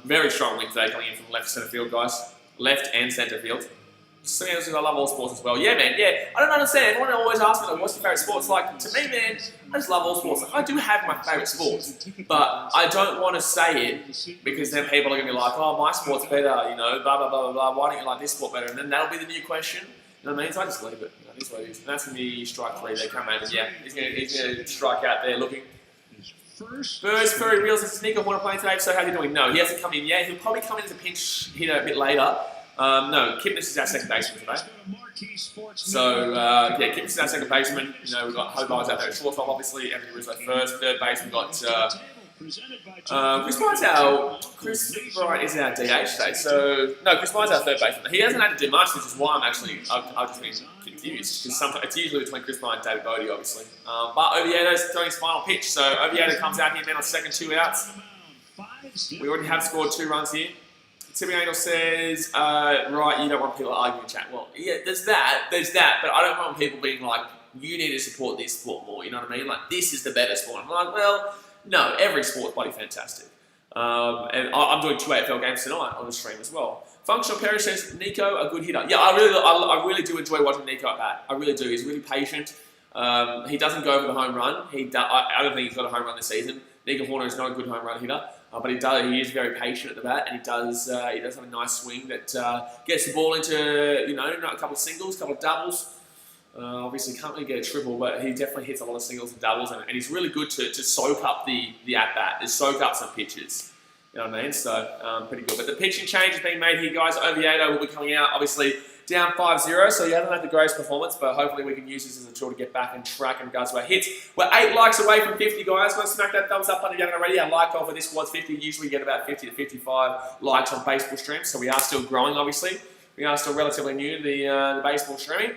Very strong wind today coming in from left centre field, guys. Left and centre field. Something else is I love all sports as well. Yeah, man, yeah. I don't understand. Everyone always asks me, like, what's your favourite sports? Like, to me, man, I just love all sports. Like, I do have my favourite sports, but I don't want to say it because then people are going to be like, oh, my sport's better, you know, blah, blah, blah, blah, blah. Why don't you like this sport better? And then that'll be the new question. You know what I mean? So I just leave it. You know, this is what it is. And that's going to be strike 3 there. Come over. Yeah, he's going to strike out there looking. First Furry Reels and Sneaker want to play today, so how's he doing? No, he hasn't come in yet. He'll probably come in as a pinch hitter a bit later. No, Kipnis is our second baseman today. So, yeah, Kipnis is our second baseman. You know, we've got Hobart's out there at shortstop, obviously. Anthony Rizzo first. Third base, we've got Chris Bryant is our DH today. So, no, Chris Bryant's our third baseman. He hasn't had to do much, which is why I've just been confused. Because sometimes it's usually between Chris Bryant and David Bodie, obviously. But Oviedo's throwing his final pitch. So, Oviedo comes out here, man, on second, 2 outs. We already have scored 2 runs here. Timmy Angel says, right, you don't want people arguing in chat. Well, yeah, there's that, but I don't want people being like, you need to support this sport more, you know what I mean? Like, this is the better sport. I'm like, well, no, every sport's bloody fantastic. And I'm doing 2 AFL games tonight on the stream as well. Functional Perry says, Nico, a good hitter. Yeah, I really do enjoy watching Nico at bat. I really do. He's really patient. He doesn't go for the home run. I don't think he's got a home run this season. Nico Horner is not a good home run hitter. But he is very patient at the bat, and he does have a nice swing that gets the ball into, you know, a couple of singles, a couple of doubles. Obviously, can't really get a triple, but he definitely hits a lot of singles and doubles, and he's really good to soak up the at-bat, to soak up some pitches. You know what I mean? So, pretty good. But the pitching change is being made here, guys. Oviedo will be coming out, obviously, down 5-0, so he hasn't had the greatest performance, but hopefully we can use this as a tool to get back and track in regards to our hits. We're 8 likes away from 50, guys. Go smack that thumbs up button if you haven't already. Our like goal for this squad's 50. Usually we get about 50 to 55 likes on baseball streams, so we are still growing, obviously. We are still relatively new to the baseball streaming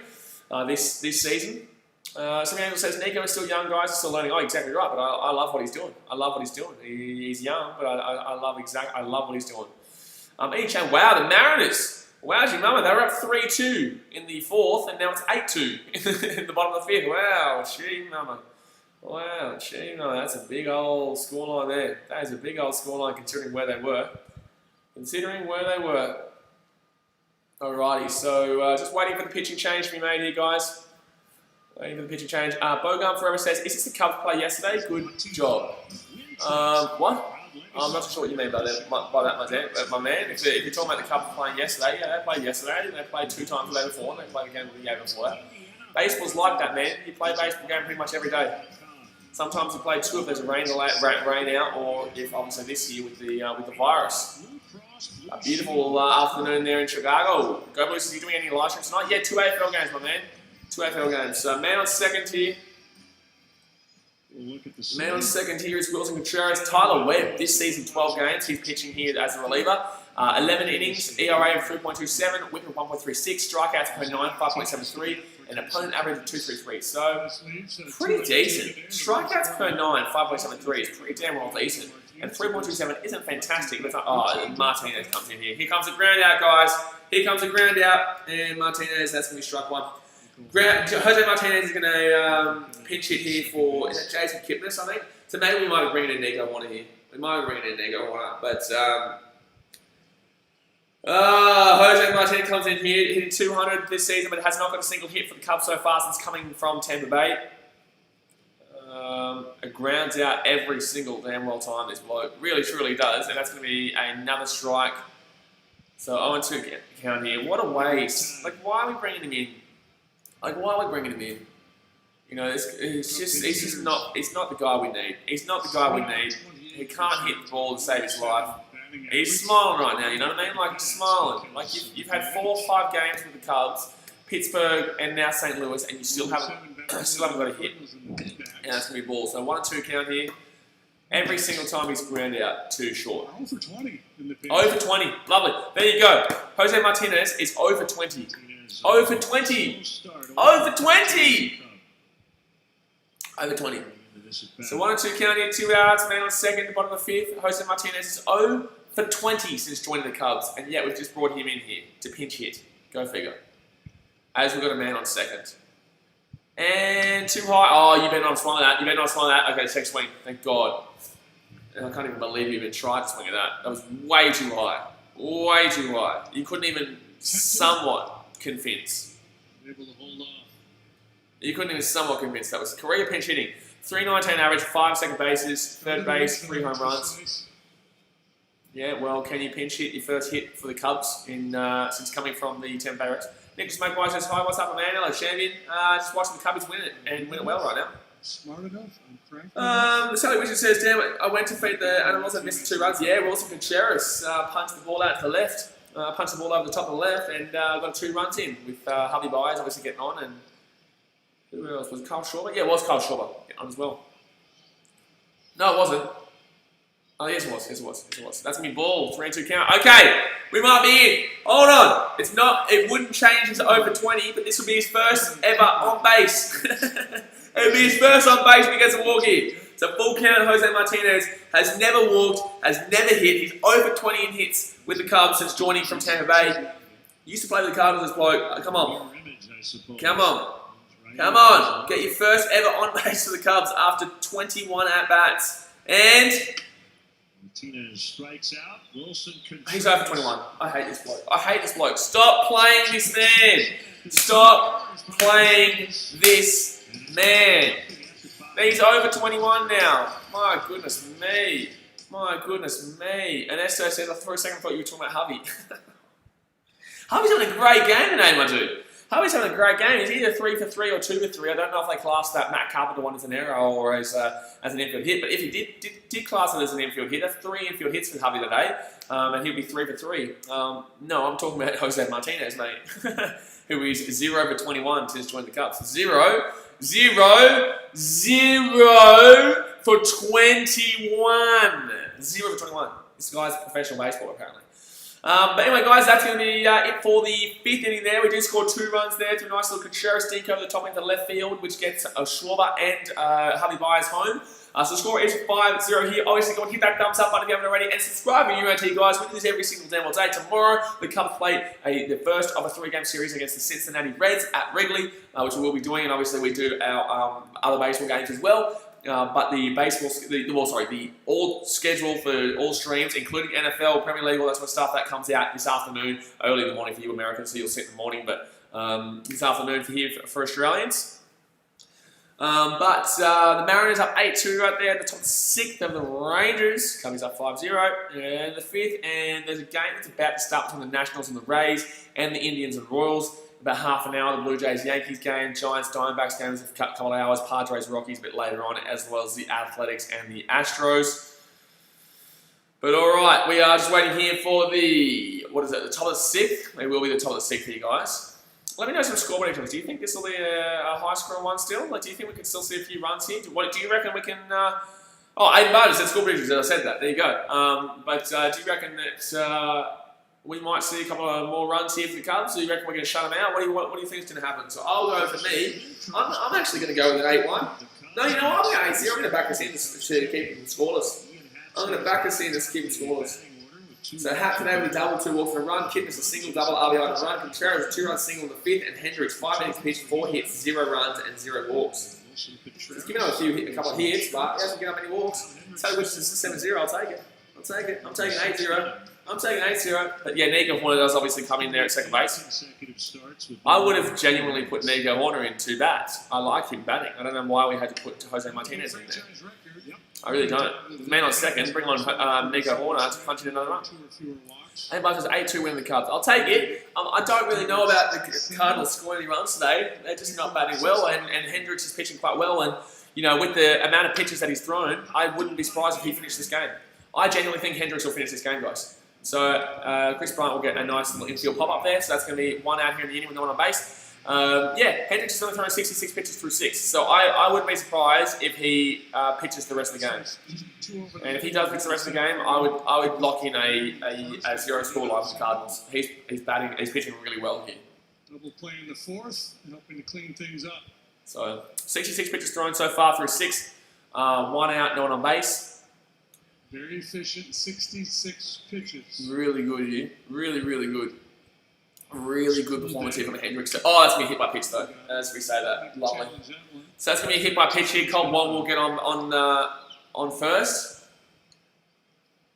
this season. Some Angel says, Nico is still young, guys. He's still learning. Oh, exactly right, but I love what he's doing. I love what he's doing. He's young, but I love what he's doing. Wow, the Mariners. Wowzy mama, they were up 3-2 in the 4th, and now it's 8-2 in the bottom of the 5th. Wow, gee mama. Wow, gee mama, that's a big old scoreline there. That is a big old scoreline considering where they were. Alrighty, so just waiting for the pitching change to be made here, guys. Waiting for the pitching change. Bogan Forever says, is this the Cubs play yesterday? Good job. What? I'm not sure what you mean by that, my man. If you're talking about the Cubs playing yesterday, yeah, they played yesterday. They played 2 times the day before, and they played a game before that. Baseball's like that, man. You play a baseball game pretty much every day. Sometimes you play 2 if there's a rain out, or if obviously this year with the virus. A beautiful afternoon there in Chicago. Go Blues, are you doing any live streams tonight? Yeah, 2 AFL games, my man. 2 AFL games. So man on second here. Man on second here is Wilson Contreras. Tyler Webb, this season 12 games. He's pitching here as a reliever. 11 innings, ERA of 3.27, whip of 1.36, strikeouts per 9, 5.73, and opponent average of 2.33. So, pretty decent. Strikeouts per 9, 5.73 is pretty damn well decent. And 3.27 isn't fantastic, but it's like, oh, Martinez comes in here. Here comes a ground out, guys. Here comes a ground out, and Martinez, that's going to be strike 1. Jose Martinez is going to pinch hit here for, is it Jason Kipnis, I think? So maybe we might be bringing in Nico Warner here. But Jose Martinez comes in here, hitting 200 this season, but has not got a single hit for the Cubs so far since coming from Tampa Bay. It grounds out every single damn well time, this bloke. Really, truly does, and that's going to be another strike. So 0-2 count here. What a waste. Like, why are we bringing him in? You know, he's not the guy we need. He's not the guy we need. He can't hit the ball to save his life. He's smiling right now, you know what I mean? Like, smiling. Like, you've had 4 or 5 games with the Cubs, Pittsburgh, and now St. Louis, and you still haven't got a hit. And that's going to be ball. So 1-2 count here. Every single time he's ground out, too short. 0 for 20 in the pitch. 0 for 20. Lovely. There you go. Jose Martinez is 0 for 20. 0 for 20. 0 for 20. Over 20. So 1-2 count here, 2 outs, man on second, the bottom of the 5th. Jose Martinez is 0 for 20 since joining the Cubs, and yet we've just brought him in here to pinch hit. Go figure. As we've got a man on second. And too high. Oh, you better not swing that. Okay, check swing. Thank God. And I can't even believe you even tried to swing at that. That was way too high. Way too high. You couldn't even somewhat convince. Able to hold off. You couldn't even somewhat convince. That was career pinch hitting. 319 average, 5 second bases, third base, 3 home runs. Yeah, well, can you pinch hit your first hit for the Cubs since coming from the Tampa Bay Rays? Nick Smoke Wise says, hi, what's up, man? Hello, champion. Just watching the Cubbies win it and win it well right now. Smart enough. I'm Sally Wizard says, damn it, I went to feed the animals and missed the 2 runs. Yeah, Wilson Contreras punched the ball out to the left, punched the ball over the top of the left, and got 2 runs in with Javi Baez obviously getting on. And who else? Was it Kyle Schwarber? Yeah, it was Kyle Schwarber getting on as well. No, it wasn't. Oh, yes it was. Yes it was. Yes it was. That's going to be ball. 3-2 count. Okay, we might be in. Hold on. It's not. It wouldn't change into over 20, but this will be his first ever on base. It'll be his first on base if he gets a walk here. It's a full count. Jose Martinez has never walked, has never hit. He's over 20 in hits with the Cubs since joining from Tampa Bay. He used to play with the Cardinals, this bloke. Come on. Come on. Come on. Get your first ever on base for the Cubs after 21 at-bats. And Martinez strikes out. Wilson Contreras. he's over 21. I hate this bloke. I hate this bloke. Stop playing this man. Stop playing this man. He's over 21 now. My goodness me. My goodness me. And Esto said, for a second I thought you were talking about Javi. Javi's having a great game today, my dude. Javi's having a great game. He's either 3 for 3 or 2 for 3. I don't know if they class that Matt Carpenter one as an error or as an infield hit. But if he did class it as an infield hit, that's 3 infield hits for Javi today. And he'll be 3 for 3. No, I'm talking about Jose Martinez, mate. Who is 0 for 21 since joining the Cubs. 0 for 21. 0 for 21. This guy's a professional baseball, apparently. But anyway, guys, that's going to be it for the 5th inning there. We do score 2 runs there through a nice little Contreras deke over the top into left field, which gets Schwarber and Javi Baez home. So the score is 5-0 here. Obviously, go and hit that thumbs up button if you haven't already, and subscribe to UNT, guys. We do this every single damn day. Tomorrow, the Cubs play the first of a 3-game series against the Cincinnati Reds at Wrigley, which we will be doing, and obviously we do our other baseball games as well. But the baseball, the all schedule for all streams, including NFL, Premier League, all that sort of stuff, that comes out this afternoon, early in the morning for you Americans, so you'll see it in the morning, but this afternoon for Australians. But the Mariners up 8-2 right there at the top 6th of the Rangers. Cubbies up 5-0. And the 5th, and there's a game that's about to start between the Nationals and the Rays and the Indians and Royals. About half an hour, the Blue Jays-Yankees game, Giants-Diamondbacks games, a couple of hours, Padres-Rockies a bit later on, as well as the Athletics and the Astros. But all right, we are just waiting here for the, the top of the 6th? It will be the top of the 6th here, guys. Let me know some score predictions. Do you think this will be a high-scoring one still? Like, do you think we can still see a few runs here? Do you reckon we can... Aiden Barter said score predictions, I said that. There you go. But do you reckon that... we might see a couple of more runs here for the Cubs. Do you reckon we're going to shut them out? What do you think is going to happen? So I'll go for me. I'm actually going to go with an 8-1. No, you know what? I'm going to 8-0. I'm going to back us in to keep them scoreless. I'm going to back us in to keep them scoreless. So Hat today with a double, 2 walks and a run. Kipnis a single, double, RBI and a run. Contreras a 2-run single in the 5th. And Hendricks 5 innings pitched, 4 hits, 0 runs and 0 walks. He's given up a couple of hits, but he hasn't given up any walks. So which is 7-0. I'll take it. I'm taking 8-0. I'm taking 8-0. But yeah, Nico Horner does obviously come in there at second base. I would have genuinely put Nico Horner in 2 bats. I like him batting. I don't know why we had to put Jose Martinez in there. I really don't. The man on second, bring on Nico Horner to punch in another run. Hey, Butters, 8-2 win the Cubs. I'll take it. I don't really know about the Cardinals scoring any runs today. They're just not batting well, and Hendricks is pitching quite well. And, you know, with the amount of pitches that he's thrown, I wouldn't be surprised if he finished this game. I genuinely think Hendricks will finish this game, guys. So Chris Bryant will get a nice little infield pop-up there. So that's going to be 1 out here in the inning with no one on base. Yeah, Hendricks is only throwing 66 pitches through 6. So I wouldn't be surprised if he pitches the rest of the game. And if he does pitch the rest of the game, I would lock in a 0 score line for the Cardinals. He's pitching really well here. Double play in the 4th, helping to clean things up. So 66 pitches thrown so far through 6. 1 out, no one on base. Very efficient, 66 pitches. Really good here. Really, really good. Really good performance here from Hendricks. Oh, that's going to be hit by pitch though, as we say that. Lovely. So that's going to be a hit by pitch here. Colt Wong will get on first.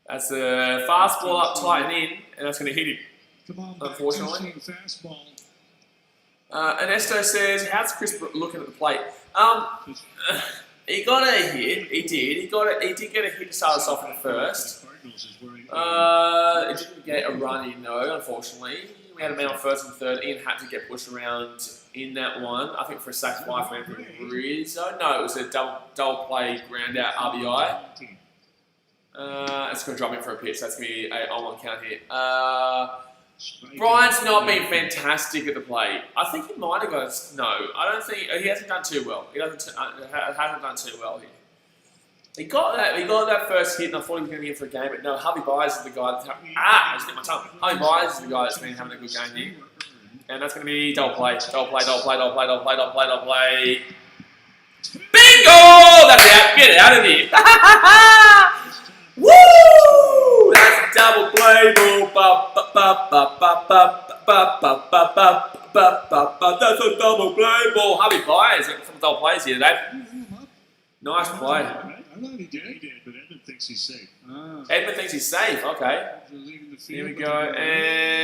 That's a fastball up tight and in, and that's going to hit him. Come on, unfortunately. fastball. Ernesto says, how's Chris looking at the plate? He got a hit. He did. He did get a hit to start us off in the first. It didn't get a run in though, unfortunately. We had a man on first and third. Ian had to get pushed around in that one. I think for a sack fly for Andrew Rizzo. No, it was a double play ground out RBI. It's going to drop in for a pitch. That's going to be a on-one count here. Brian's not been fantastic at the plate. I think he might have got no. I don't think he hasn't done too well. He hasn't done too well here. He got that first hit, and I thought he was going to be in for a game, but no. Harvey Byers is the guy that's I just hit my tongue. Harvey Byers is the guy that's been having a good game here, and that's going to be double play. Bingo! That's out. Get out of here. Woo! That's double play ball. That's a double play ball. Harvey Byers got some double plays here today. Nice play. I thought he did. He did, but Edmund thinks he's safe. Edmund thinks he's safe. Okay. Here we go. And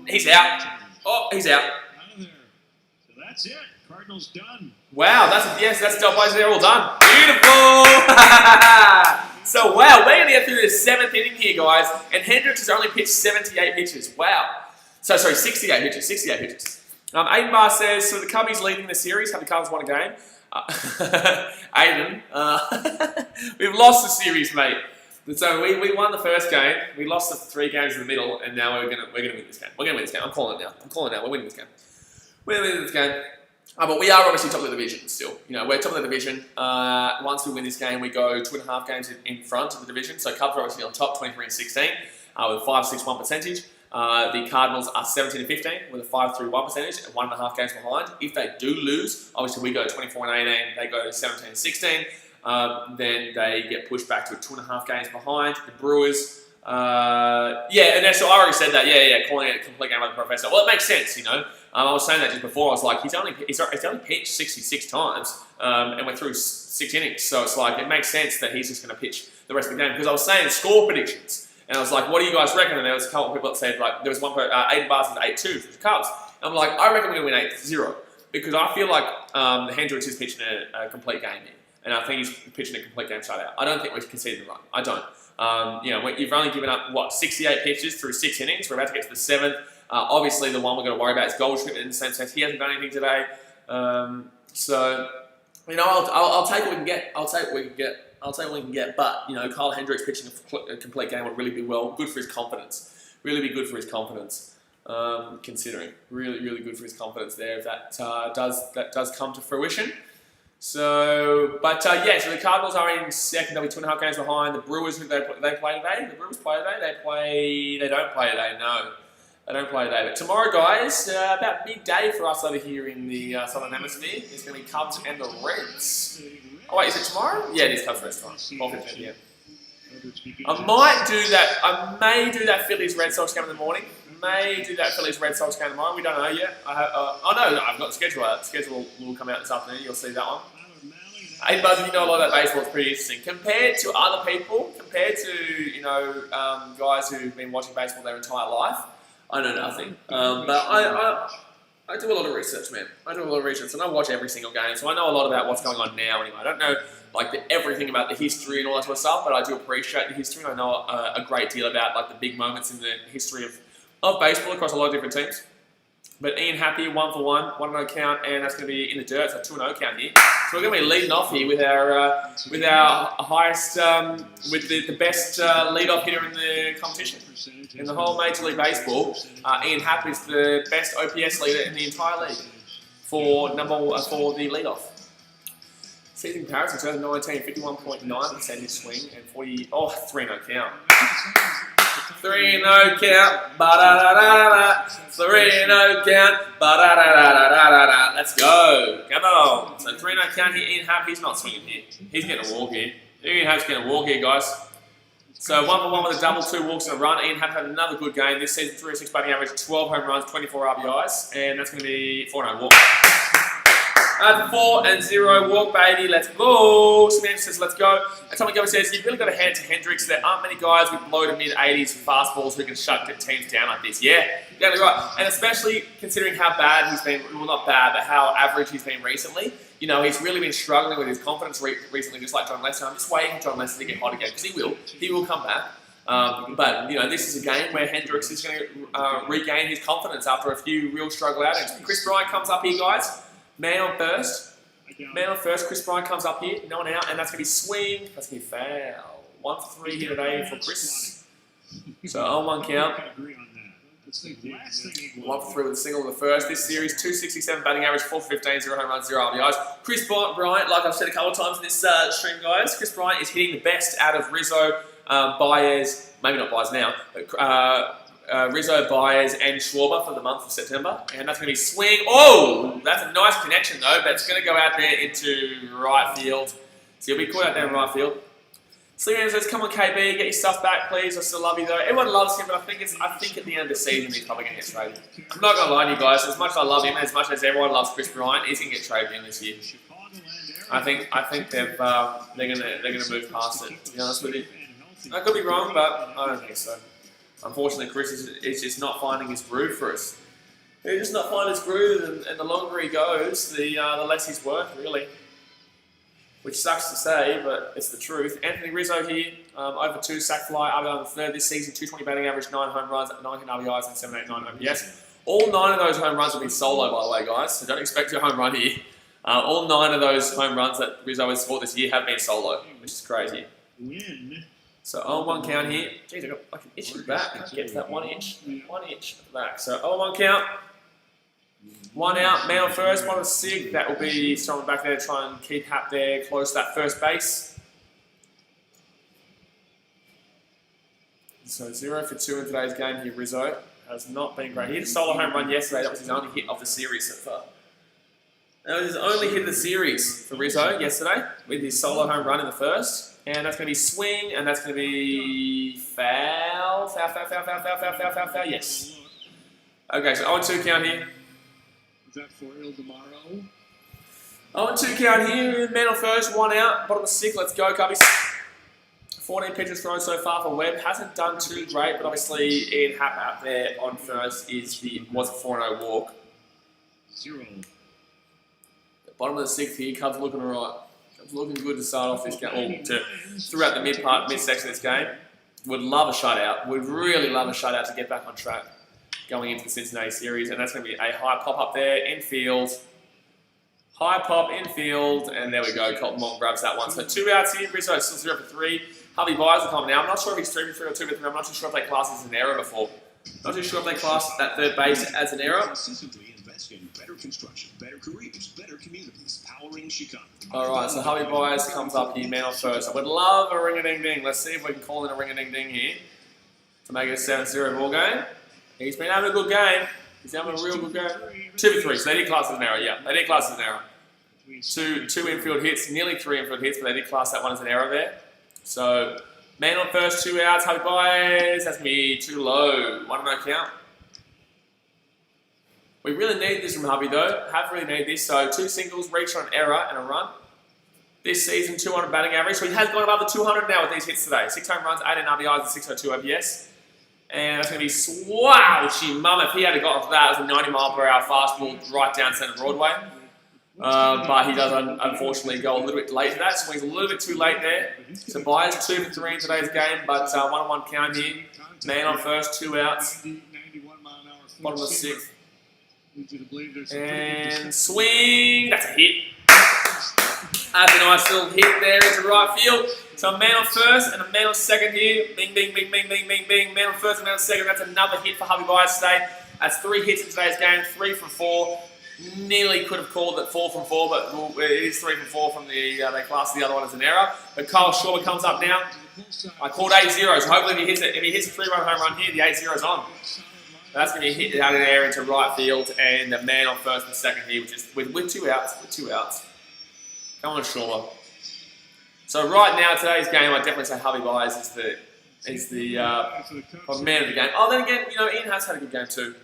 he's out. He's out. Out of there. So that's it. Cardinals done. Wow, that's double plays. They're all done. Beautiful. So wow, we're gonna get through the 7th inning here, guys. And Hendricks has only pitched 78 pitches. Wow. So sorry, 68 pitches. 68 pitches. Aiden Barr says, so the Cubbies leading the series. Have the Cubs won a game? Aiden, we've lost the series, mate. So we won the first game. We lost the 3 games in the middle, and now we're gonna win this game. We're gonna win this game. I'm calling it now. We're winning this game. We're winning this game. But we are obviously top of the division still. You know, we're top of the division. Once we win this game, we go 2.5 games in front of the division. So Cubs are obviously on top, 23-16, with a 5.61 percentage. The Cardinals are 17-15 with a 5.31 percentage and 1.5 games behind. If they do lose, obviously we go 24-18, they go 17-16. Then they get pushed back to 2.5 games behind. The Brewers, and so I already said that. Calling it a complete game by the professor. Well, it makes sense, you know. I was saying that just before. I was like, he's only pitched 66 times, and we're through 6 innings. So it's like it makes sense that he's just going to pitch the rest of the game. Because I was saying score predictions. And I was like, what do you guys reckon? And there was a couple of people that said, like, there was one, Aiden Barr said 8-2 for the Cubs. And I'm like, I reckon we're going to win 8-0. Because I feel like Hendricks is pitching a complete game here. And I think he's pitching a complete game shutout. I don't think we're conceding a run. I don't. You've only given up, 68 pitches through 6 innings. We're about to get to the 7th. Obviously, the one we're going to worry about is Goldschmidt in the same sense. He hasn't done anything today. I'll take what we can get. I'll take what we can get. But, Kyle Hendricks pitching a complete game would really be good for his confidence. Really be good for his confidence, considering. Really, really good for his confidence there if that does come to fruition. So the Cardinals are in second. They'll be 2.5 games behind. The Brewers, who they play today? The Brewers play today? They don't play today, no. They don't play today. But tomorrow, guys, about midday for us over here in the Southern Hemisphere, it's going to be Cubs and the Reds. Oh, wait, is it tomorrow? Yeah, it is Cubs Reds tomorrow. 12:15, yeah. I may do that Phillies Red Sox game in the morning. We don't know yet. I've got the schedule out. The schedule will come out this afternoon. You'll see that one. Hey, Buzz, you know a lot about baseball. It's pretty interesting. Compared to other people, guys who've been watching baseball their entire life, I know nothing. But I do a lot of research, man. I do a lot of research, and I watch every single game, so I know a lot about what's going on now. Anyway, I don't know everything about the history and all that sort of stuff, but I do appreciate the history. And I know a great deal about the big moments in the history of baseball across a lot of different teams. But Ian Happy, 1 for 1, 1-0 count, and that's going to be in the dirt. It's a 2-0 count here. So we're going to be leading off here with our highest, with the best lead-off hitter in the competition. In the whole Major League Baseball, Ian Happy is the best OPS leader in the entire league for the lead-off. Season comparison 2019, 51.9% his swing and 3-0 count. 3-0 count, ba-da-da-da-da-da. 3-0 count, ba-da-da-da-da-da-da. Let's go. Come on. So 3-0 count here. Ian Happ, he's not swinging here. He's getting a walk here. Ian Happ's getting a walk here, guys. So 1 for 1 with a double, 2 walks and a run. Ian Happ had another good game this season. 306 batting average, 12 home runs, 24 RBIs, and that's going to be 4-0 walk. 4-0, walk baby, let's go. Samantha says, let's go. And Tommy Gilbert says, you've really got to hand it to Hendricks. There aren't many guys with low to mid-80s fastballs who can shut teams down like this. Yeah, exactly right. And especially considering how bad he's been, well, not bad, but how average he's been recently. You know, he's really been struggling with his confidence recently, just like John Lester. I'm just waiting for John Lester to get hot again, because he will. He will come back. But, you know, this is a game where Hendricks is going to regain his confidence after a few real struggle outings. Chris Bryant comes up here, guys. Man on first. Man on first. Chris Bryant comes up here. No one out. And that's going to be swing. That's going to be foul. 1 for 3 here today for Chris. So on 1 count. 1 for 3 with a single in the first. This series, 267 batting average, 4 for 15, 0 home runs, 0 RBIs. Chris Bryant, like I've said a couple of times in this stream, guys, Chris Bryant is hitting the best out of Rizzo, Baez, maybe not Baez now, but Rizzo, Baez, and Schwarber for the month of September. And that's going to be swing. Oh, that's a nice connection though, but it's going to go out there into right field. So you'll be caught out there in right field. Slinger says, come on KB, get your stuff back please, I still love you though. Everyone loves him, but I think at the end of the season he's probably going to get traded. I'm not going to lie to you guys, as much as I love him, as much as everyone loves Chris Bryant, he's going to get traded in this year. I think they're going to move past it, to be honest with you. I could be wrong, but I don't think so. Unfortunately, Chris is just not finding his groove for us. He's just not finding his groove, and the longer he goes, the less he's worth, really. Which sucks to say, but it's the truth. Anthony Rizzo here, over 2 sack fly, RBI on the third this season, 220 batting average, 9 home runs, 19 RBIs, and 789 OPS. All 9 of those home runs have been solo, by the way, guys, so don't expect a home run here. All 9 of those home runs that Rizzo has scored this year have been solo, which is crazy. So 0-1 count here. Jeez, I got like an itch in the back. I can't get to that 1 inch. 1 inch at the back. So 0-1 count. 1 out, man on first, 1 on sig. That will be someone back there to try and keep Hap there close to that first base. So 0 for 2 in today's game here. Rizzo has not been great. He hit a solo home run yesterday. That was his only hit of the series so far. That was his only hit of the series for Rizzo yesterday with his solo home run in the first. And that's going to be swing, and that's going to be foul. Foul, yes. Okay, so 0-2 count here. Is that for Il Demaro? 0-2 count here. Man on first, 1 out. Bottom of 6, let's go, Cubbies. 14 pitches thrown so far for Webb. Hasn't done too great, but obviously Ian Happ out there on first was a 4-0 walk. 0. The bottom of the 6th here, Cubs looking alright. Looking good to start off this game, or throughout the mid-section of this game. Would love a shutout. Would really love a shutout to get back on track going into the Cincinnati series. And that's going to be a high pop up there, infield. High pop, infield, and there we go. Colton Long grabs that one. So 2 outs here. Rizzo is still 0 for 3. Harvey Byers will come now. I'm not sure if he's 3 for 3 or 2 for 3. I'm not too sure if they classed as an error before. Not too sure if they classed that third base as an error. Consistently invest in better construction, better careers, better communities, powering Chicago. Alright, so Harvey Byers comes up here, man on first. I would love a ring-a-ding-ding. Let's see if we can call in a ring-a-ding-ding here to make it a 7-0 ball game. He's been having a good game. He's having a real good game. 2 for 3, so they did class as an error, yeah. They did class as an error. Two infield hits, nearly 3 infield hits, but they did class that one as an error there. So, man on first, 2 outs, Harvey Byers. That's going to be too low. 1-0 count. We really need this from Hubby though. Have really need this. So 2 singles, reach on an error and a run. This season, 200 batting average. So he has gone above the 200 now with these hits today. 6 home runs, 18 RBIs, and 602 OPS. And that's going to be swouchy mum. If he had got off that, it was a 90-mile-per-hour fastball right down Centre Broadway. But he does unfortunately go a little bit late to that. Swings a little bit too late there. So Byers 2 for 3 in today's game, but 1-1 count here. Man on first, 2 outs. Bottom of the 6th. And swing, that's a hit. That's a nice little hit there into right field. So a man on first and a man on second here. Bing, bing, bing, bing, bing, bing, bing. Man on first and man on second. That's another hit for Harvey Byers today. That's 3 hits in today's game, 3 from 4. Nearly could have called it 4 from 4, but it is 3 from 4 from the, they classed the other one as an error. But Kyle Schwarber comes up now. I called 8-0, so hopefully if he hits a 3-run home run here, the 8-0's on. That's going to be hit out of the air into right field, and the man on first and second here, which is with 2 outs. With 2 outs. Come on, Schwarber. So right now, today's game, I'd definitely say Harvey Byers is the man of the game. Oh, then again, Ian has had a good game too.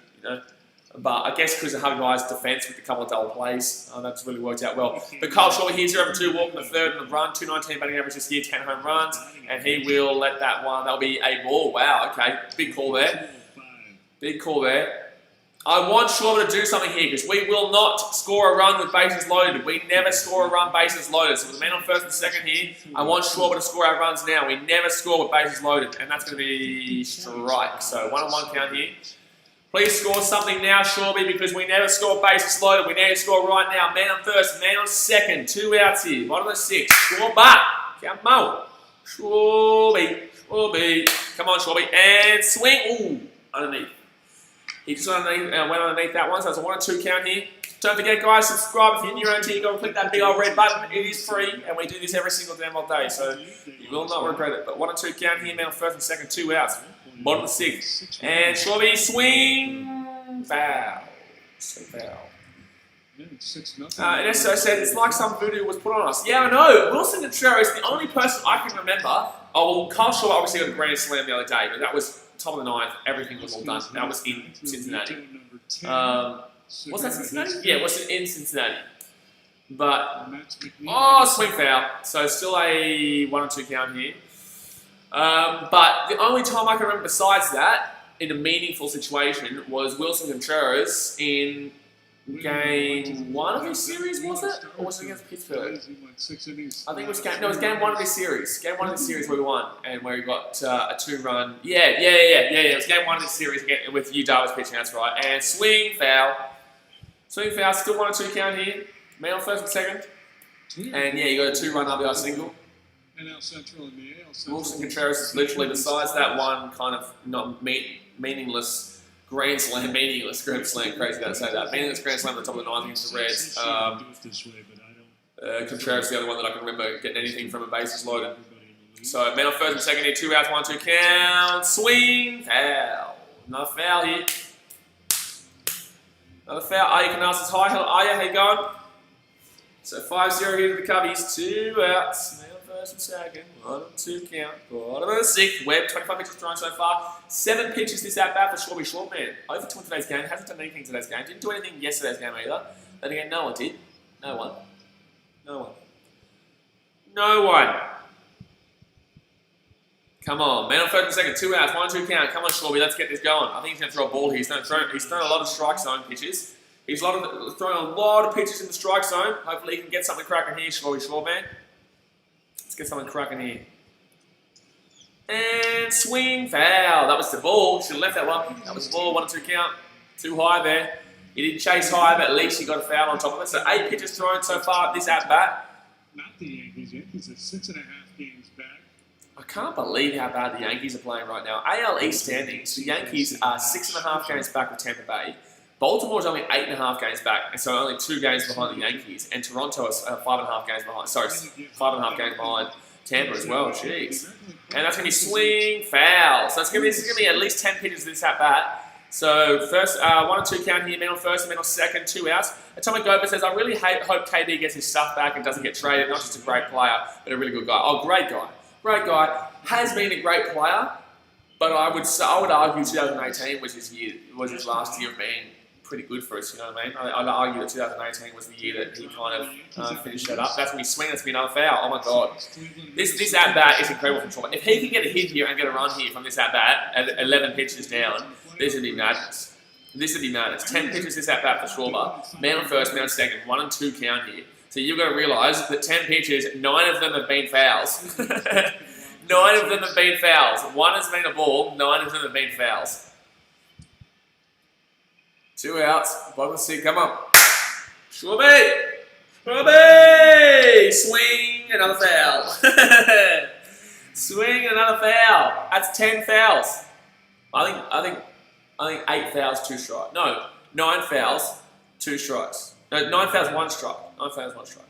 But I guess because of Harvey Myers' defense with a couple of double plays, that's really worked out well. But Kyle Shorby, he's 0-2, walking the third in the run, 219 batting average this year, 10 home runs, and he will let that one. That'll be a ball. Wow, okay, big call there. Big call there. I want Shorby to do something here because we will not score a run with bases loaded. We never score a run bases loaded. So with the man on first and second here, I want Shorby to score our runs now. We never score with bases loaded, and that's going to be strike. So 1-on-1 count here. Please score something now, Shorby, because we never score bases loaded. We need to score right now. Man on first, man on second. 2 outs here. Bottom of the 6. Score back. Come on. Shorby. Come on, Shorby. And swing. Ooh, underneath. He just went underneath that one, so it's a 1-2 count here. Don't forget, guys, subscribe if you're new around here. You've got to click that big old red button. It is free, and we do this every single damn old day, so you will not regret it. But 1-2 count here, man on first and second, 2 outs. Bottom of the 6. And Shorby, swing, foul. Swing, foul. And so said, it's like some voodoo was put on us. Yeah, I know. Wilson Contreras is the only person I can remember. Oh, well, Kyle Shorby obviously got a grand slam the other day, but that was top of the 9th. Everything was all done. That was in Cincinnati. Was that Cincinnati? Yeah, it was in Cincinnati. But, swing foul. So still a 1-2 count here. But the only time I can remember besides that, in a meaningful situation, was Wilson Contreras in game 1 of this series, was it? Or was it against Pittsburgh? I think it was game 1 of this series. Game 1 of this series where we won, and where we got a 2-run. Yeah. It was game 1 of this series again with Yu Darvish pitching, that's right. And swing foul. Swing foul, still 1-2 count here. Man on first and second. And yeah, you got a 2-run RBI single. Wilson Contreras is literally, besides that one kind of not meaningless Grand Slam, crazy got to say that. Meaningless Grand Slam at the top of the 9th against the Reds. Contreras the other one that I can remember getting anything from a bases loaded. So, man on first and second here, 2 outs, 1-2 count, swing, foul. Another foul here. Another foul. Aya Canasas, hi, Aya, how you going? So 5-0 here to the Cubbies, 2 outs. Man on first and second, 1-2 count. Bottom of the 6th. Webb, 25 pitches thrown so far. 7 pitches this at bat for Shorby Shortman. Over 2 in today's game. Hasn't done anything today's game. Didn't do anything yesterday's game either. Then again, no one did. No one. Come on, man on first and second, 2 outs, 1-2 count. Come on, Shorby, let's get this going. I think he's going to throw a ball here. He's thrown a lot of strike zone pitches. He's thrown a lot of pitches in the strike zone. Hopefully he can get something cracking here, Shorby Shortman. Let's get something cracking here. And swing, foul. That was the ball. Should have left that one. That was the ball, 1-2 count. Too high there. He didn't chase high, but at least he got a foul on top of it. So 8 pitches thrown so far this at-bat. Not the Yankees. Yankees are 6.5 games back. I can't believe how bad the Yankees are playing right now. AL East standings, the Yankees are 6.5 games back with Tampa Bay. Baltimore's only 8.5 games back, and so only 2 games behind the Yankees. And Toronto is 5.5 games behind. Sorry, 5.5 games behind Tampa as well. Jeez. And that's going to be swing, foul. So this is going to be at least 10 pitches this at bat. So first, 1-2 count here, man on first and man on second, 2 outs. Atomic Gober says, I really hope KB gets his stuff back and doesn't get traded. Not just a great player, but a really good guy. Oh, great guy. Great guy. Has been a great player, but I would argue 2018 was his last year of being pretty good for us, you know what I mean? I'd argue that 2018 was the year that he kind of finished that up. That's when he swing, that's going to be another foul. Oh my God. This at-bat is incredible from Trump. If he can get a hit here and get a run here from this at-bat at 11 pitches down, this would be madness. 10 pitches this at-bat for Schwarber. Man on first, man on second, 1 and 2 count here. So you've got to realise that 10 pitches, 9 of them have been fouls. 9 of them have been fouls. 1 has been a ball, 9 of them have been fouls. 2 outs, bottom of the 6, come on. Schwarby! Swing, another foul. Swing, another foul. That's 10 fouls. I think 8 fouls, 2 strikes. No, 9 fouls, 2 strikes. No, 9 fouls, 1 strike. 9 fouls, 1 strike.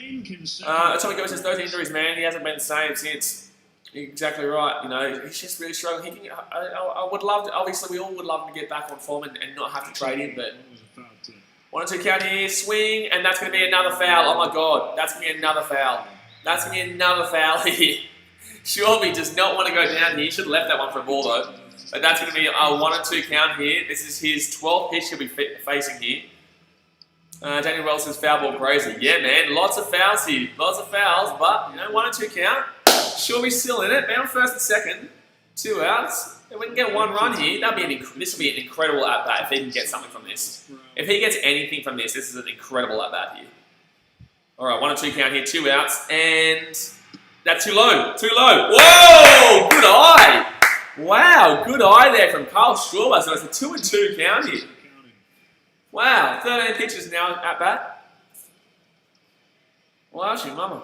9 consecutive. Atomic Gober says 13 injuries, man. He hasn't been the same since. Exactly right. You know, he's just really struggling. I would love to. Obviously, we all would love to get back on form and not have to trade him. But 1 and 2 count here, swing, and that's going to be another foul. Oh my God, that's going to be another foul. That's going to be another foul here. Shorby does not want to go down here. He should have left that one for a ball though. But that's going to be a 1-2 count here. This is his 12th pitch he'll be facing here. Daniel Wells says foul ball crazy. Yeah, man, lots of fouls here. Lots of fouls, but, 1-2 count. Sure, he's still in it. Man on first and second. 2 outs. If we can get 1 run here, this will be an incredible at-bat if he can get something from this. If he gets anything from this, this is an incredible at-bat here. All right, 1-2 count here, 2 outs, and that's too low. Too low. Whoa! Good eye. Wow, good eye there from Kyle Schwarber. So it's a 2-2 count here. Wow, 13 pitches now at bat. Well, actually, mama.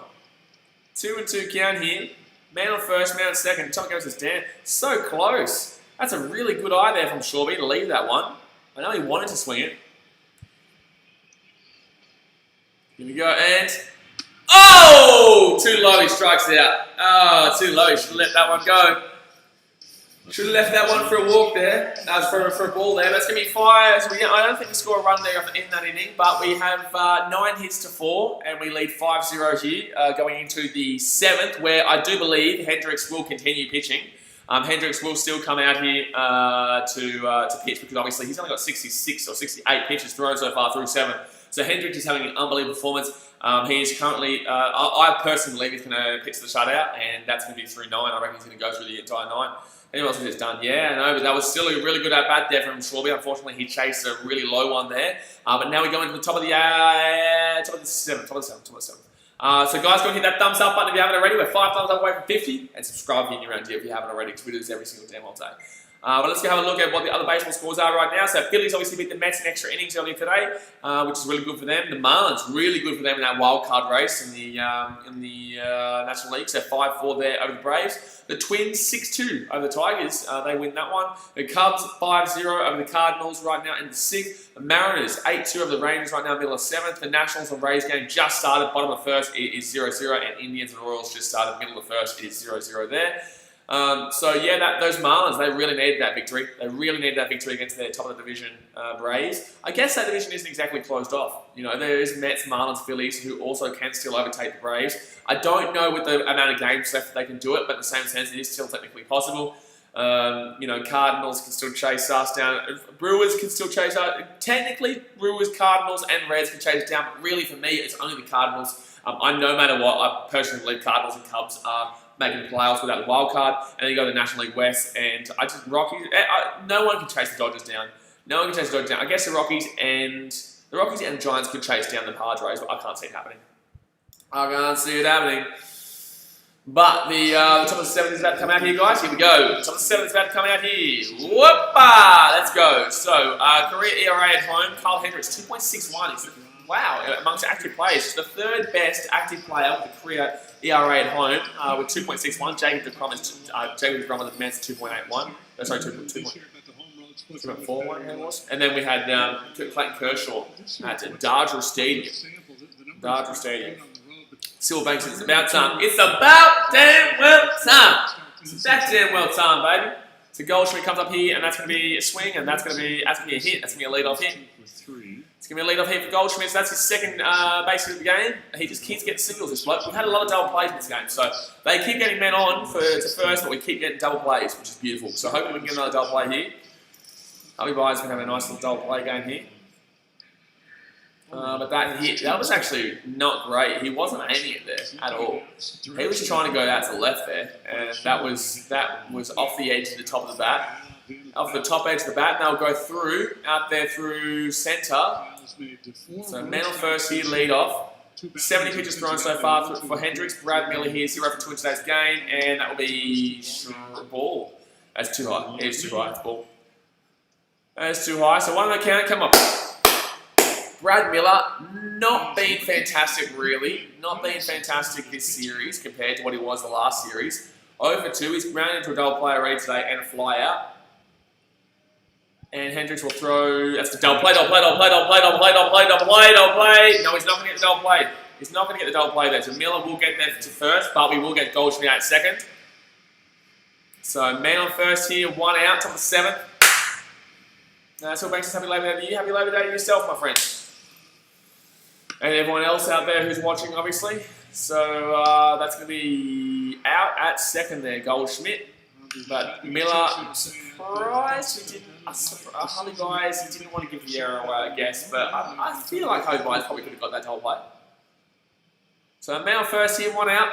2-2 count here. Man on first, man on second. Top goes to Stan. So close. That's a really good eye there from Schwarber to leave that one. I know he wanted to swing it. Here we go, and... Oh! Too low, he strikes out. Oh, too low. He should have let that one go. Should have left that one for a walk there. For a ball there. That's going to be 5. So I don't think we score a run there in that inning, but we have 9 hits to 4, and we lead 5-0 here going into the 7th, where I do believe Hendricks will continue pitching. Hendricks will still come out here to pitch because obviously he's only got 66 or 68 pitches thrown so far through 7. So Hendricks is having an unbelievable performance. He is currently, I personally believe he's going to pitch the shutout, and that's going to be through 9. I reckon he's going to go through the entire 9. Anyone else has just done? Yeah, I know, but that was still a really good at-bat there from Schwarber. Unfortunately, he chased a really low one there. But now we go into the top of the 7th. So guys, go and hit that thumbs up button if you haven't already. We're 5 thumbs up away from 50. And subscribe here around here if you haven't already, because we do this every single damn day. But let's go have a look at what the other baseball scores are right now. So Phillies obviously beat the Mets in extra innings earlier today, which is really good for them. The Marlins, really good for them in that wild card race in the National League. So 5-4 there over the Braves. The Twins 6-2 over the Tigers. They win that one. The Cubs 5-0 over the Cardinals right now in the 6th. The Mariners 8-2 over the Rangers right now middle of 7th. The Nationals and Rays game just started. Bottom of 1st is 0-0. And Indians and Royals just started middle of 1st. It is 0-0 there. So yeah, those Marlins, they really needed that victory. They really needed that victory against their top of the division Braves. I guess that division isn't exactly closed off. There is Mets, Marlins, Phillies, who also can still overtake the Braves. I don't know with the amount of games left they can do it, but in the same sense, it is still technically possible. Cardinals can still chase us down. Brewers can still chase us. Technically, Brewers, Cardinals, and Reds can chase us down, but really for me, it's only the Cardinals. No matter what, I personally believe Cardinals and Cubs are making the playoffs without the wild card, and then you go to the National League West, and no one can chase the Dodgers down. No one can chase the Dodgers down. I guess the Rockies and Giants could chase down the Padres, but I can't see it happening. I can't see it happening. But the top of the 7th is about to come out here, guys. Here we go. The top of the 7th is about to come out here. Whoopa! Let's go. So, career ERA at home, Kyle Hendricks, 2.61. Wow, amongst active players, it's the 3rd best active player with a career ERA at home with 2.61. Jacob DeGrom with the Mets 2.81. Sorry, 2.41 it was. And then we had Clayton Kershaw at Dodger Stadium. Silverbanks, it's about time. It's about damn well time. It's that damn well time, baby. So Goldschmidt comes up here, and that's going to be a swing, and that's going to be a hit. That's going to be a leadoff hit. It's going to be a leadoff hit for Goldschmidt. So that's his 2nd base of the game. He just keeps getting singles this bloke. We've had a lot of double plays in this game, so they keep getting men on to first, but we keep getting double plays, which is beautiful. So hopefully we can get another double play here. Harvey Byers can have a nice little double play game here. But that was actually not great. He wasn't aiming it there at all. He was trying to go out to the left there, and that was off the edge of the top of the bat. Off the top edge of the bat, and they'll go out there through centre. So man on first here, lead off. 70 pitches thrown so far for Hendricks. Brad Miller here, 0 for 2 in today's game, and that will be ball. That's too high. It's too high. It's ball. That's too high. So one on the count, come up. Brad Miller, not been fantastic really. Not been fantastic this series compared to what he was the last series. 0 for 2. He's grounded into a double play already today and a fly out. And Hendricks will throw. That's the double play. No, he's not going to get the double play. He's not going to get the double play there. So Miller will get there to first, but we will get Goldschmidt at second. So man on first here, 1 out, top of the 7th. So Banks, happy Labor Day to you. Happy Labor Day to yourself, my friend. And everyone else out there who's watching, obviously. So that's going to be out at second there, Goldschmidt. But Miller, I'm surprised he didn't. Harley guys, he didn't want to give the error away, I guess. But I feel like Harley guys probably could have got that double play. So Mount first here, 1 out.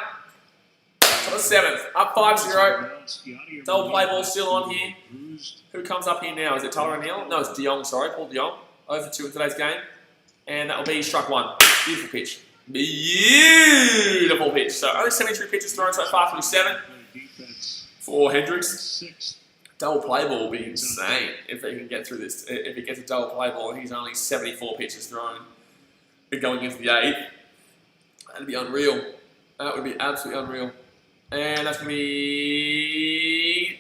To the 7th, up 5-0. Double play ball still on here. Who comes up here now? Is it Tyler O'Neill? No, it's De Jong, sorry, Paul De Jong. Over 2 in today's game. And that will be strike 1. Beautiful pitch. Beautiful pitch. So only 73 pitches thrown so far through 7 for Hendricks. Double play ball will be insane if he can get through this. If he gets a double play ball and he's only 74 pitches thrown going into the 8th. That'd be unreal. That would be absolutely unreal. And that's going to be...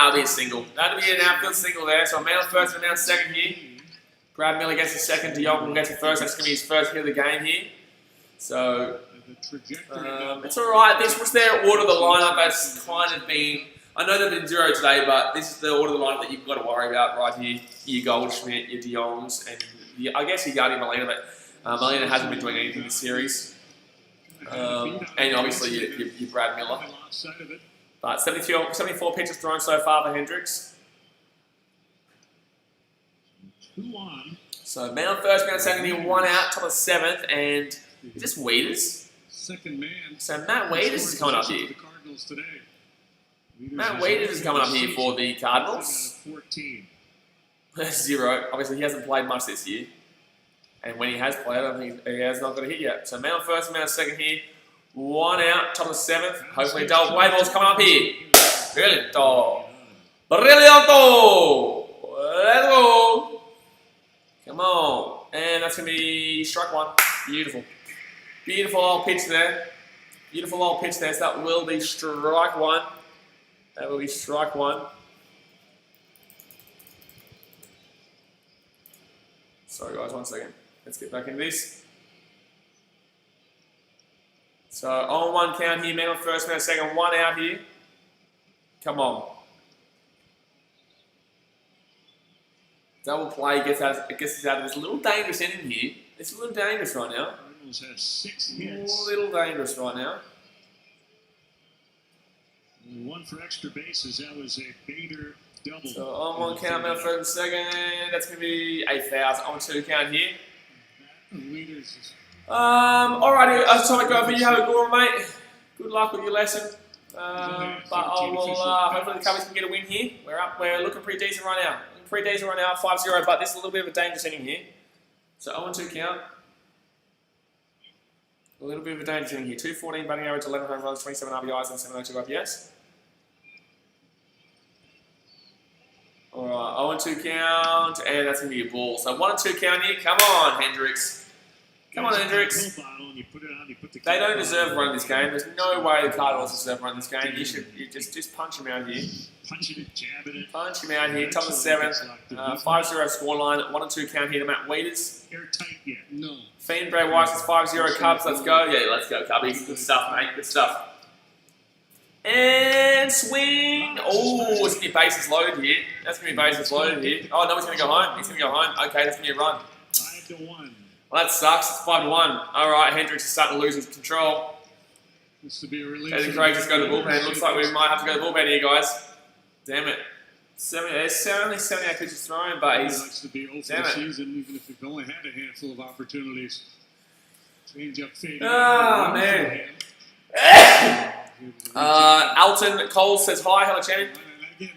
it'll be a single. That'll be an outfield single there. So a man on first and a man on second here. Brad Miller gets the second. De Jong gets the first. That's going to be his first hit of the game here. So, it's alright. This was their order of the lineup that's kind of been... I know they've been 0 today, but this is the order of the lineup that you've got to worry about right here. Your Goldschmidt, your De Jongs, and I guess your Guardian Molina, but Molina hasn't been doing anything this series. And obviously your Brad Miller. But 74 pitches thrown so far for Hendricks. 2 on. So man on first, man on second here, 1 out, top of the 7th, and is this Weeders? Second man. So Matt Weeders is coming up here. Matt Weeders is coming up here for the Cardinals. 14. 0. Obviously he hasn't played much this year. And when he has played, I don't think he has not got a hit yet. So man on first, man on second here. 1 out, top of the 7th. Hopefully double play ball's coming up here. Brilliant. Brilliant. Let's go. Come on. And that's going to be strike 1. Beautiful. Beautiful old pitch there. Beautiful old pitch there. So that will be strike 1. That will be strike 1. Sorry guys, 1 second. Let's get back into this. So on 1 count here, man on first, man on second, 1 out here. Come on. Double play gets us out of this. A little dangerous inning here. It's a little dangerous right now. Cardinals have 6 hits. A little dangerous right now. 1 for extra bases. That was a Bader double. So on 1 count, man on first and second. That's going to be 8,000. On 2 count here. Alrighty, so I go for you. Have a good one, mate. Good luck with your lesson. But I will, hopefully the Cubbies can get a win here. We're looking pretty decent right now. 5-0, but this is a little bit of a dangerous inning here. So 0-2 count. A little bit of a dangerous inning here. 214 batting average, 11 home runs, 27 RBIs, and 702 RPS. Alright, 0-2 count, and that's going to be a ball. So 1-2 count here. Come on, Hendricks. Come on, Hendricks. They don't deserve running this game. There's no way the Cardinals deserve running this game. You just punch him out here. Punch it, jab it. Punch him out here. Top of the 7th. 5-0 scoreline. 1-2 count here to Matt Weeders. Airtight yet. No. Fiend Bray Weiss is 5-0 Cubs. Let's go. Yeah, let's go, Cubbies. Good stuff, mate. Good stuff. And swing. Oh, it's going to be bases loaded here. That's going to be bases loaded here. Oh, no, he's going to go home. He's going to go home. Okay, that's going to be a run. 5-1. Well, that sucks. It's 5-1. All right, Hendricks is starting to lose his control. This to be a release. Eddie Craig just go to the bullpen. Looks like we might have to go to the bullpen here, guys. Damn it. There's only 78 pitches thrown, but he's... likes to be open the season, even if we've only had a handful of opportunities. Change up fade. Oh, man. Alton Cole says hi. Hello, champion.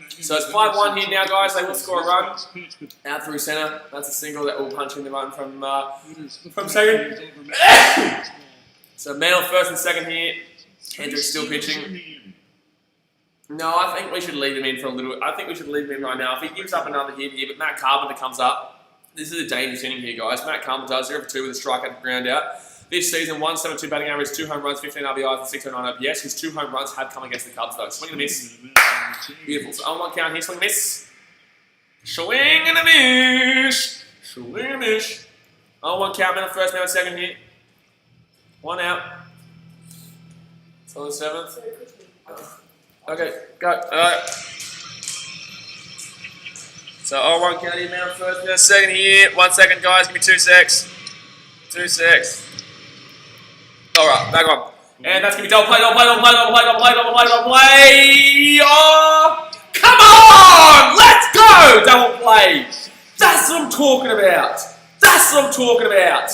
So it's 5-1 here now, guys. They will score a run out through centre. That's a single that will punch in the run from second. So man on first and second here. Hendricks still pitching. No, I think we should leave him in for a little. I think we should leave him in right now. If he gives up another hit here, but Matt Carpenter comes up. This is a dangerous inning here, guys. Matt Carpenter does 0 for 2 with a strikeout and ground out. This season, 172 batting average, 2 home runs, 15 RBIs, and 609 OPS. His 2 home runs have come against the Cubs, though. Swing and a miss. Beautiful. So on 1 count here, swing and a miss. Swing and a miss. Swing and a miss. On 1 count, man on first, man on second here. 1 out. It's on the 7th. Okay, go. Alright. So on 1 count here, man on first, man on second here. 1 second, guys. Give me 2 secs. 2 secs. Alright, back on. And that's going to be double play. Oh, come on! Let's go! Double play. That's what I'm talking about.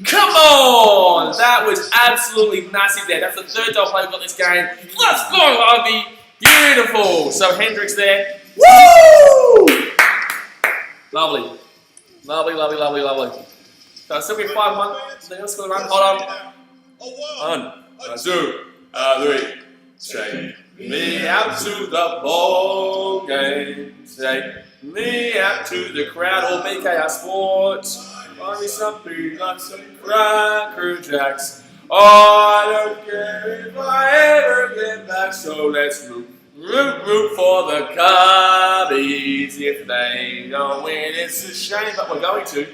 Come on! That was absolutely massive there. That's the third double play we've got in this game. Let's go, Ivy. Beautiful. So Hendricks there. Woo! Lovely. So still be 5-1. Let's go run. Hold on. 1, 2, 3. Take me out to the ball game. Take me out to the crowd or BKR Sports. Buy me some peanuts and cracker jacks. Oh, I don't care if I ever get back. So let's root for the Cubbies. If they don't win, it's a shame, but we're going to.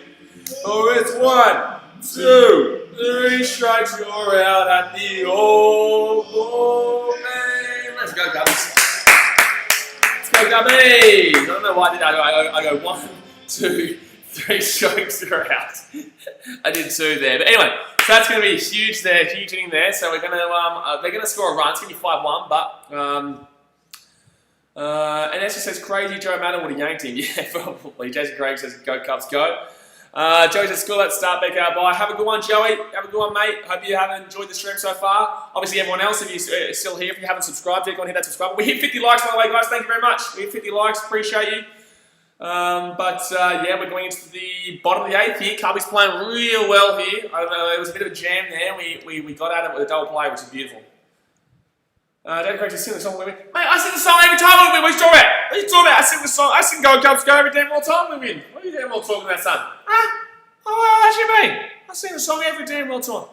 Oh, it's 1, 2, 3 strikes, you're out at the old ball game. Let's go, Cubbies. Let's go, Cubbies. I don't know why I go 1, 2, 3 strikes, you're out. I did 2 there, but anyway, so that's going to be huge there, huge inning there. So we're going to they're going to score a run. It's going to be 5-1, but and Esther says crazy Joe Madden would have yanked him. Yeah, probably. Jason Craig says go Cubs go. Joey says school let's start BKR bye. Have a good one, Joey. Have a good one, mate. Hope you have enjoyed the stream so far. Obviously, everyone else, if you're still here, if you haven't subscribed yet, go and hit that subscribe. We hit 50 likes, by the way, guys. Thank you very much. We hit 50 likes. Appreciate you. Yeah, we're going into the bottom of the 8th here. Cubby's playing real well here. I don't know, there was a bit of a jam there. We got at it with a double play, which is beautiful. David Craig says, sing the song with me. Mate, I sing the song every time we win. What are you talking about? What are you talking about? I sing the song. I sing Go Cubs Go every damn well time we win. What are you damn well talking about, son? Huh? Oh, what do you mean? I sing the song every damn well time.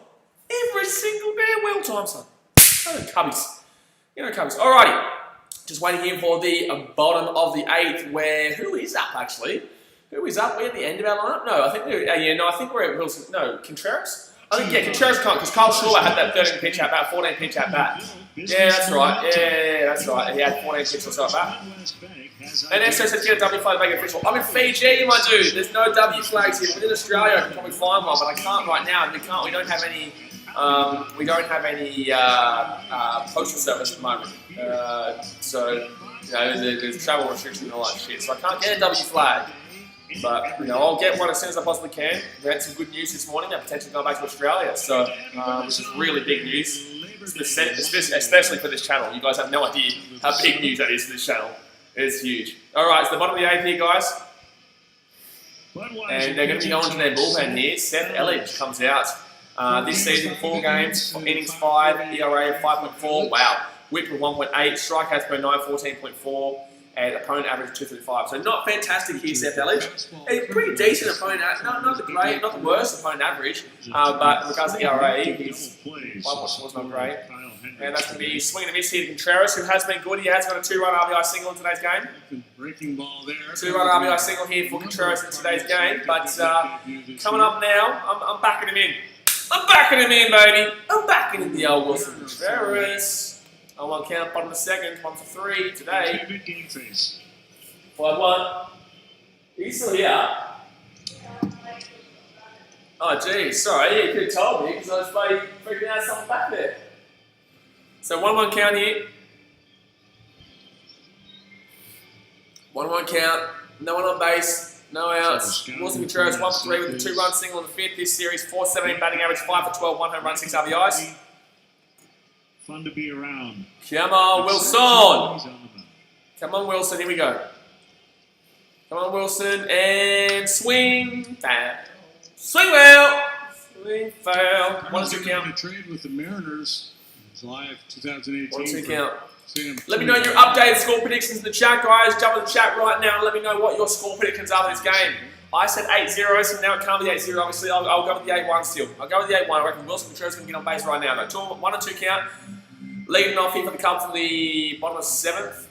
Every single damn well time, son. Oh, the Cubbies. You know, Cubbies. Alrighty. Just waiting here for the bottom of the 8th, where who is up actually? Who is up? We're at the end of our lineup. No, I think we're at Wilson. No, Contreras. I think Contreras can't because Kyle Shaw had that 13 pitch at bat, 14 pitch at bat. Yeah, that's right. Yeah, that's right. He had 14 pitch or so at bat. And Esther says get a W flag to make it official. I'm in Fiji, my dude. There's no W flags here. Within Australia, I can probably find one, but I can't right now. We don't have any. We don't have any postal service at the moment. So you know, there's travel restrictions and all that shit. So I can't get a W flag. But you know, I'll get one as soon as I possibly can. We had some good news this morning. I'm potentially going back to Australia, so which is really big news, especially for this channel. You guys have no idea how big news that is for this channel. It's huge. All right, it's the bottom of the 8th here, guys, and they're going to be going to their bullpen here. Seth Elledge comes out this season, 4 games, innings 5, ERA 5.4. Wow, WHIP of 1.8, strikeouts per 9, 14.4. And opponent average 235. So not fantastic here, Seth Elledge. A pretty decent opponent, not the great, not the worst opponent average, but in regards to ERA, he's 1.4 is not great. And that's going to be swinging a miss here to Contreras, who has been good. He has got a 2-run RBI single in today's game. Breaking ball there. 2-run RBI single here for Contreras in today's game. But coming up now, I'm backing him in. I'm backing him in, baby. I'm backing in the old Wilson Contreras. On 1 count, bottom of the 2nd, 1 for 3 today. 5-1. He's still here. Oh, geez, sorry, you could have told me because I was freaking out something back there. So 1-1 count here. 1-1 count. No one on base. No outs. Wilson Contreras 1 for 3 with a 2-run single in the 5th. This series, 417 batting average, 5 for 12, 1 home run, 6 RBIs. Fun to be around. Come on, Wilson. Come on, Wilson. Here we go. Come on, Wilson. And swing. Bam. Swing well. Swing foul. 1-2 count. Trade with the Mariners in July of 2018. 1-2 count. Let me know your updated score predictions in the chat, guys. Jump in the chat right now and let me know what your score predictions are for this game. I said 8-0, so now it can't be 8-0. Obviously, I'll go with the 8-1 still. I'll go with the 8-1. I reckon Wilson Contreras is going to get on base right now. Though. 1-2 count. Leading off here for the Cubs from the bottom of 7th.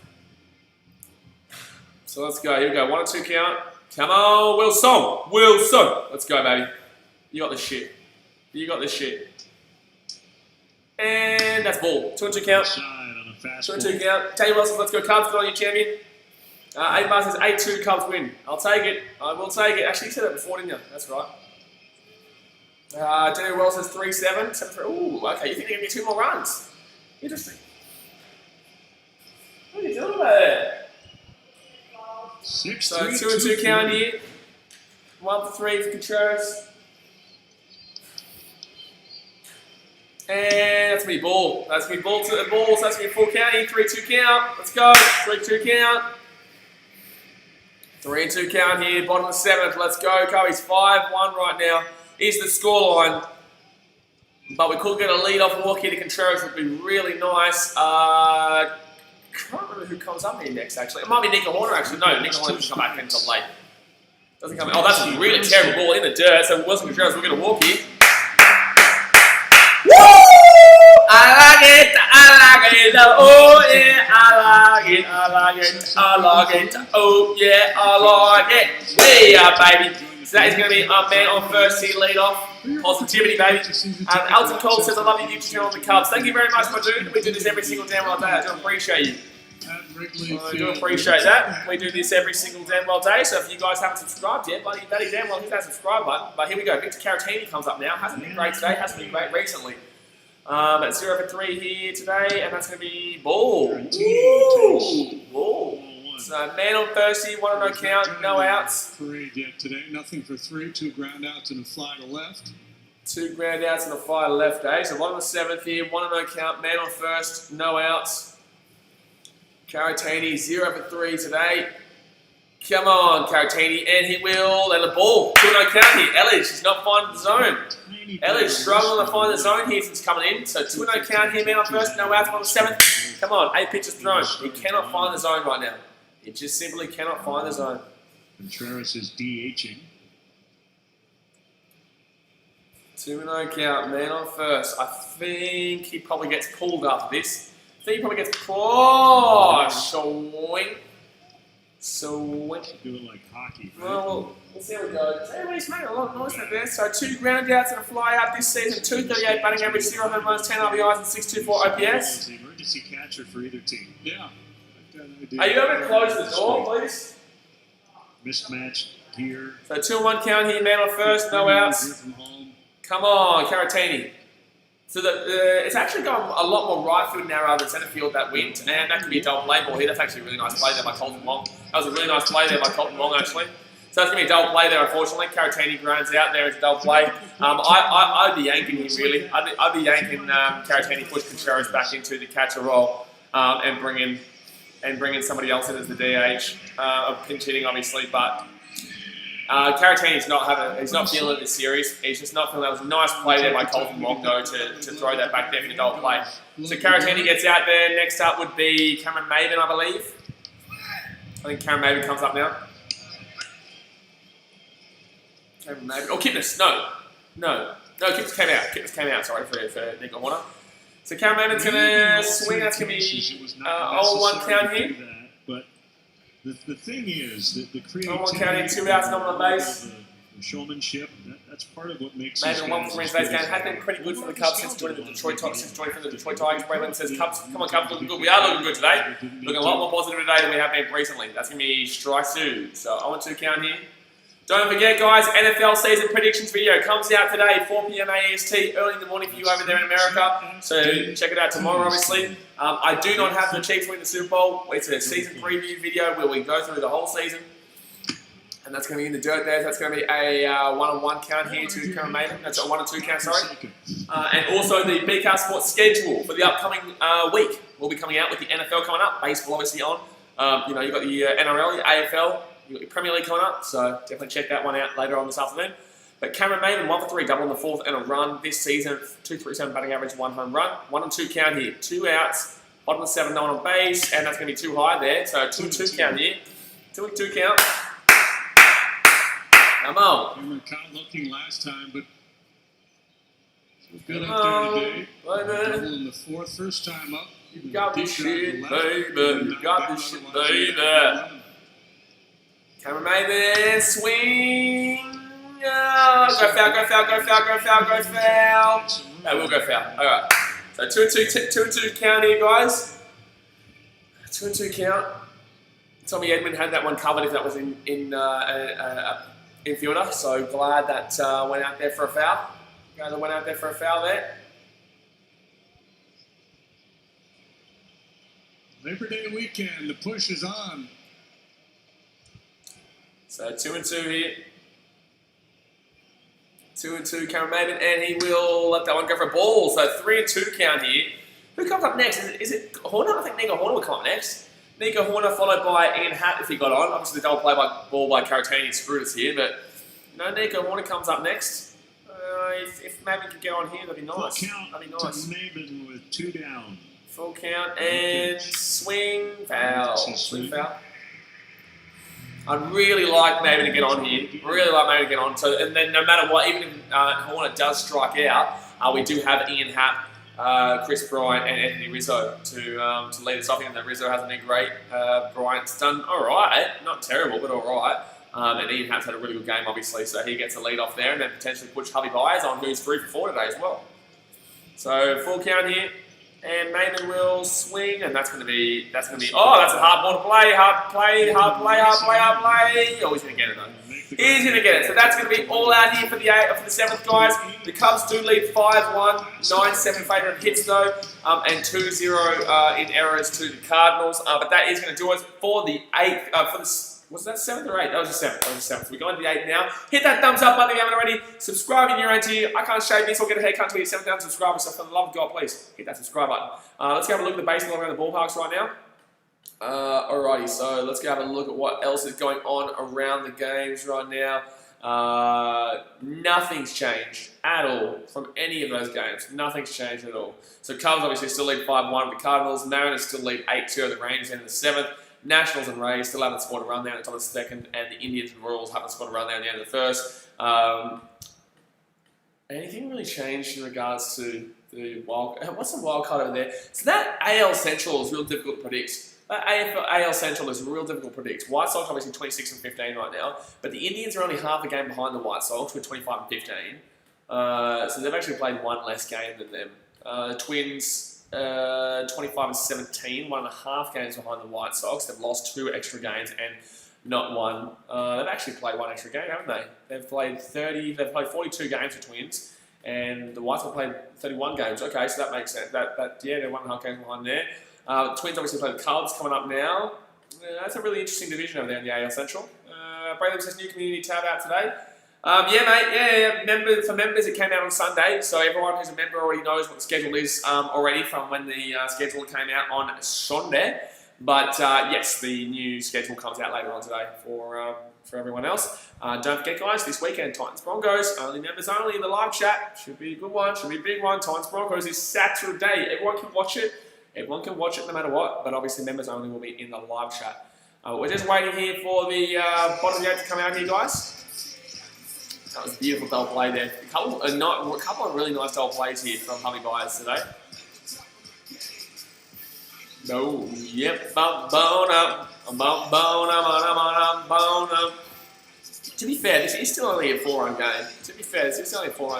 So let's go. Here we go. 1-2 count. Come on, Wilson. Wilson. Let's go, baby. You got this shit. You got this shit. And that's ball. 2-2 count. 2-2 count. Tell you Wilson, let's go Cubs. Good on you, champion. 8 bars says 8-2 Cubs win. I'll take it. I will take it. Actually, you said that before, didn't you? That's right. Daniel Wells says 3-7. 7-3. Ooh, okay. You think they're going to get 2 more runs? Interesting. What are you doing about there? 6-3. So 2-2 count here. 1-3 for Contreras. And that's going to be ball. That's going to be ball to the ball. So that's going to be full count here. 3-2 count. Let's go. 3-2 count. 3-2 count here. Bottom of the 7th. Let's go. Cubbies 5-1 right now. Is the scoreline. But we could get a lead-off walk here to Contreras. Would be really nice. Can't remember who comes up here next, actually. It might be Nico Horner, actually. No, Nico Horner doesn't come back until late. Doesn't come in. Oh, that's a really terrible ball in the dirt. So Wilson Contreras will get a walk here. Woo! I like it. I like it. Oh, yeah. I like it. I like it. I like it. Oh, yeah. I like it. Way up, baby. So that is going to be our man on first here, lead off. Positivity, baby. Elton Cole says, I love you, YouTube channel on the Cubs. Thank you very much, my dude. We do this every single damn well day. I do appreciate you. I do appreciate that. We do this every single damn well day. So if you guys haven't subscribed yet, bloody damn well hit that subscribe button. But here we go. Victor Caratini comes up now. Hasn't been great today. Hasn't been great recently. At 0-3 here today, and that's going to be ball. Ooh, ball. So man on Thursday, 1-0 count, no outs. Parade yet today. Nothing for 3. 2 ground outs and a fly to left. 2 ground outs and a fly to left, eh? So 1 on the 7th here, 1-0 count, man on first, no outs. Caratini, 0-3 today. Come on, Caratini, and he will, and the ball, 2-0 count here. Ellis, he's not finding the zone. Ellis struggling to find the zone here since coming in. So 2-0 count here, man on first, no outs on the 7th. Come on, 8 pitches thrown. He cannot find the zone right now. He just simply cannot find the zone. Contreras is DHing. 2-0 count, man on first. I think he probably gets pulled after this. I think he probably gets swing. Do it like hockey. Right? Well, we'll see how we go. Everybody's making a lot of noise out there. So 2 ground outs and a fly out this season. 238 batting average, 0 home runs, 10 RBIs, and 624 OPS. The emergency catcher for either team. Yeah. Are you able to close the door, please? Mismatch here. So 2-1 count here, man on first, no outs. Come on, Caratini. So it's actually gone a lot more right field now rather than centre field that went, and that could be a double play ball here. That's actually a really nice play there by Colton Wong. That was a really nice play there by Colton Wong, actually. So that's going to be a double play there, unfortunately. Caratini grounds out there as a double play. I'd be yanking him, really. I'd be yanking Caratini, push Contreras back into the catcher role and bringing somebody else in as the DH. Pinch hitting, obviously, but Caratini's he's not feeling it this series. He's just not feeling it. That was a nice play there by Colton Wong, though, to throw that back there for the double play. So Caratini gets out there. Next up would be Cameron Maven, I believe. I think Cameron Maven comes up now. Cameron Maven. Oh, Kipnis. No, Kipnis came out. Sorry for Nico Horner. So Cameron Maven's going to swing. That's going to be 0-1 count here. But the thing is that the creativity, 0-1 count in, 2 outs, no one on base. The showmanship, that's part of what makes Maven 1 for Wednesday's game has been pretty good for the Cubs since joining the Detroit Tigers. Braylon says, Cubs, come on, Cubs, looking good. We are looking good today. Looking a lot more positive today than we have been recently. That's going to be strike 2. So 0-2 count here. Don't forget, guys, NFL season predictions video comes out today, 4 p.m. AST, early in the morning for you over there in America. So check it out tomorrow, obviously. I do not have the Chiefs win the Super Bowl. It's a season preview video where we go through the whole season. And that's going to be in the dirt there. So that's going to be a 1-on-1 count here to Cameron Maven. That's a 1-2 count, sorry. And also the BKR Sports schedule for the upcoming week. We'll be coming out with the NFL coming up. Baseball obviously on. You've got the NRL, the AFL. You've got your Premier League coming up. So definitely check that one out later on this afternoon. But Cameron Maven, 1 for 3, double in the 4th and a run this season. 237 batting average, 1 home run. 1-2 count here. 2 outs. Bottom of 7, no one on base. And that's going to be too high there. So 2-2 count here. 2-2 count. Come on. We were kind of looking last time, but good up there today. Double in the 4th, first time up. You got this shit, baby. You got this shit, baby. Cameron Maven, swing. Oh, go foul. No, we'll go foul. All right. So 2-2 count here, guys. 2-2 count. Tommy Edmund had that one covered if that was in infielder, so glad that went out there for a foul. Guy went out there for a foul there. Labor Day weekend, the push is on. So 2-2 here. 2-2, Cameron Maven, and he will let that one go for a ball. So 3-2 count here. Who comes up next? Is it Horner? I think Nico Horner will come up next. Nico Horner followed by Ian Hatt if he got on. Obviously the double play by ball by Caratini screwed us here, but no, Nico Horner comes up next. If Maven could get on here, that'd be nice. Full count That'd be nice. to Maven with 2 down. Full count and swing foul. Swing foul. I'd really like Maven to get on here. Really like Maven to get on. So, and then no matter what, even if Horner does strike out, we do have Ian Hatt, Chris Bryant, and Anthony Rizzo to lead us off. Even though Rizzo hasn't been great, Bryant's done all right, not terrible, but all right. And Ian Hatt's had a really good game, obviously, so he gets a lead off there, and then potentially push Hubby Byers on, who's 3 for 4 today as well. So full count here. And Maven will swing, and that's going to be, oh, that's a hard ball to play, hard play. Oh, he's going to get it, though. He's going to get it. So that's going to be all out here for the 7th, guys. The Cubs do lead 5-1, 9-7 favourite of hits, though, and 2-0 in errors to the Cardinals. But that is going to do it for the 8th, was that 7th or 8th? That was the 7th. We're going to the 8th now. Hit that thumbs up button if you haven't already. Subscribe if you're into here. I can't shave this or get a haircut until you're 7,000 subscribers. So for the love of God, please hit that subscribe button. Let's go have a look at the baseball around the ballparks right now. Alrighty, so let's go have a look at what else is going on around the games right now. Nothing's changed at all from any of those games. Nothing's changed at all. So Cubs obviously still lead 5-1 with the Cardinals. Mariners still lead 8-2 of the Rangers in the 7th. Nationals and Rays still haven't scored a run there at the top of the 2nd, and the Indians and Royals haven't scored a run there at the end of the 1st. Anything really changed in regards to the wild? What's the wild card over there? So that AL Central is real difficult to predict. That AL Central is real difficult to predict. White Sox obviously 26-15 right now, but the Indians are only half a game behind the White Sox with 25-15. So they've actually played one less game than them. The Twins. 25-17, 1.5 games behind the White Sox. They've lost 2 extra games and not one. They've actually played 1 extra game, haven't they? They've played 42 games, the Twins, and the White Sox played 31 games. Okay, so that makes sense. Yeah, they're 1.5 games behind there. The Twins obviously play the Cubs coming up now. That's a really interesting division over there in the AL Central. Braylon says new community tab out today. Yeah, mate. Yeah. For members, it came out on Sunday, so everyone who's a member already knows what the schedule is already from when the schedule came out on Sunday. But yes, the new schedule comes out later on today for everyone else. Don't forget, guys, this weekend Titans Broncos, only members only in the live chat. Should be a good one. Should be a big one. Titans Broncos is Saturday. Everyone can watch it. Everyone can watch it no matter what. But obviously, members only will be in the live chat. We're just waiting here for the bottom of the 8th to come out here, guys. That was a beautiful double play there. A couple of really nice double plays here from Hubby Byers today. No, yep, To be fair, this is still only a 4-run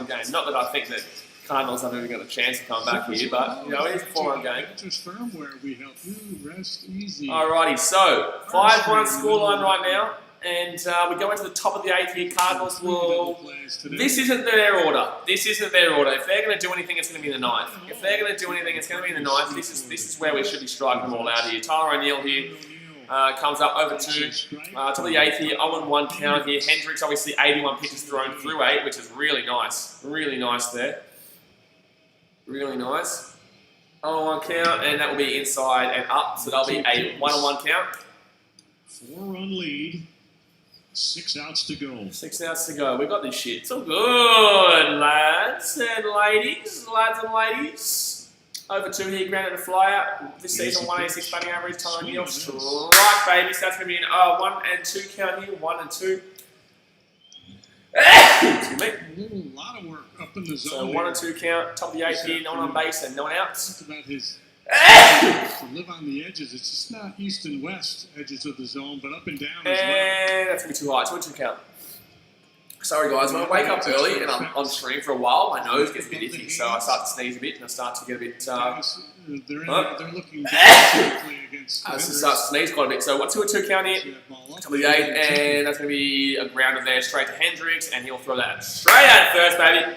game. Not that I think that Cardinals have even got a chance to come back here, but you know, it is a 4-run game. Just firmware, we help you rest easy. Alrighty, so 5-1 scoreline right now. And we go into the top of the 8th here. Cardinals will... This isn't their order. If they're going to do anything, it's going to be in the 9th. If they're going to do anything, it's going to be in the 9th. This is where we should be striking them all out here. Tyler O'Neill here comes up over to top of the 8th here. 0-1 count here. Hendricks, obviously 81 pitches thrown through 8, which is really nice. Really nice there. Really nice. 0-1 count, and that will be inside and up. So that'll be a 1-1 count. 4-run lead. 6 outs to go. 6 outs to go. We've got this shit. It's all good, lads and ladies. Over 2 here, grounded a flyout. This season, 186 batting average. Tyler O'Neill, strike, baby. So that's going to be an 1 and 2 count here. 1 and 2. Excuse me. A lot of work up in the zone. So 1 and 2 count. Top of the 8th here. No one on base and no one out. Talk about his... to live on the edges. It's just not east and west edges of the zone, but up and down as well. And that's going to be too high. 2 and 2 count. Sorry, guys. When I wake up early and I'm on stream for a while, my nose gets a bit itchy, so I start to sneeze a bit and I start to get a bit... They're looking quickly against... I start to sneeze quite a bit. So 2 and 2 count here. Top of the 8th, and that's going to be a grounder there straight to Hendricks, and he'll throw that straight out first, baby.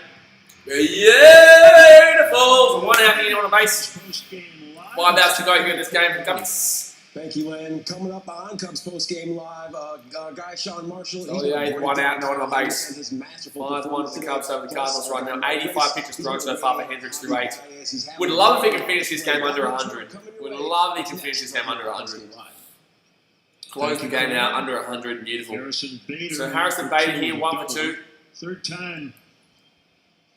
Beautiful. 1 out here on a base. Post-game live. 5 outs to go here in this game for the Cubbies. Thank you, Len. Coming up on Cubs post-game live, guy Sean Marshall. So the 8th, 1 out, no one on base. 5-1 for the Cubs over the Cardinals right now. 85 pitches thrown so far for Hendricks through 8. Would love if he could finish this game under 100. Would love if he could finish this game under 100. Close the game out under 100. Beautiful. So Harrison Bader here, 1 for 2. Third time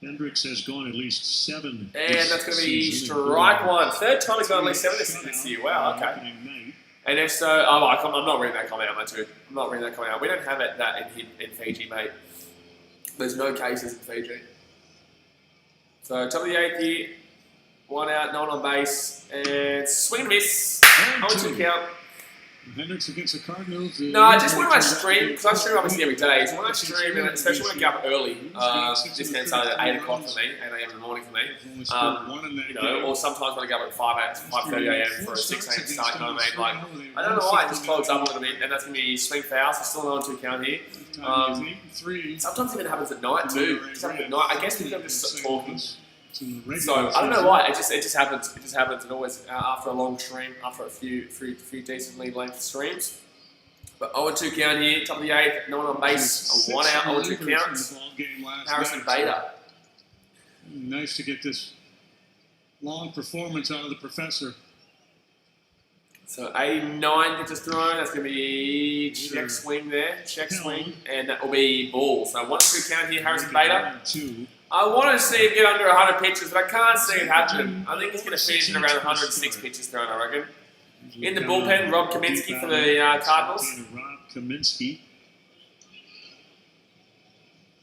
Hendricks has gone at least 7. And that's going to be strike 1. Third time he's gone at least 7 this year. Wow, okay. And if so, I'm not reading that comment out, mate, too. I'm not reading that comment out. We don't have it that in Fiji, mate. There's no cases in Fiji. So top of the 8th here. 1 out, no one on base. And swing and miss. 0-2 count. Hendricks against the Cardinals. No, just when I stream, because I stream obviously every day, so when I stream, and especially when I get up early, this game started at 8 o'clock for me, 8 a.m. in the morning for me, you know, or sometimes when I get up at 5:30 a.m. for a 6 a.m. start, you know what I mean? Like, I don't know why, it just clogs up a little bit, and that's going to be swing foul, so still an 0-2 count here. Sometimes even happens at night too. Just happens at night. I guess people are just talking. So I don't know why. It just happens. It just happens. And always after a long stream, after a few decently length streams. But 0-2 count here. Top of the 8th. No one on base. A 1 out. 0-2 counts. Harrison Bader. Nice to get this long performance out of the professor. So 89 pitches thrown. That's going to be check swing there. Check swing, and that will be ball. So 1-2 count here. Harrison Bader. I want to see him get under 100 pitches, but I can't see it happening. I think he's going to finish in around 106 pitches thrown, I reckon. In the bullpen, Rob Kaminsky for the Cardinals. Rob Kaminsky.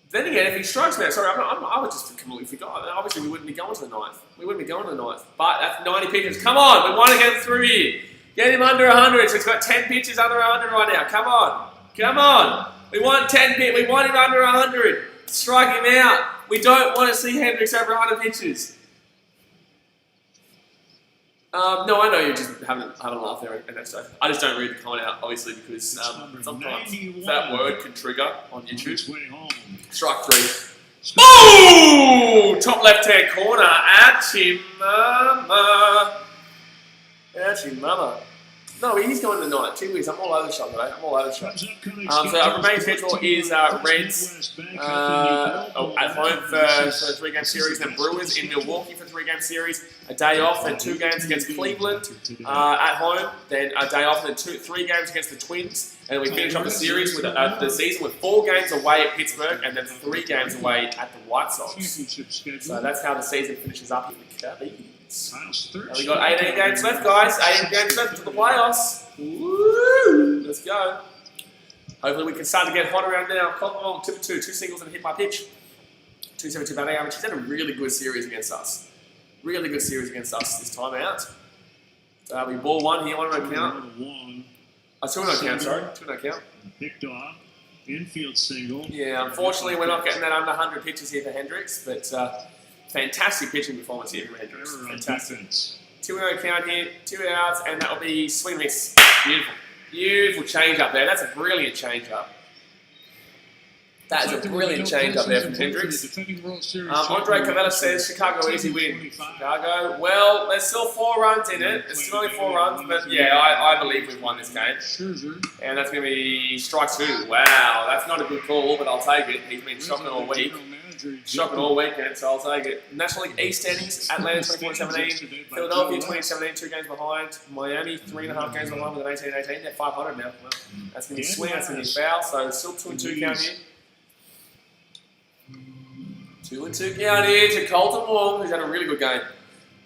Then again, if he strikes me, sorry, I would just completely forgot. Obviously, we wouldn't be going to the 9th. We wouldn't be going to the 9th. But that's 90 pitches. Come on, we want to get through here. Get him under 100. So he's got 10 pitches under 100 right now. Come on. Come on. We want 10 pitches. We want him under 100. Strike him out. We don't want to see Hendricks over 100 pitches. No, I know you're just having a laugh there, and that's I just don't read the comment out, obviously, because sometimes that word can trigger on YouTube. Strike 3. Boom! Top left-hand corner. Achie mama. Achie mama. No, he's going to the 9th. Gee whiz, I'm all over the shop today. I'm all over the shop. So our remaining schedule is Reds at home for a 3-game series, then Brewers in Milwaukee for a 3-game series, a day off, then 2 games against Cleveland at home, then a day off, then 3 games against the Twins, and then we finish off the series with the season with 4 games away at Pittsburgh and then 3 games away at the White Sox. So that's how the season finishes up in the Cubbies. And we got 18 games left, guys. 18 games left to the playoffs. Woo! Let's go. Hopefully we can start to get hot around now. Colton 2 for 2, 2 singles and a hit by pitch. 272 batting average. He's had a really good series against us. Really good series against us this time out. We ball 1 here, 1 run count. 2 no count, sorry. 2 no count. Picked off. Infield single. Yeah, unfortunately we're not getting that under 100 pitches here for Hendricks, but fantastic pitching performance here from Hendricks. Fantastic. 2-0 count here, 2 outs, and that will be swing miss. Beautiful. Beautiful change up there. That's a brilliant change up. That is a brilliant change up there from Hendricks. Andre Cavella says Chicago easy win. Chicago, well, there's still 4 runs in it. There's still only 4 runs, but yeah, I believe we've won this game. And that's going to be strike 2. Wow, that's not a good call, but I'll take it. He's been shocking all week. Shocking all weekend, so I'll take it. National League East standings, Atlanta 24-17, Philadelphia 20-17, 2 games behind, Miami 3.5 games behind with an 18-18, they're 500 now. Well, that's going to be swing, that's going to be foul, so still 2-2 count here. 2-2 count here to Colton Wong, who's had a really good game.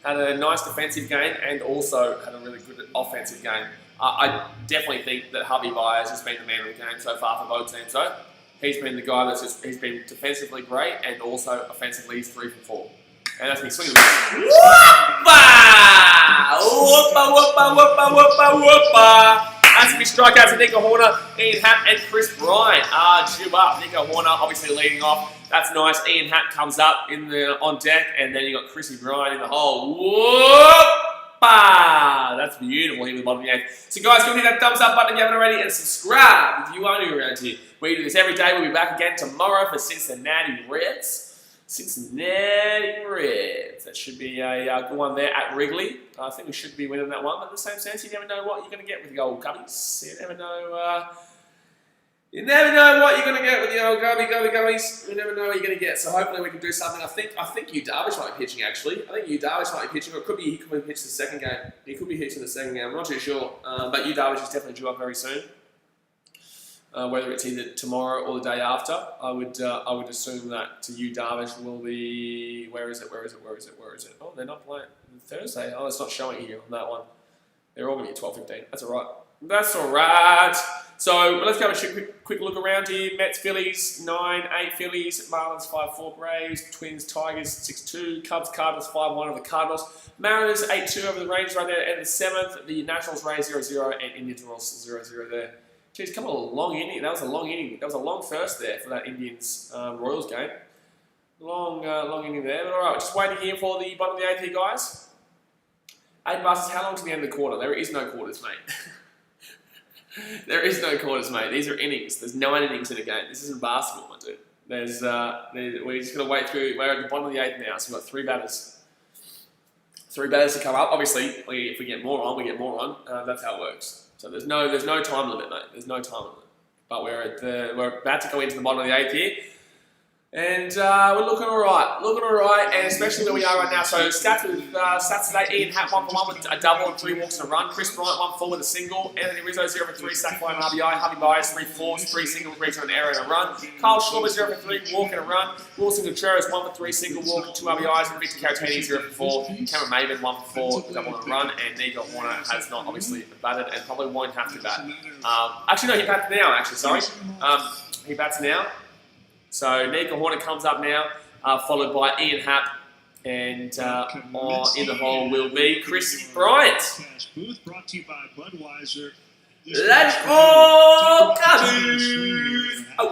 Had a nice defensive game and also had a really good offensive game. I definitely think that Javi Baez has been the man of the game so far for both teams, though. He's been the guy he's been defensively great and also offensively he's 3 for 4. And that's me swinging. Whoopa! Whoopa, whoopa, whoopa, whoopa, whoopa. That's going to be strikeouts to Nico Horner, Ian Happ, and Chris Bryant. Jube up. Nico Horner obviously leading off. That's nice. Ian Happ comes up on deck, and then you got Chrissy Bryant in the hole. Whoopa! That's beautiful here with the bottom of the 8th. So guys, go hit that thumbs up button if you haven't already, and subscribe if you are new around here. We do this every day. We'll be back again tomorrow for Cincinnati Reds. Cincinnati Reds. That should be a good one there at Wrigley. I think we should be winning that one, but in the same sense, you never know what you're going to get with the old Gubbies. You never know. You never know what you're going to get with the old Gubbies. You never know what you're going to get. So hopefully we can do something. I think Yu Darvish might be pitching actually. I think Yu Darvish might be pitching, or it could be he could be pitching the second game. He could be pitching the second game. I'm not too sure. But Yu Darvish is definitely due up very soon. Whether it's either tomorrow or the day after, I would assume that Yu Darvish will be. Where is it? Oh, they're not playing Thursday. Oh, it's not showing here on that one. They're all going to be 12:15. That's all right. So let's go and a quick look around here. Mets, Phillies, 9-8 Phillies. Marlins, 5-4 Braves. Twins, Tigers, 6-2. Cubs, Cardinals, 5-1 over the Cardinals. Mariners, 8-2 over the Rangers right there at the 7th. The Nationals, Rays, 0-0. And Indians, Royals, 0-0 there. Geez, come on, a long inning. That was a long inning. That was a long first there for that Indians Royals game. Long inning there. But all right, just waiting here for the bottom of the 8th here, guys. 8 buses. How long to the end of the quarter? There is no quarters, mate. There is no quarters, mate. These are innings. There's 9 innings in a game. This isn't basketball, my dude. We're just going to wait through. We're at the bottom of the 8th now, so we've got 3 batters. 3 batters to come up. Obviously, if we get more on, we get more on. That's how it works. So there's no time limit, mate. There's no time limit. But we're about to go into the bottom of the 8th here. And we're looking all right, and especially where we are right now. So stats today: Ian Happ 1 for 1 with a double and 3 walks and a run. Chris Bryant 1 for 4 with a single. Anthony Rizzo 0 for 3, sack fly and RBI. Harvey Bias 3 4s, 3 singles, reach on an error and a run. Kyle Schwarber 0 for 3, walk and a run. Wilson Contreras 1 for 3, single walk and 2 RBIs. And Victor Caratini 0 for 4. Cameron Maven 1 for 4, double and a run. And Nico Warner has not obviously batted and probably won't have to bat. Actually, no, he bats now. Actually, sorry, he bats now. So Nico Horner comes up now, followed by Ian Happ, and in the hole will be Chris Bryant. Brought to you by Budweiser. Let's go, Cubbies! Oh.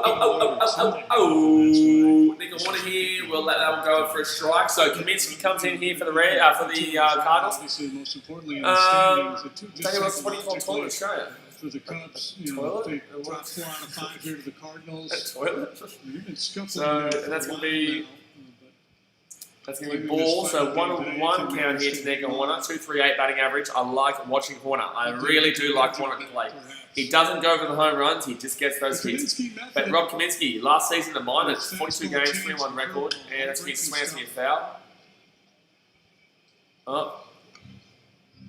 Nico Horner here. We'll let that one go for a strike. So Kaminsky comes in here for the Cardinals. Obviously, most importantly, in the standings, Tell you what's 24 toilet Australia. for the Cubs, you know, if they drop 4 out of 5 here to the Cardinals. Toilet. You've been scuffling. So that's going to be. That's going to be ball. So 1-1 count here to Nico Horner. 2.38 batting average. I like watching Horner. I really do like Horner to play. He doesn't go for the home runs. He just gets those hits. But Rob Kaminsky, last season the minors, 42 games, 3-1 record, and that's against Swansea foul.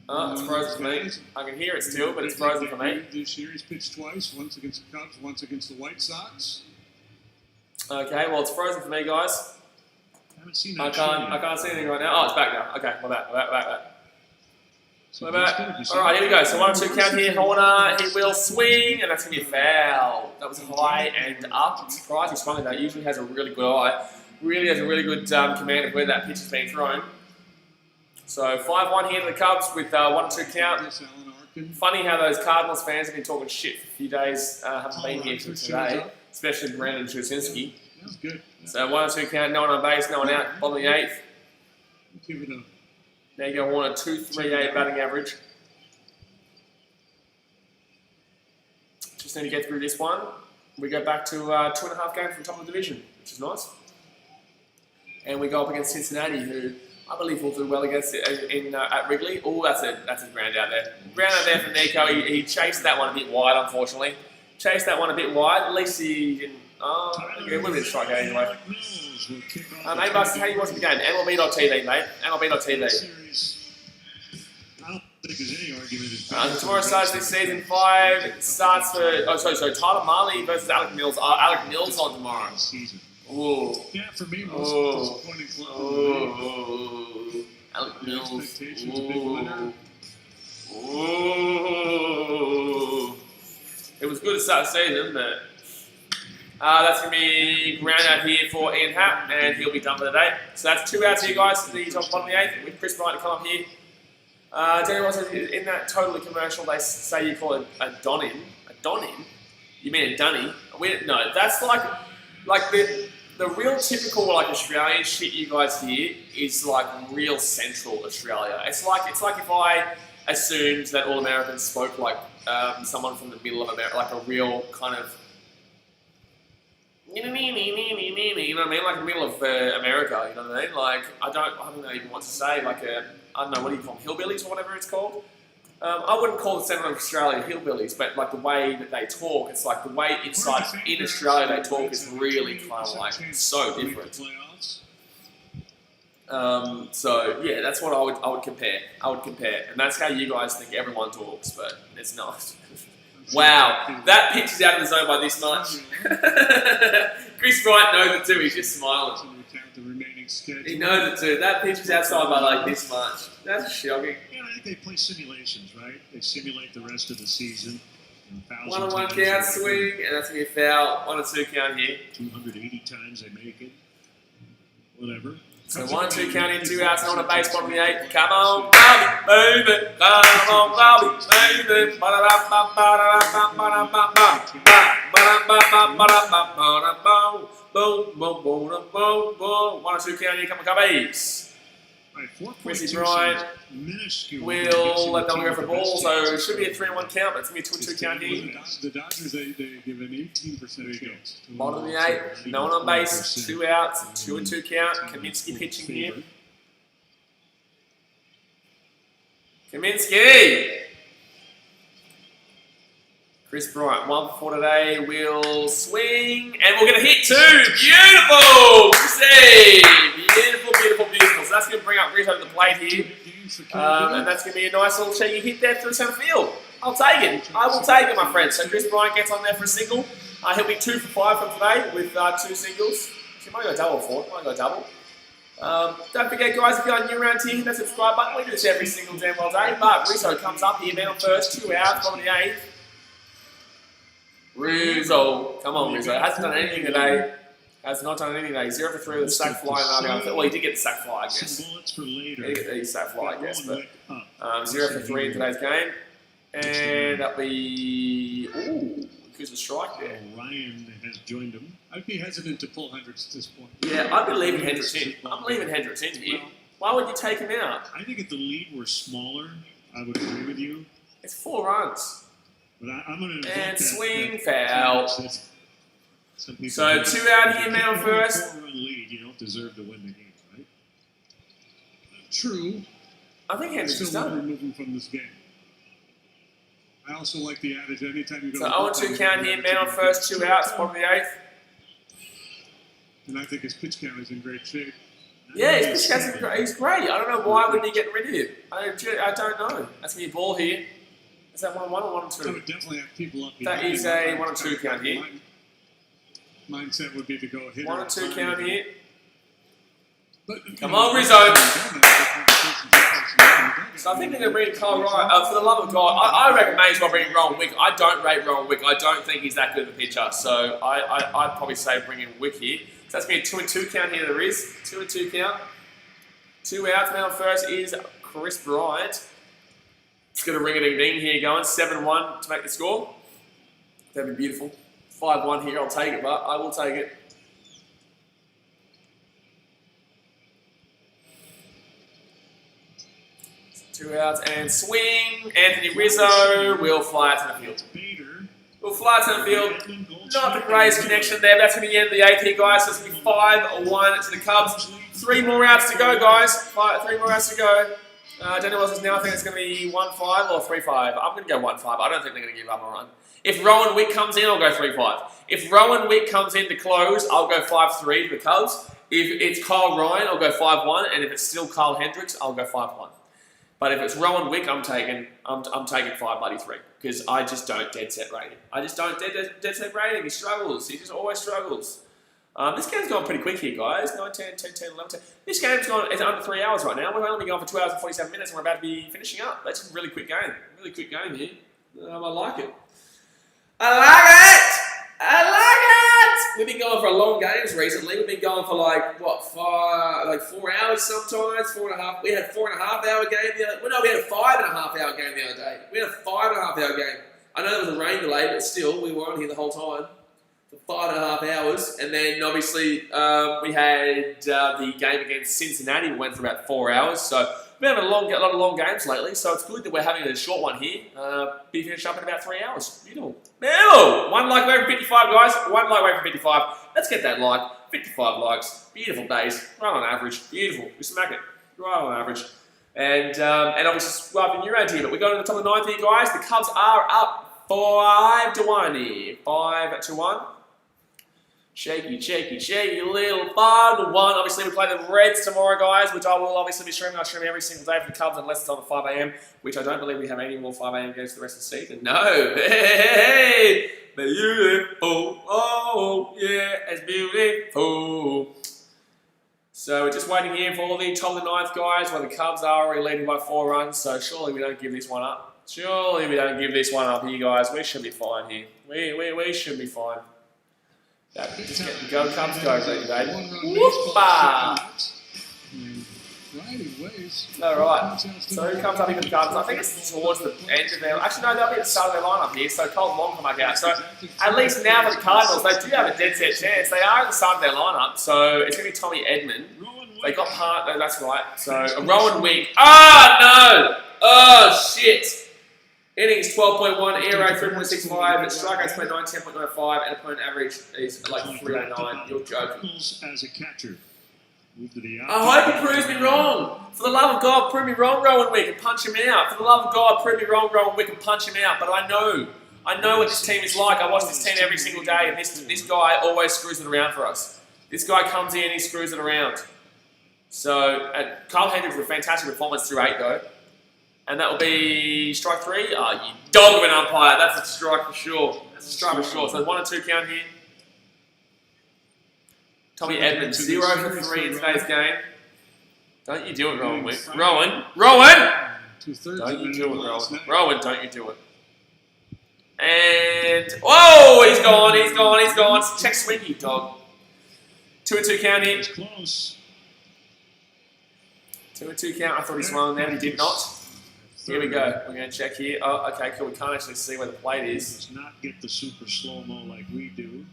It's frozen for me. I can hear it still, but it's frozen for me. This year he's pitched twice, once against the Cubs, once against the White Sox. Okay, well it's frozen for me, guys. I can't see anything right now. Oh, it's back now. Okay, we're back. We're back. All right, here we go. So 1-2 count here. Horner, he will swing, and that's going to be a foul. That was high and up. I'm surprised he swung at that. He usually has a really good eye. Really has a really good command of where that pitch is being thrown. So 5-1 here to the Cubs with 1-2 count. Funny how those Cardinals fans have been talking shit for a few days. Haven't been here for today, especially Brandon Trusinski. That's good. So 1-2 count, no one on base, no one out. Bottom of the 8th. Give it a. There you go, Horner, 2.38 batting average. Just need to get through this one. We go back to 2.5 games from top of the division, which is nice. And we go up against Cincinnati, who I believe will do well against it at Wrigley. Oh, that's a ground out there. Ground out there for Nico. He chased that one a bit wide, unfortunately. Chased that one a bit wide. At least he didn't. Okay, we'll be a strikeout anyway. Hey, Buster, how do you watch the game? MLB.tv, mate. MLB.tv. Tomorrow starts this season 5. It starts for. So Tyler Marley versus Alec Mills. Alec Mills on tomorrow. Ooh. Yeah, for me, most disappointing club. Alec Mills. It was good to start the season, but that's going to be ground out here for Ian Happ, and he'll be done for the day. So that's 2 outs here, guys, to the top bottom of the 8th, with Chris Bryant to come up here. Danny Ross, in that totally commercial, they say you call it a don-in. A don-in? You mean a dunny? No, that's like the real typical Australian shit you guys hear is like real Central Australia. It's like if I assumed that all Americans spoke like someone from the middle of America, like a real kind of You know what I mean? Like the middle of America, you know what I mean? Like, I don't know even what to say, like I don't know, what do you call them, hillbillies or whatever it's called? I wouldn't call the Centre of Australia hillbillies, but like the way that they talk, it's like the way inside in Australia they talk is really kind of like so different. So yeah, that's what I would compare. And that's how you guys think everyone talks, but it's not. Wow, that pitch is out of the zone by this much. Chris Wright knows it too, he's just smiling. He knows it too. That pitch is outside by like this much. That's shocking. Yeah, I think they play simulations, right? They simulate the rest of the season. 1-on-1 count swing, and that's going to be a foul. 1-2 count here. 280 times they make it. Whatever. So 1-2 count in, 2 outs, and on a base, bottom of the 8th. Come on, Bobby, baby. Come on, Bobby, baby. Boom, boom, boom, boom, boom, boom. 1-2 count here, come on, Cubbies. Chrissy Bryant will let them go for the ball, so it should be a 3-1 count, but it's going to be a 2-2 count here. The Dodgers, they give an 18% chance. Bottom of the 8th, no one on base, 2 outs, 2-2 count. Kaminsky pitching here. Kaminsky! Chris Bryant, 1 for today, will swing, and we're going to hit 2. Beautiful! Chrissy! Beautiful, beautiful, beautiful. So that's going to bring up Rizzo to the plate here. And that's going to be a nice little cheeky hit there through centre field. I'll take it. I will take it, my friend. So Chris Bryant gets on there for a single. He'll be 2 for 5 from today with 2 singles. She might go double for it. Might go double. Don't forget, guys, if you're new around here, hit that subscribe button. We do this every single damn well day. But Rizzo comes up here, man on first, 2 outs, bottom of the 8th. Rizzo. Come on, Rizzo. Hasn't done anything today. Has not done anything today. 0 for 3 with a sack fly and well, he did get the sack fly, I guess. He did get the sack fly, I guess. But 0 for 3 in today's game. And that'll be because of strike there. Ryan has joined him. I'd be hesitant to pull Hendricks at this point. Yeah, I'd be leaving Hendricks in. I'm leaving Hendricks in here. Why would you take him out? I think if the lead were smaller, I would agree with you. It's 4 runs. But I'm going to and swing foul. So 2 out here, man on first. 4-run lead, you don't deserve to win the game, right? True. I think Hendricks is still done. remove him from this game. I also like the adage, anytime you go. So 0-2 count here, man on first, 2 outs, bottom of the 8th. And I think his pitch count is in great shape. Yeah, his pitch count is great. He's great. I don't know why would he get rid of him. I don't know. That's going to be a ball here. Is that 1-1 or 1-2? I would definitely have people up. That is a 1-2 count here. Mindset would be to go hit 1-2 count here. But, come on, Rizzo. So I think they're going to bring Kyle Wright. For the love of God, I reckon may as well bring Rowan Wick. I don't rate Rowan Wick. I don't think he's that good of a pitcher. So I'd probably say bring in Wick here. So that's going to be a 2-2 count here. There is 2-2 count. 2 outs. Man on first is Chris Bryant. It's got a ring-a-ding-ding here going. 7-1 to make the score. That'd be beautiful. 5-1 here. I'll take it, but I will take it. Two outs and swing. Anthony Rizzo will fly out to the field. Will fly out to the field. Not the greatest connection there. That's going to be the end of the 8th here, guys. So it's going to be 5-1 to the Cubs. 3 more outs to go, guys. 3 more outs to go. Daniel Wells is now thinking it's going to be 1-5 or 3-5. I'm going to go 1-5. I don't think they're going to give up a run. If Rowan Wick comes in, I'll go 3-5. If Rowan Wick comes in to close, I'll go 5-3 to the Cubs. If it's Kyle Ryan, I'll go 5-1. And if it's still Kyle Hendricks, I'll go 5-1. But if it's Rowan Wick, I'm taking 5-3 because I just don't dead set rate him. I just don't dead set rate him. He struggles. He just always struggles. This game's gone pretty quick here, guys. 9, 10, 10, 10, 11, 10. This game's gone, it's under 3 hours right now. We've only been going for 2 hours and 47 minutes and we're about to be finishing up. That's a really quick game. Really quick game here. I like it. I like it! I like it! We've been going for long games recently. We've been going for like 4 hours sometimes, 4.5. We had a 4.5 hour game the other. Well, no, we had a 5.5 hour game the other day. We had a 5.5 hour game. I know there was a rain delay, but still, we were on here the whole time. for 5.5 hours, and then obviously we had the game against Cincinnati. We went for about 4 hours, so we've been having a lot of long games lately. So it's good that we're having a short one here. Be finished up in about 3 hours. Beautiful. Beautiful. 1 like away from 55, guys. 1 like away from 55. Let's get that like. 55 likes. Beautiful days. Right on average. Beautiful. We smack it. Right on average. And obviously, well, I've been around here, but we're going to the top of the 9th here, guys. The Cubs are up 5-1 here. 5-1. Shaky, little 5-1. Obviously, we play the Reds tomorrow, guys, which I will obviously be streaming. I stream every single day for the Cubs unless it's on at 5 a.m., which I don't believe we have any more 5 a.m. games for the rest of the season. No. Hey, beautiful. Oh, yeah, it's beautiful. So we're just waiting here for the top of the 9th, guys, where the Cubs are already leading by 4 runs. So surely we don't give this one up. Surely we don't give this one up here, guys. We should be fine here. We should be fine. Yeah, just get the go, Cubs go, baby. Whoop-a! Alright, so who comes up here for the Cubs? I think it's towards the end of their... Actually, no, they'll be at the start of their lineup here, so Colton Long come back out. So, at least now for the Cardinals, they do have a dead set chance. They are at the start of their lineup, so it's going to be Tommy Edman. They got part... No, that's right. So, Rowan Wink. Oh, no! Oh, shit! Innings 12.1, ERA 3.65, strikeouts per 9, 10.95, and opponent average is like 309. You're joking. As a catcher. I hope he proves me wrong. For the love of God, prove me wrong, Rowan Wick, and punch him out. For the love of God, prove me wrong, Rowan Wick, and punch him out. But I know what this team is like. I watch this team every single day, and this guy always screws it around for us. This guy comes in, he screws it around. So, Kyle Hendricks with a fantastic performance through 8, though. And that will be strike 3. Oh, you dog of an umpire. That's a strike for sure. That's a strike for sure. So 1 and 2 count here. Tommy Edmonds, 0 for 3 in today's game. Don't you do it, Rowan Wick. Rowan! Don't you do it, Rowan. Rowan, don't you do it. And, whoa, he's gone. Check swing, you dog. 2 and 2 count here. 2 and 2 count. I thought he swung there, but he did not. Here we go. We're going to check here. Oh, okay, cool. We can't actually see where the plate is. Does not get the super slow-mo like we do.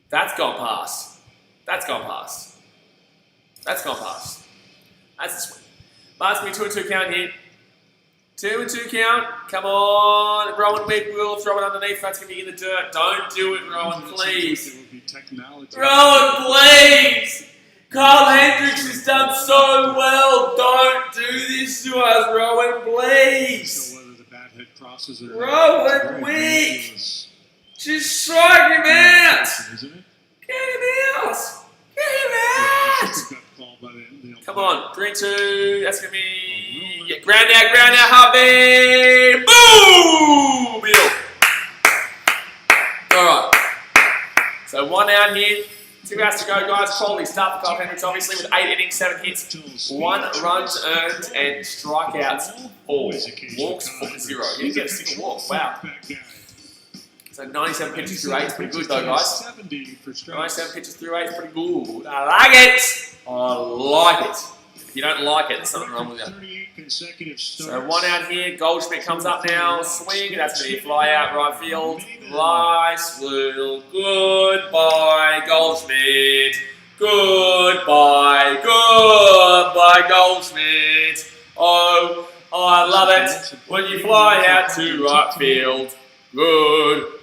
That's gone past. That's a swing. Last me 2 and 2 count here. 2 and 2 count. Come on. Rowan Wick will throw it underneath. That's going to be in the dirt. Don't do it, Rowan, please. Rowan, please. Kyle Hendricks has done so well. Don't do this to us, Rowan, please. Rowan Wick. Just strike him out. Get him out. Come on, 3-2. That's going to be ground out, Harvey. Boom! Bill. All right. So 1 out here. 2 outs to go, guys. Quality start for Kyle Hendricks, obviously, with 8 innings, 7 hits, 1 runs earned, and strikeouts 4. Walks 0. He didn't get a single walk. Wow. So 97 pitches through 8 is pretty good, though, guys. 97 pitches through 8 is pretty good. I like it. If you don't like it, there's something wrong with you. So 1 out here. Goldschmidt comes up now. Swing. That's going to be a fly out right field. Nice little goodbye, Goldschmidt. Goodbye, Goldschmidt. Oh, I love it when you fly out to right field.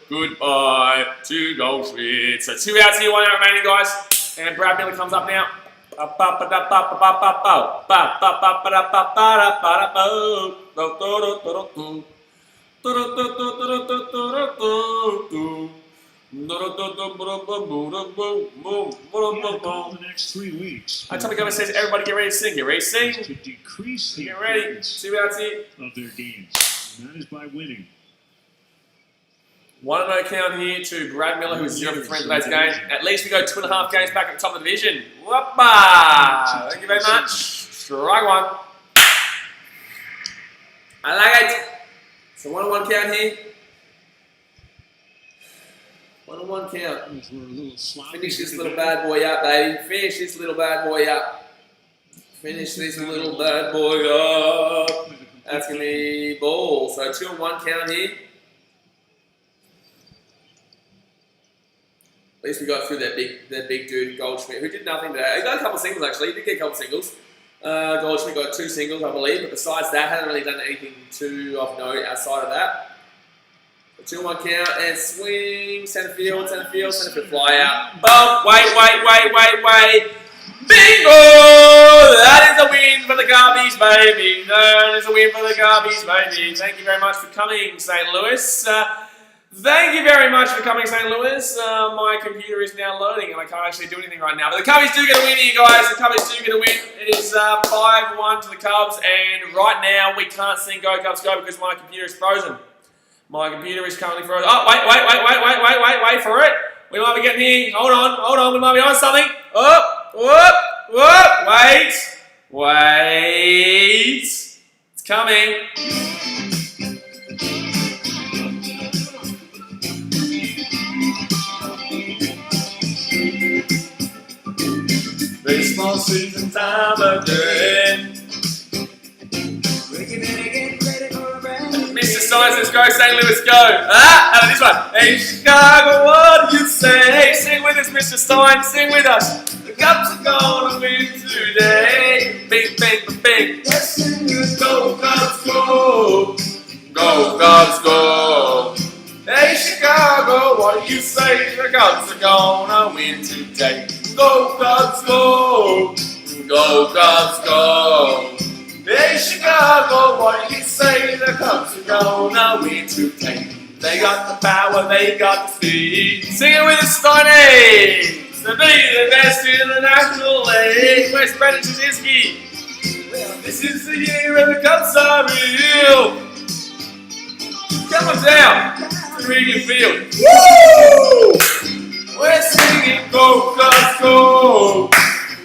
Goodbye to Goldschmidt. So 2 outs here, 1 out remaining, guys. And Brad Miller comes up now. The next 3 weeks. Tommy Gomez says, everybody get ready to sing. Get ready to sing. To decrease the Get ready. 2 outs here. of their games. And that is by winning. 1-0 count here to Brad Miller, who is 0 for 3 in today's game. At least we go 2.5 games back at the top of the division. Whoppa! Thank you very much. Strike 1. I like it. So 1-1 count here. 1-1 count. Finish this little bad boy up, baby. Finish this little bad boy up. Finish this little bad boy up. That's going to be ball. So 2-1 count here. At least we got through that big dude, Goldschmidt, who did nothing today. He got a couple of singles, actually. He did get a couple of singles. Goldschmidt got 2 singles, I believe, but besides that, hadn't really done anything too of note outside of that. 2-1 count and swing, center field, fly out. Boom, wait. Bingo! That is a win for the Garbies, baby. That is a win for the Garbies, baby. Thank you very much for coming, St. Louis. Thank you very much for coming, St. Louis. My computer is now loading and I can't actually do anything right now. But the Cubbies do get a win here, guys. The Cubbies do get a win. It is 5-1 to the Cubs. And right now, we can't sing Go Cubs Go because my computer is frozen. My computer is currently frozen. Oh, wait for it. We might be getting here. Hold on. We might be on something. Wait. It's coming. Baseball season time again. Mr. Science, let's go. St. Louis, go. And this one. Hey, Chicago, what do you say? Hey, sing with us, Mr. Stein. Sing with us. The Cubs are gonna win today. Bing. Go, Cubs, go. Go, Cubs, go. Hey, Chicago, what do you say? The Cubs are gonna win today. Go, Cubs, go. Go, Cubs, go. Hey, Chicago, what do you say? The Cubs are gonna win today. They got the power, they got the speed. Sing it with us, Steiny! To be the best in the National League. Where's Brendan Jasinski? This is the year of the Cubs are real. Come on down to Wrigley Field. Woo! We're singing Go Cubs Go!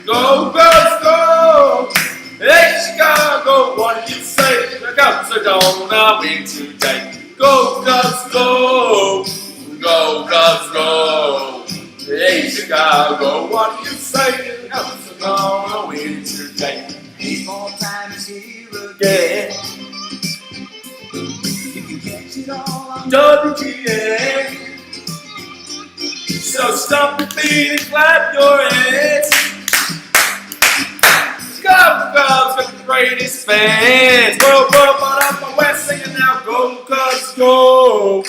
Go Cubs Go! Hey Chicago, what do you say? The Cubs are gonna win today. Go Cubs Go! Go Cubs Go! Hey Chicago, what do you say? The Cubs are gonna win today. Baseball time is here Yeah. again. You can catch it all on WGN. So stomp your feet and clap your hands. Cubs with the greatest fans. Go, we're singing now. Go, Cubs, go.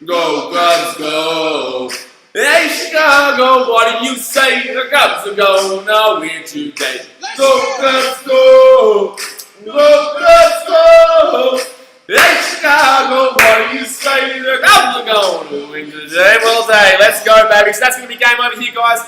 Go, Cubs, go. Hey, Chicago, what do you say? The Cubs are gonna win today. Go, Cubs, go. Go, Cubs, go. Hey, Chicago, what do you say? The Cubs are gonna win today. Well, let's go, baby. So that's going to be game over here, guys.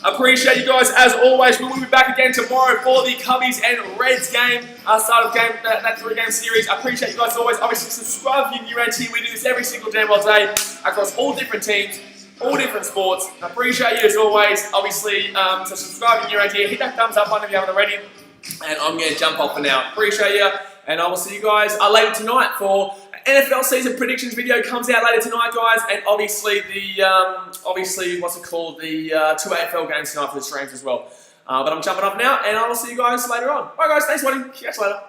Appreciate you guys as always. We will be back again tomorrow for the Cubbies and Reds game. Start of game, that 3-game series. I appreciate you guys as always. Obviously, subscribe if you're new around here. We do this every single damn day across all different teams, all different sports. I appreciate you as always. Obviously, so subscribe if you're new around here. Hit that thumbs up button if you haven't already. And I'm going to jump off for now. Appreciate you. And I will see you guys later tonight for NFL season predictions video comes out later tonight, guys, and obviously the what's it called, the 2 AFL games tonight for the streams as well. But I'm jumping off now, and I will see you guys later on. Alright, guys, thanks for watching. Catch you later.